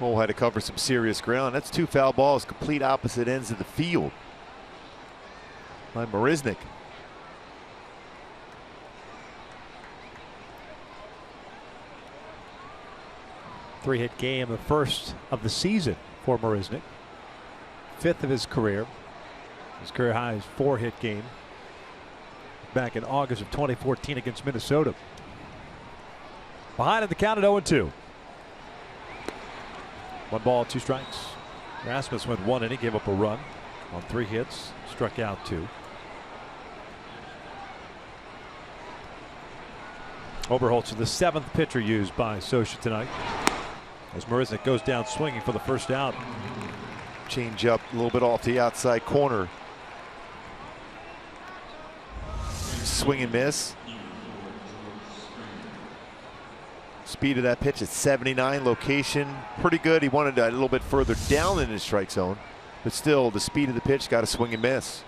Cole had to cover some serious ground. That's 2 foul balls, complete opposite ends of the field by Marisnick. Three-hit game, the first of the season for Marisnick. 5th of his career. His career high is 4-hit game back in August of 2014 against Minnesota. Behind at the count at 0-2. 1 ball, 2 strikes. Rasmus went 1 inning, gave up a run on 3 hits, struck out 2. Oberholzer, the 7th pitcher used by Scioscia tonight, as Marisnick goes down swinging for the first out. Change up a little bit off the outside corner. Swing and miss. Speed of that pitch at 79. Location pretty good. He wanted a little bit further down in his strike zone, but still the speed of the pitch got a swing and miss.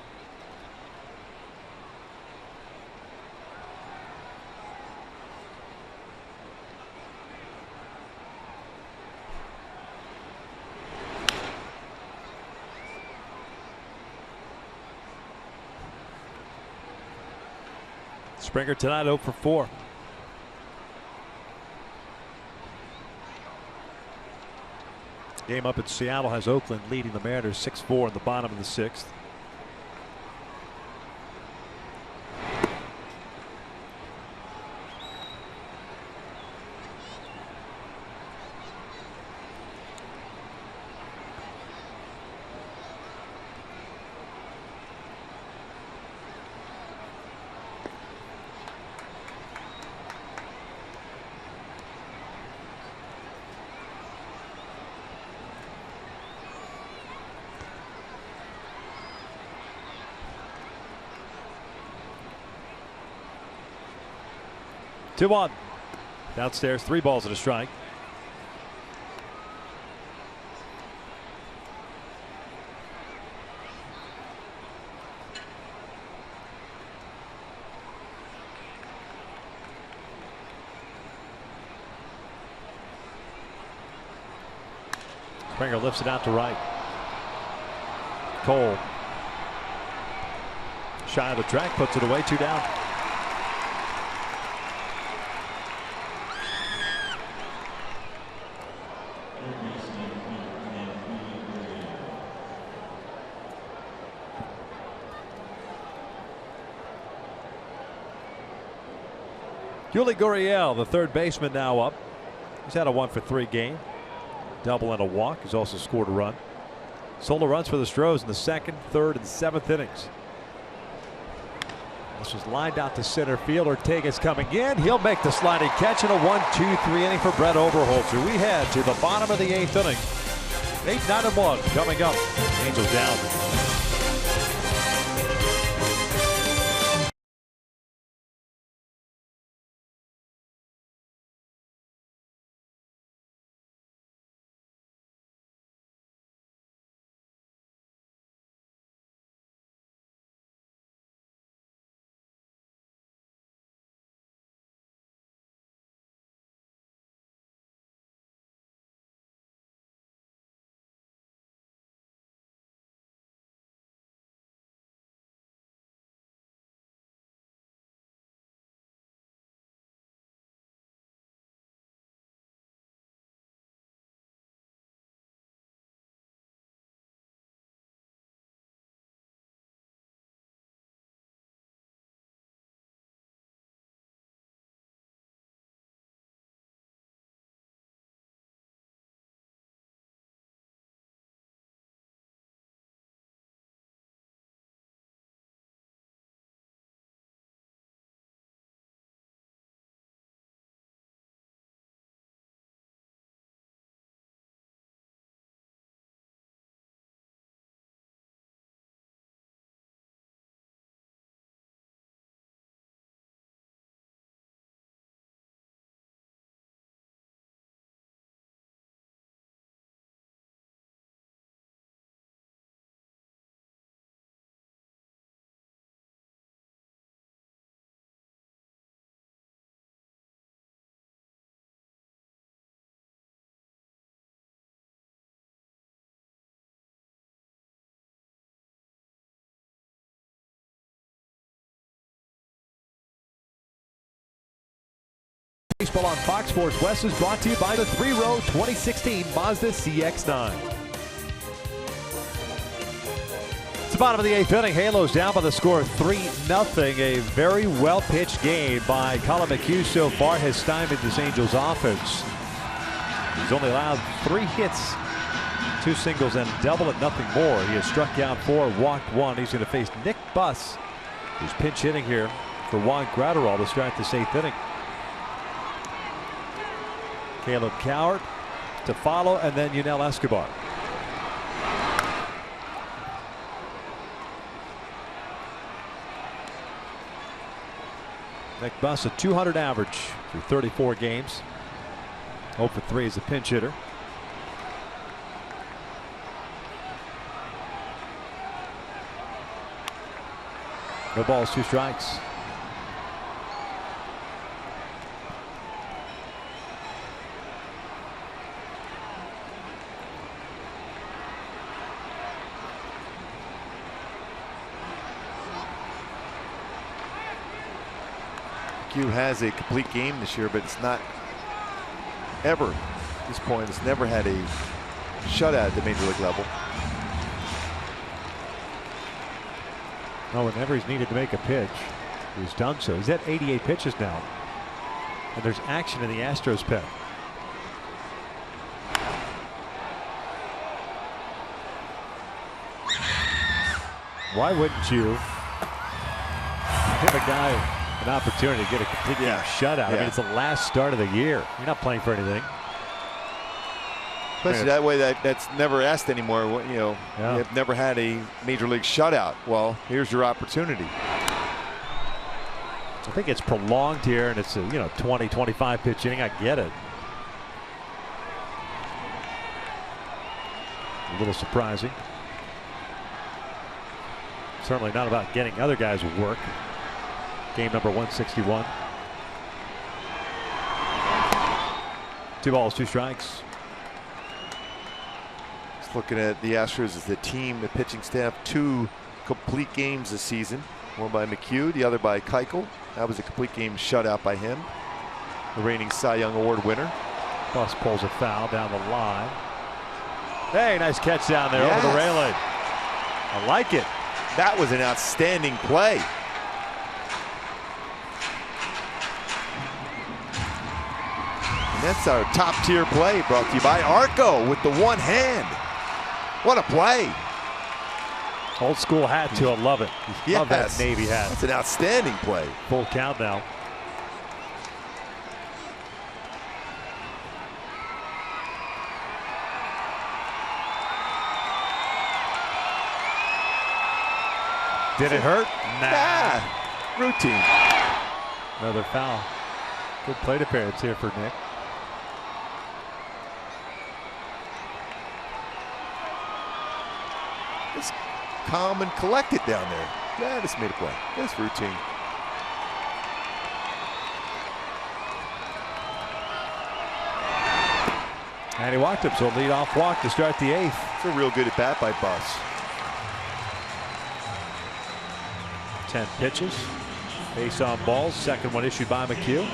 Springer tonight 0 for 4. Game up in Seattle has Oakland leading the Mariners 6-4 in the bottom of the 6th. Two on. Downstairs, 3 balls and a strike. Springer lifts it out to right. Cole shy of the track, puts it away, 2 down. Yuli Gurriel, the third baseman, now up. He's had a 1 for 3 game. Double and a walk. He's also scored a run. Solo runs for the Astros in the 2nd, 3rd, and 7th innings. This was lined out to center field. Ortega's coming in. He'll make the sliding catch in a 1-2-3 inning for Brett Oberholzer. We head to the bottom of the 8th inning. 8-9-1 coming up. Angels down. Baseball on Fox Sports West is brought to you by the 3-row 2016 Mazda CX-9. It's the bottom of the 8th inning. Halos down by the score of 3-0. A very well-pitched game by Colin McHugh so far has stymied this Angels offense. He's only allowed 3 hits, 2 singles and a double and nothing more. He has struck out 4, walked 1. He's going to face Nick Buss, who's pinch hitting here for Juan Gratterall to start this 8th inning. Caleb Cowart to follow, and then Yunel Escobar. Nick Buss, a .200 average through 34 games. 0 for 3 as a pinch hitter. No balls, 2 strikes. Q has a complete game this year, but it's not ever at this point. It's never had a shutout at the major league level. No, whenever he's needed to make a pitch, he's done so. He's at 88 pitches now, and there's action in the Astros pen. Why wouldn't you give a guy an opportunity to get a complete game shutout? I mean, it's the last start of the year. You're not playing for anything. Especially that way, that's never asked anymore. You know, you've never had a major league shutout. Well, here's your opportunity. I think it's prolonged here, and it's a 20-25 pitch inning. I get it. A little surprising. Certainly not about getting other guys work. Game number 161. 2 balls, 2 strikes. Just looking at the Astros as the team, the pitching staff, 2 complete games this season. One by McHugh, the other by Keuchel. That was a complete game shutout by him. The reigning Cy Young Award winner. Buss pulls a foul down the line. Hey, nice catch down there over the railing. I like it. That was an outstanding play. And that's our top tier play, brought to you by Arco with the one hand. What a play. Old school hat too. I love it. Love that Navy hat. That's an outstanding play. Full count now. Did it hurt? Nah. Routine. Another foul. Good plate appearance here for Nick. It's calm and collected down there. Yeah, just made a play. That's routine. And he walked him, so a leadoff walk to start the 8th. It's a real good at bat by Buss. 10 pitches. Base on balls. Second one issued by McHugh.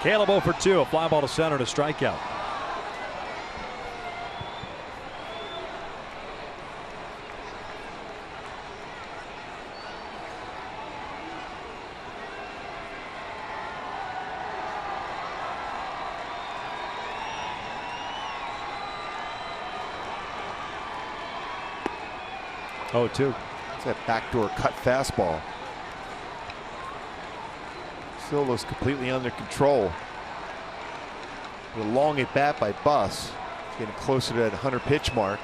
Caleb 0 for 2, a fly ball to center and a strikeout. Oh, 2. It's that backdoor cut fastball. Still looks completely under control. The long at bat by Buss, getting closer to that 100 pitch mark.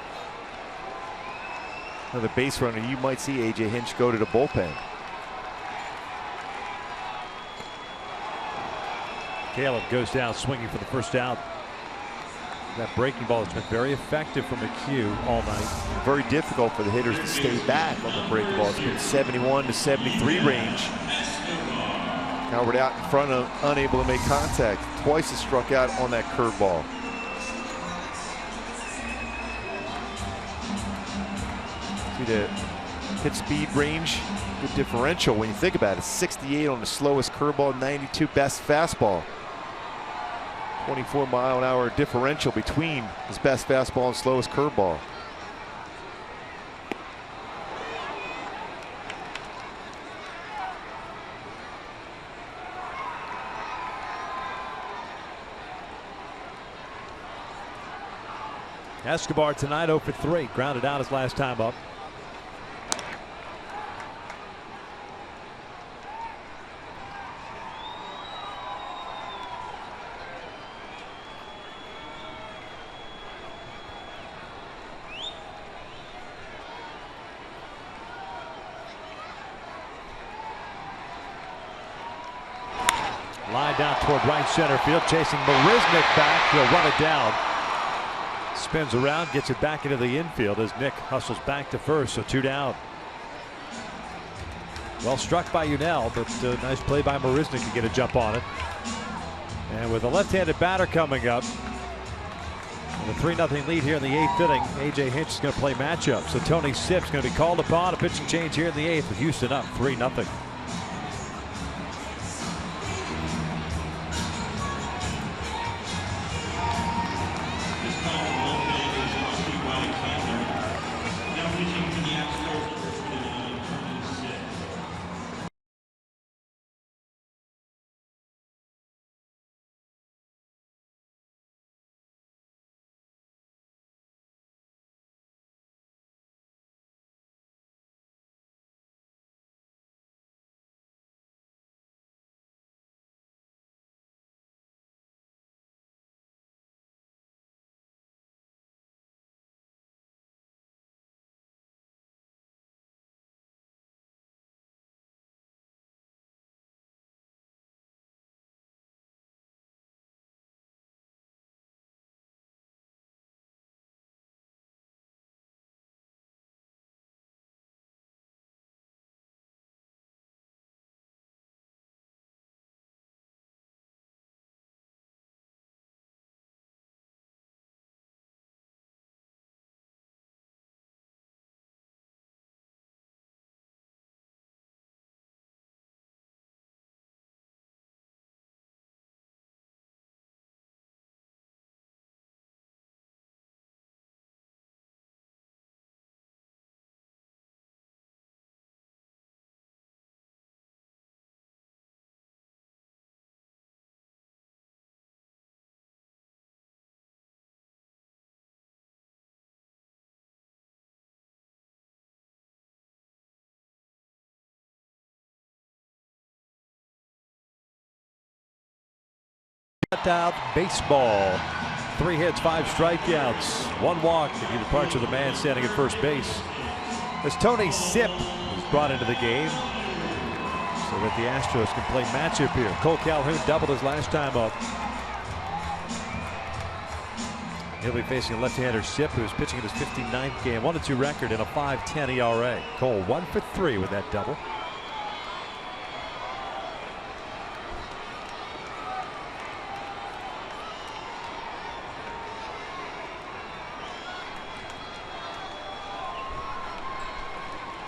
Another base runner. You might see AJ Hinch go to the bullpen. Caleb goes down swinging for the first out. That breaking ball has been very effective for McHugh all night. Very difficult for the hitters to stay back on the breaking ball. It's been 71 to 73 range. Howard out in front of, unable to make contact. Twice has struck out on that curveball. See the hit speed range, good differential when you think about it. 68 on the slowest curveball, 92 best fastball. 24-mile-an-hour differential between his best fastball and slowest curveball. Escobar tonight 0 for 3. Grounded out his last time up. Line down toward right center field, chasing Marisnick back. He'll run it down. Spins around, gets it back into the infield as Nick hustles back to first, so 2 down. Well struck by Unell, but nice play by Marisnick to get a jump on it. And with a left-handed batter coming up, and a 3-0 lead here in the 8th inning, AJ Hinch is going to play matchup. So Tony Sipp's going to be called upon. A pitching change here in the 8th with Houston up 3-0. Out baseball. 3 hits, 5 strikeouts, 1 walk, and he departs with the man standing at first base. As Tony Sipp is brought into the game so that the Astros can play matchup here. Cole Calhoun doubled his last time up. He'll be facing a left-hander Sipp, who's pitching in his 59th game, 1-2 record and a 5.10 ERA. Cole 1 for 3 with that double.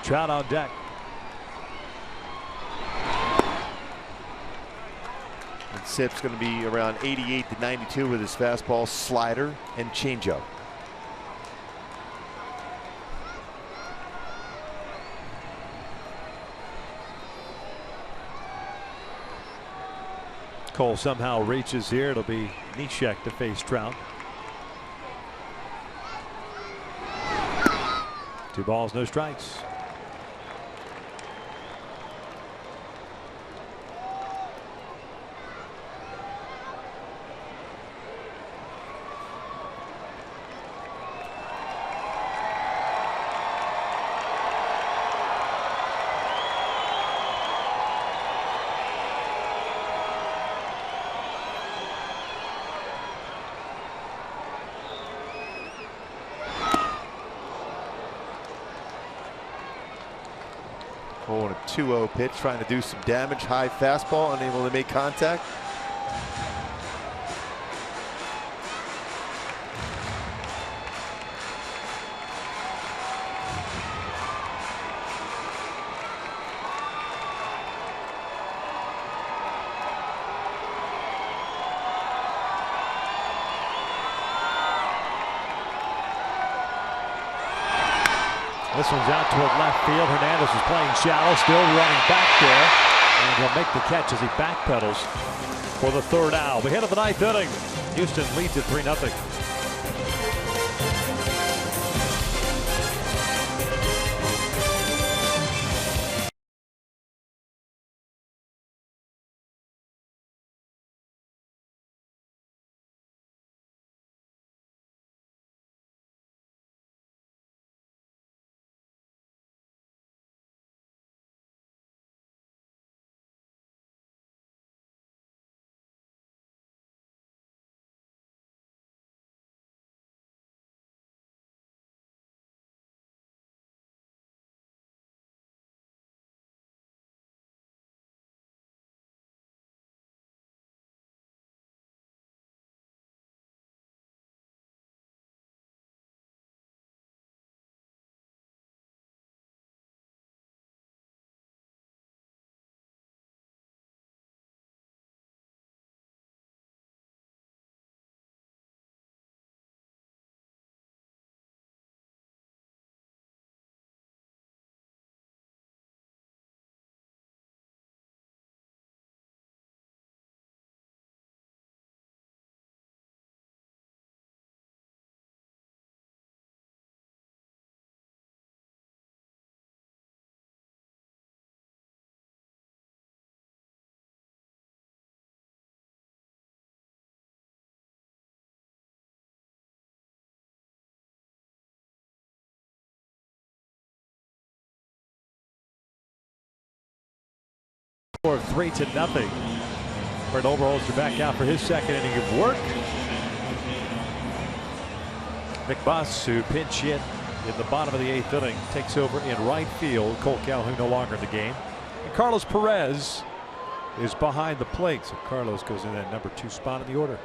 Trout on deck. And Sipp's going to be around 88 to 92 with his fastball, slider, and changeup. Cole somehow reaches here. It'll be Neshek to face Trout. 2 balls, no strikes. Oh, and a 2-0 pitch, trying to do some damage. High fastball, unable to make contact. This one's out toward left field. Hernandez is playing shallow, still running back there. And he'll make the catch as he backpedals for the 3rd out. We hit of the 9th inning. Houston leads at 3-0. Score 3-0. Brett Oberholzer back out for his 2nd inning of work. Nick Buss, who pinch hit in the bottom of the 8th inning, takes over in right field. Cole Calhoun no longer in the game. And Carlos Perez is behind the plate, so Carlos goes in that number 2 spot in the order.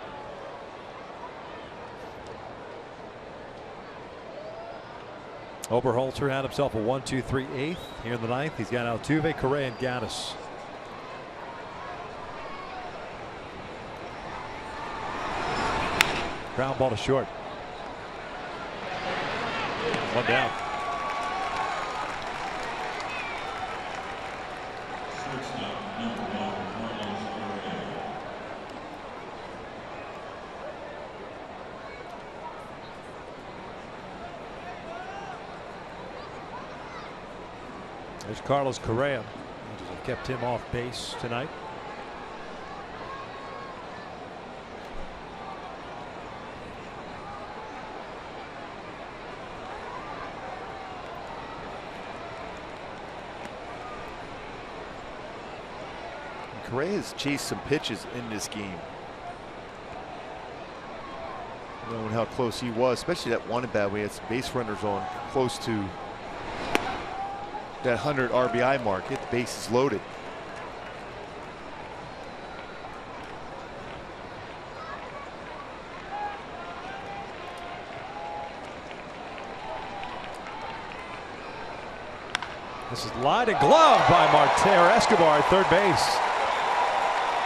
Oberholzer had himself a 1-2-3-8 here in the 9th. He's got Altuve, Correa, and Gaddis. Ground ball to short. 1 down. Shortstop, number 1, Carlos Correa. There's Carlos Correa. Angels have kept him off base tonight. Correa has chased some pitches in this game. Knowing how close he was, especially that one at bat, we had some base runners on close to that 100 RBI mark. Get the bases loaded. This is line and glove by Escobar at third base.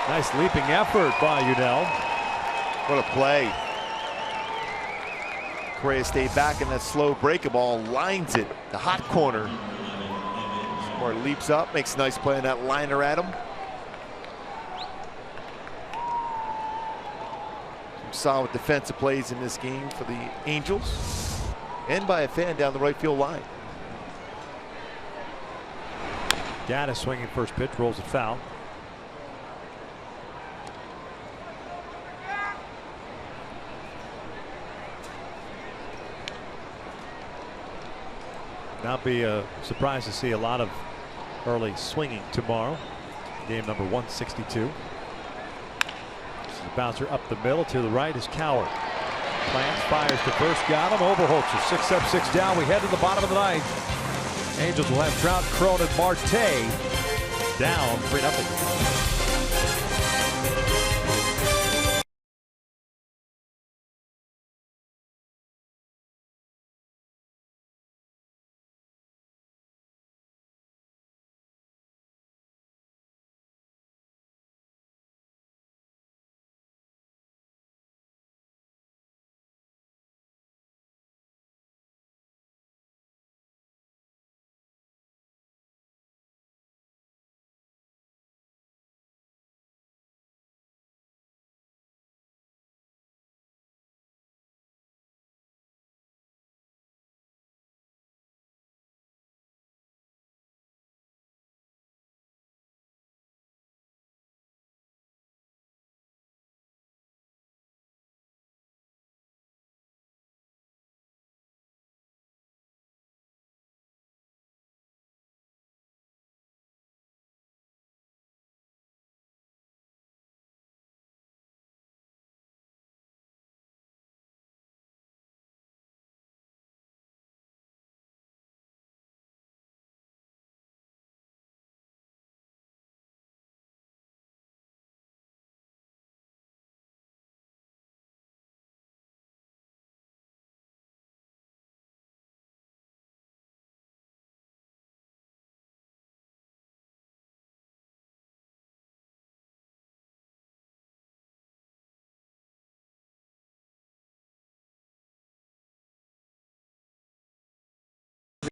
Nice leaping effort by Udell. What a play. Correa stayed back in that slow breaking ball, lines it, the hot corner. Escobar leaps up, makes a nice play on that liner at him. Some solid defensive plays in this game for the Angels, and by a fan down the right field line. Gaddis swinging first pitch, rolls it foul. Not be surprised to see a lot of early swinging tomorrow. Game number 162. This is a bouncer up the middle. To the right is Coward. Plants, fires to first, got him. Overholtzer 6 up, 6 down. We head to the bottom of the ninth. Angels will have Trout, Cron, and Marte down 3-0.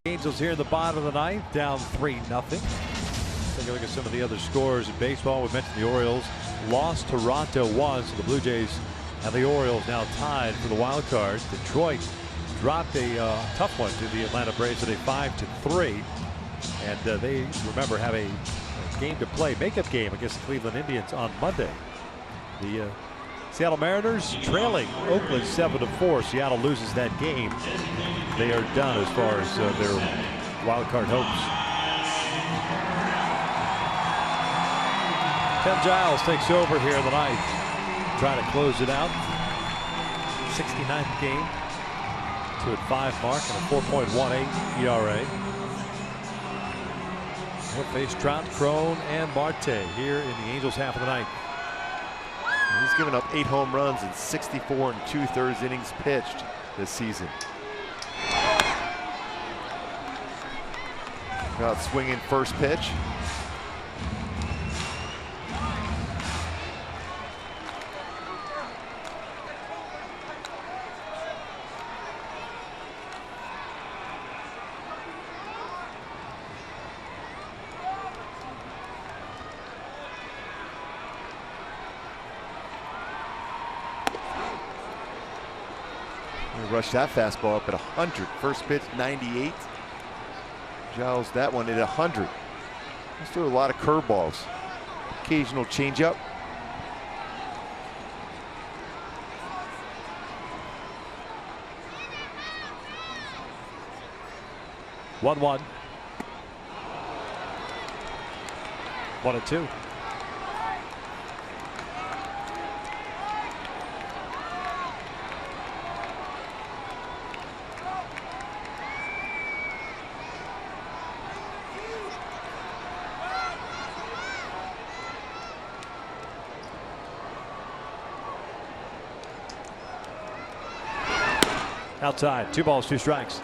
The Angels here in the bottom of the ninth, down 3-0. Take a look at some of the other scores in baseball. We mentioned the Orioles lost. Toronto won, so the Blue Jays and the Orioles now tied for the wild card. Detroit dropped a tough one to the Atlanta Braves at a 5-3, and they, remember, have a game to play, makeup game against the Cleveland Indians on Monday. The Seattle Mariners trailing Oakland 7-4. Seattle loses that game. They are done as far as their wild card hopes. Ken Giles takes over here in the ninth, trying to close it out. 69th game, 2-5 mark and a 4.18 ERA. He'll face Trout, Cron, and Marte here in the Angels half of the ninth. He's given up 8 home runs in 64 2/3 innings pitched this season. Trout swinging first pitch. Rushed that fastball up at 100. First pitch 98. Giles that one at 100. He's threw a lot of curveballs. Occasional changeup. One 1-2. Outside, 2 balls, 2 strikes.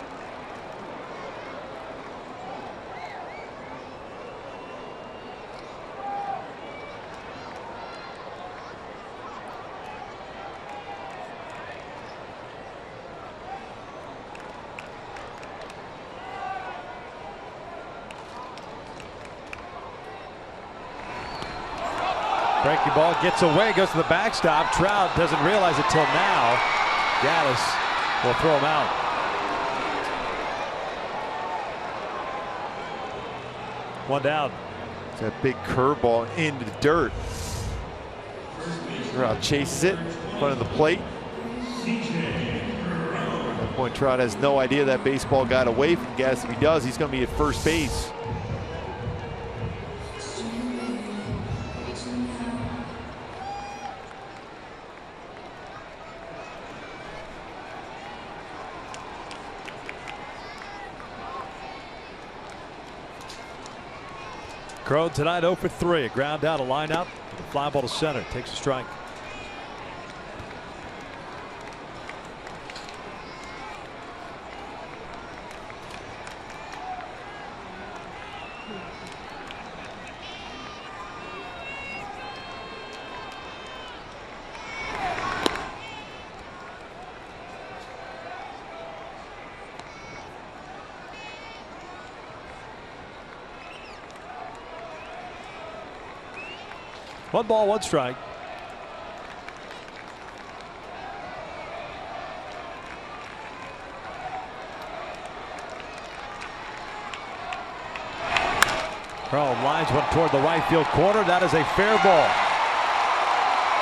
Breaking ball gets away, goes to the backstop. Trout doesn't realize it till now. Gaddis will throw him out. One down. That big curveball into the dirt. Trout chases it in front of the plate. At that point, Trout has no idea that baseball got away from Gaddis. If he does, he's going to be at first base. Crone tonight 0 for 3. A ground out, a line out. A fly ball to center. Takes a strike. One ball, 1 strike. Crone lines one toward the right field corner. That is a fair ball.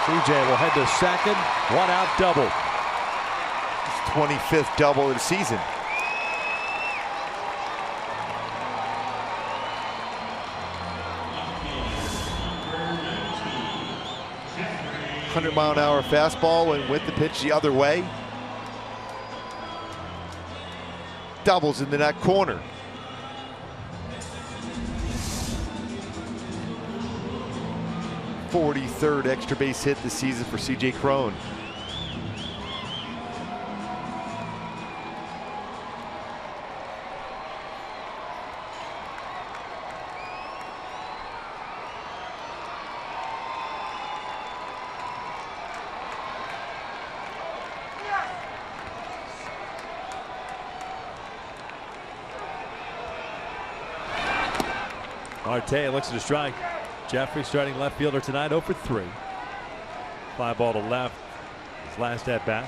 CJ will head to second. 1 out, double. His 25th double of the season. 100-mile-an-hour fastball and with the pitch the other way. Doubles into that corner. '43rd extra base hit this season for CJ Crone. Marte looks at a strike. Jeffrey, starting left fielder tonight, 0 for 3. Fly ball to left. His last at bat.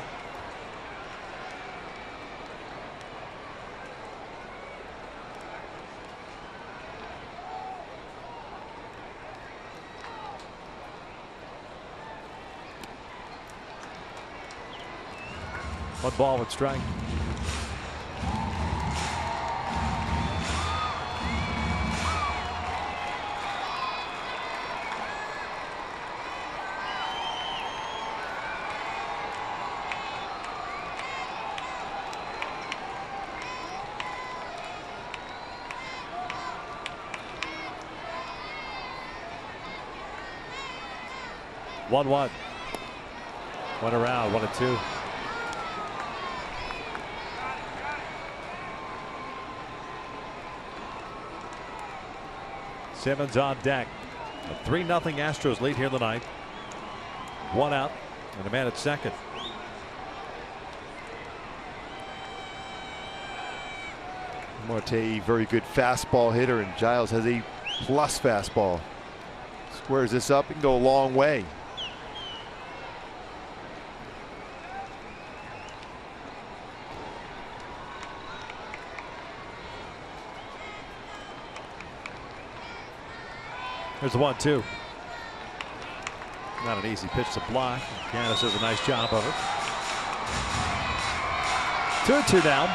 One ball, 1 strike. One around, 1-2. Simmons on deck. A 3-0 Astros lead here tonight. 1 out and a man at second. Marte, very good fastball hitter, and Giles has a plus fastball. Squares this up and go a long way. There's the 1-2. Not an easy pitch to block. Gaddis does a nice job of it. 2-2 down.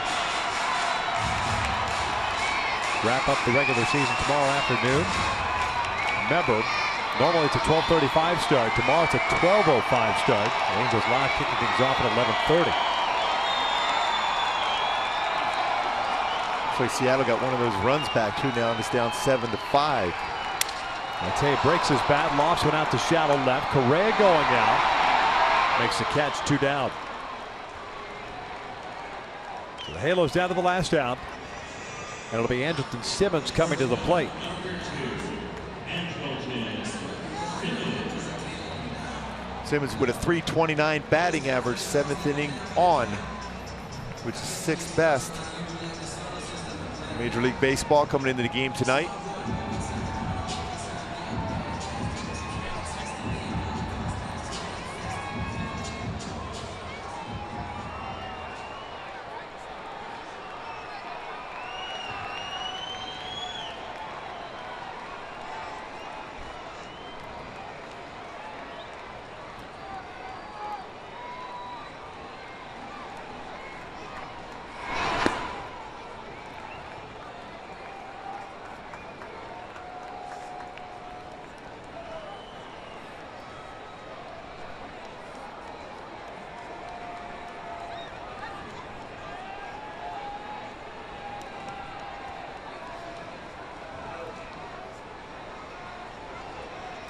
Wrap up the regular season tomorrow afternoon. Remember, normally it's a 12:35 start. Tomorrow it's a 12:05 start. The Angels live kicking things off at 11:30. Looks like Seattle got one of those runs back too now, and it's down 7-5. Marte breaks his bat, lofts one out to shallow left. Correa going out. Makes the catch, 2 down. The Halos down to the last out. And it'll be Andrelton Simmons coming to the plate. Simmons with a .329 batting average, 7th inning on, which is 6th best. Major League Baseball coming into the game tonight.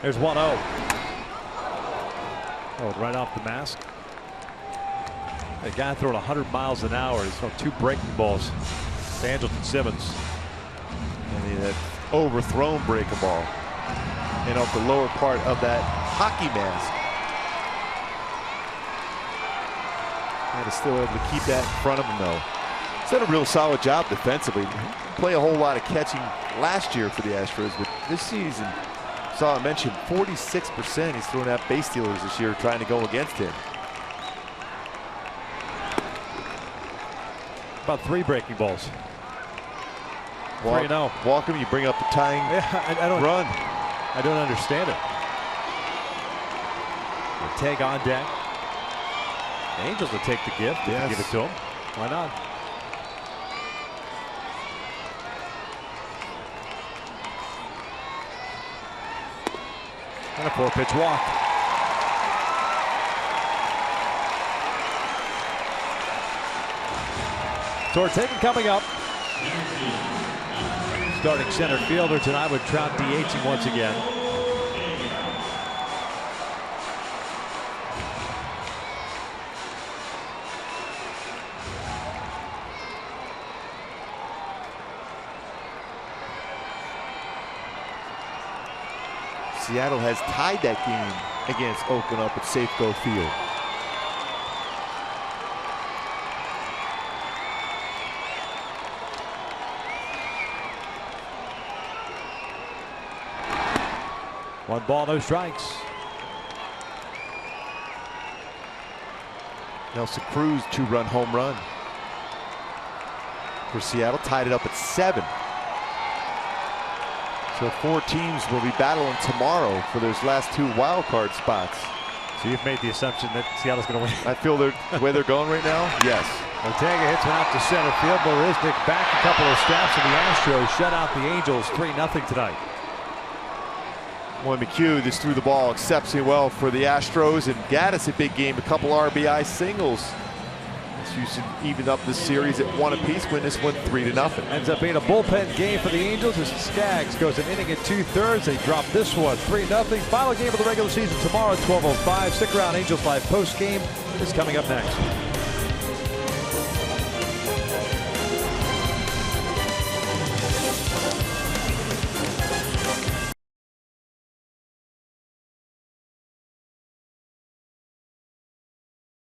There's 1-0. Oh, right off the mask. A guy throwing 100 miles an hour. He's thrown 2 breaking balls to Andrelton Simmons. And he had overthrown breaking ball and off the lower part of that hockey mask. And is still able to keep that in front of him, though. He's done a real solid job defensively. Didn't play a whole lot of catching last year for the Astros, but this season, saw I mentioned 46% he's throwing out base stealers this year trying to go against him. About 3 breaking balls. 3-0. Walker, you bring up the tying run. I don't understand it. The tag on deck. The Angels will take the gift. Yes. Give it to him. Why not? And a 4-pitch walk. So Ortega coming up. Starting center fielder tonight with Trout DHing once again. Seattle has tied that game against Oakland up at Safeco Field. One ball, no strikes. Nelson Cruz 2-run home run for Seattle, tied it up at 7. So 4 teams will be battling tomorrow for those last 2 wild card spots. So you've made the assumption that Seattle's going to win. I feel the way they're going right now. Yes. Ortega hits one out to center field. Marisnik back a couple of steps, and the Astros shut out the Angels 3-0 tonight. Boy, McHugh just threw the ball exceptionally well for the Astros, and Gaddis a big game, a couple RBI singles. Houston evened up this series at 1 apiece, win this one 3-0. Ends up being a bullpen game for the Angels as Skaggs goes an inning and 2/3. They drop this one 3-0. Final game of the regular season tomorrow at 12:05. Stick around. Angels Live post game is coming up next.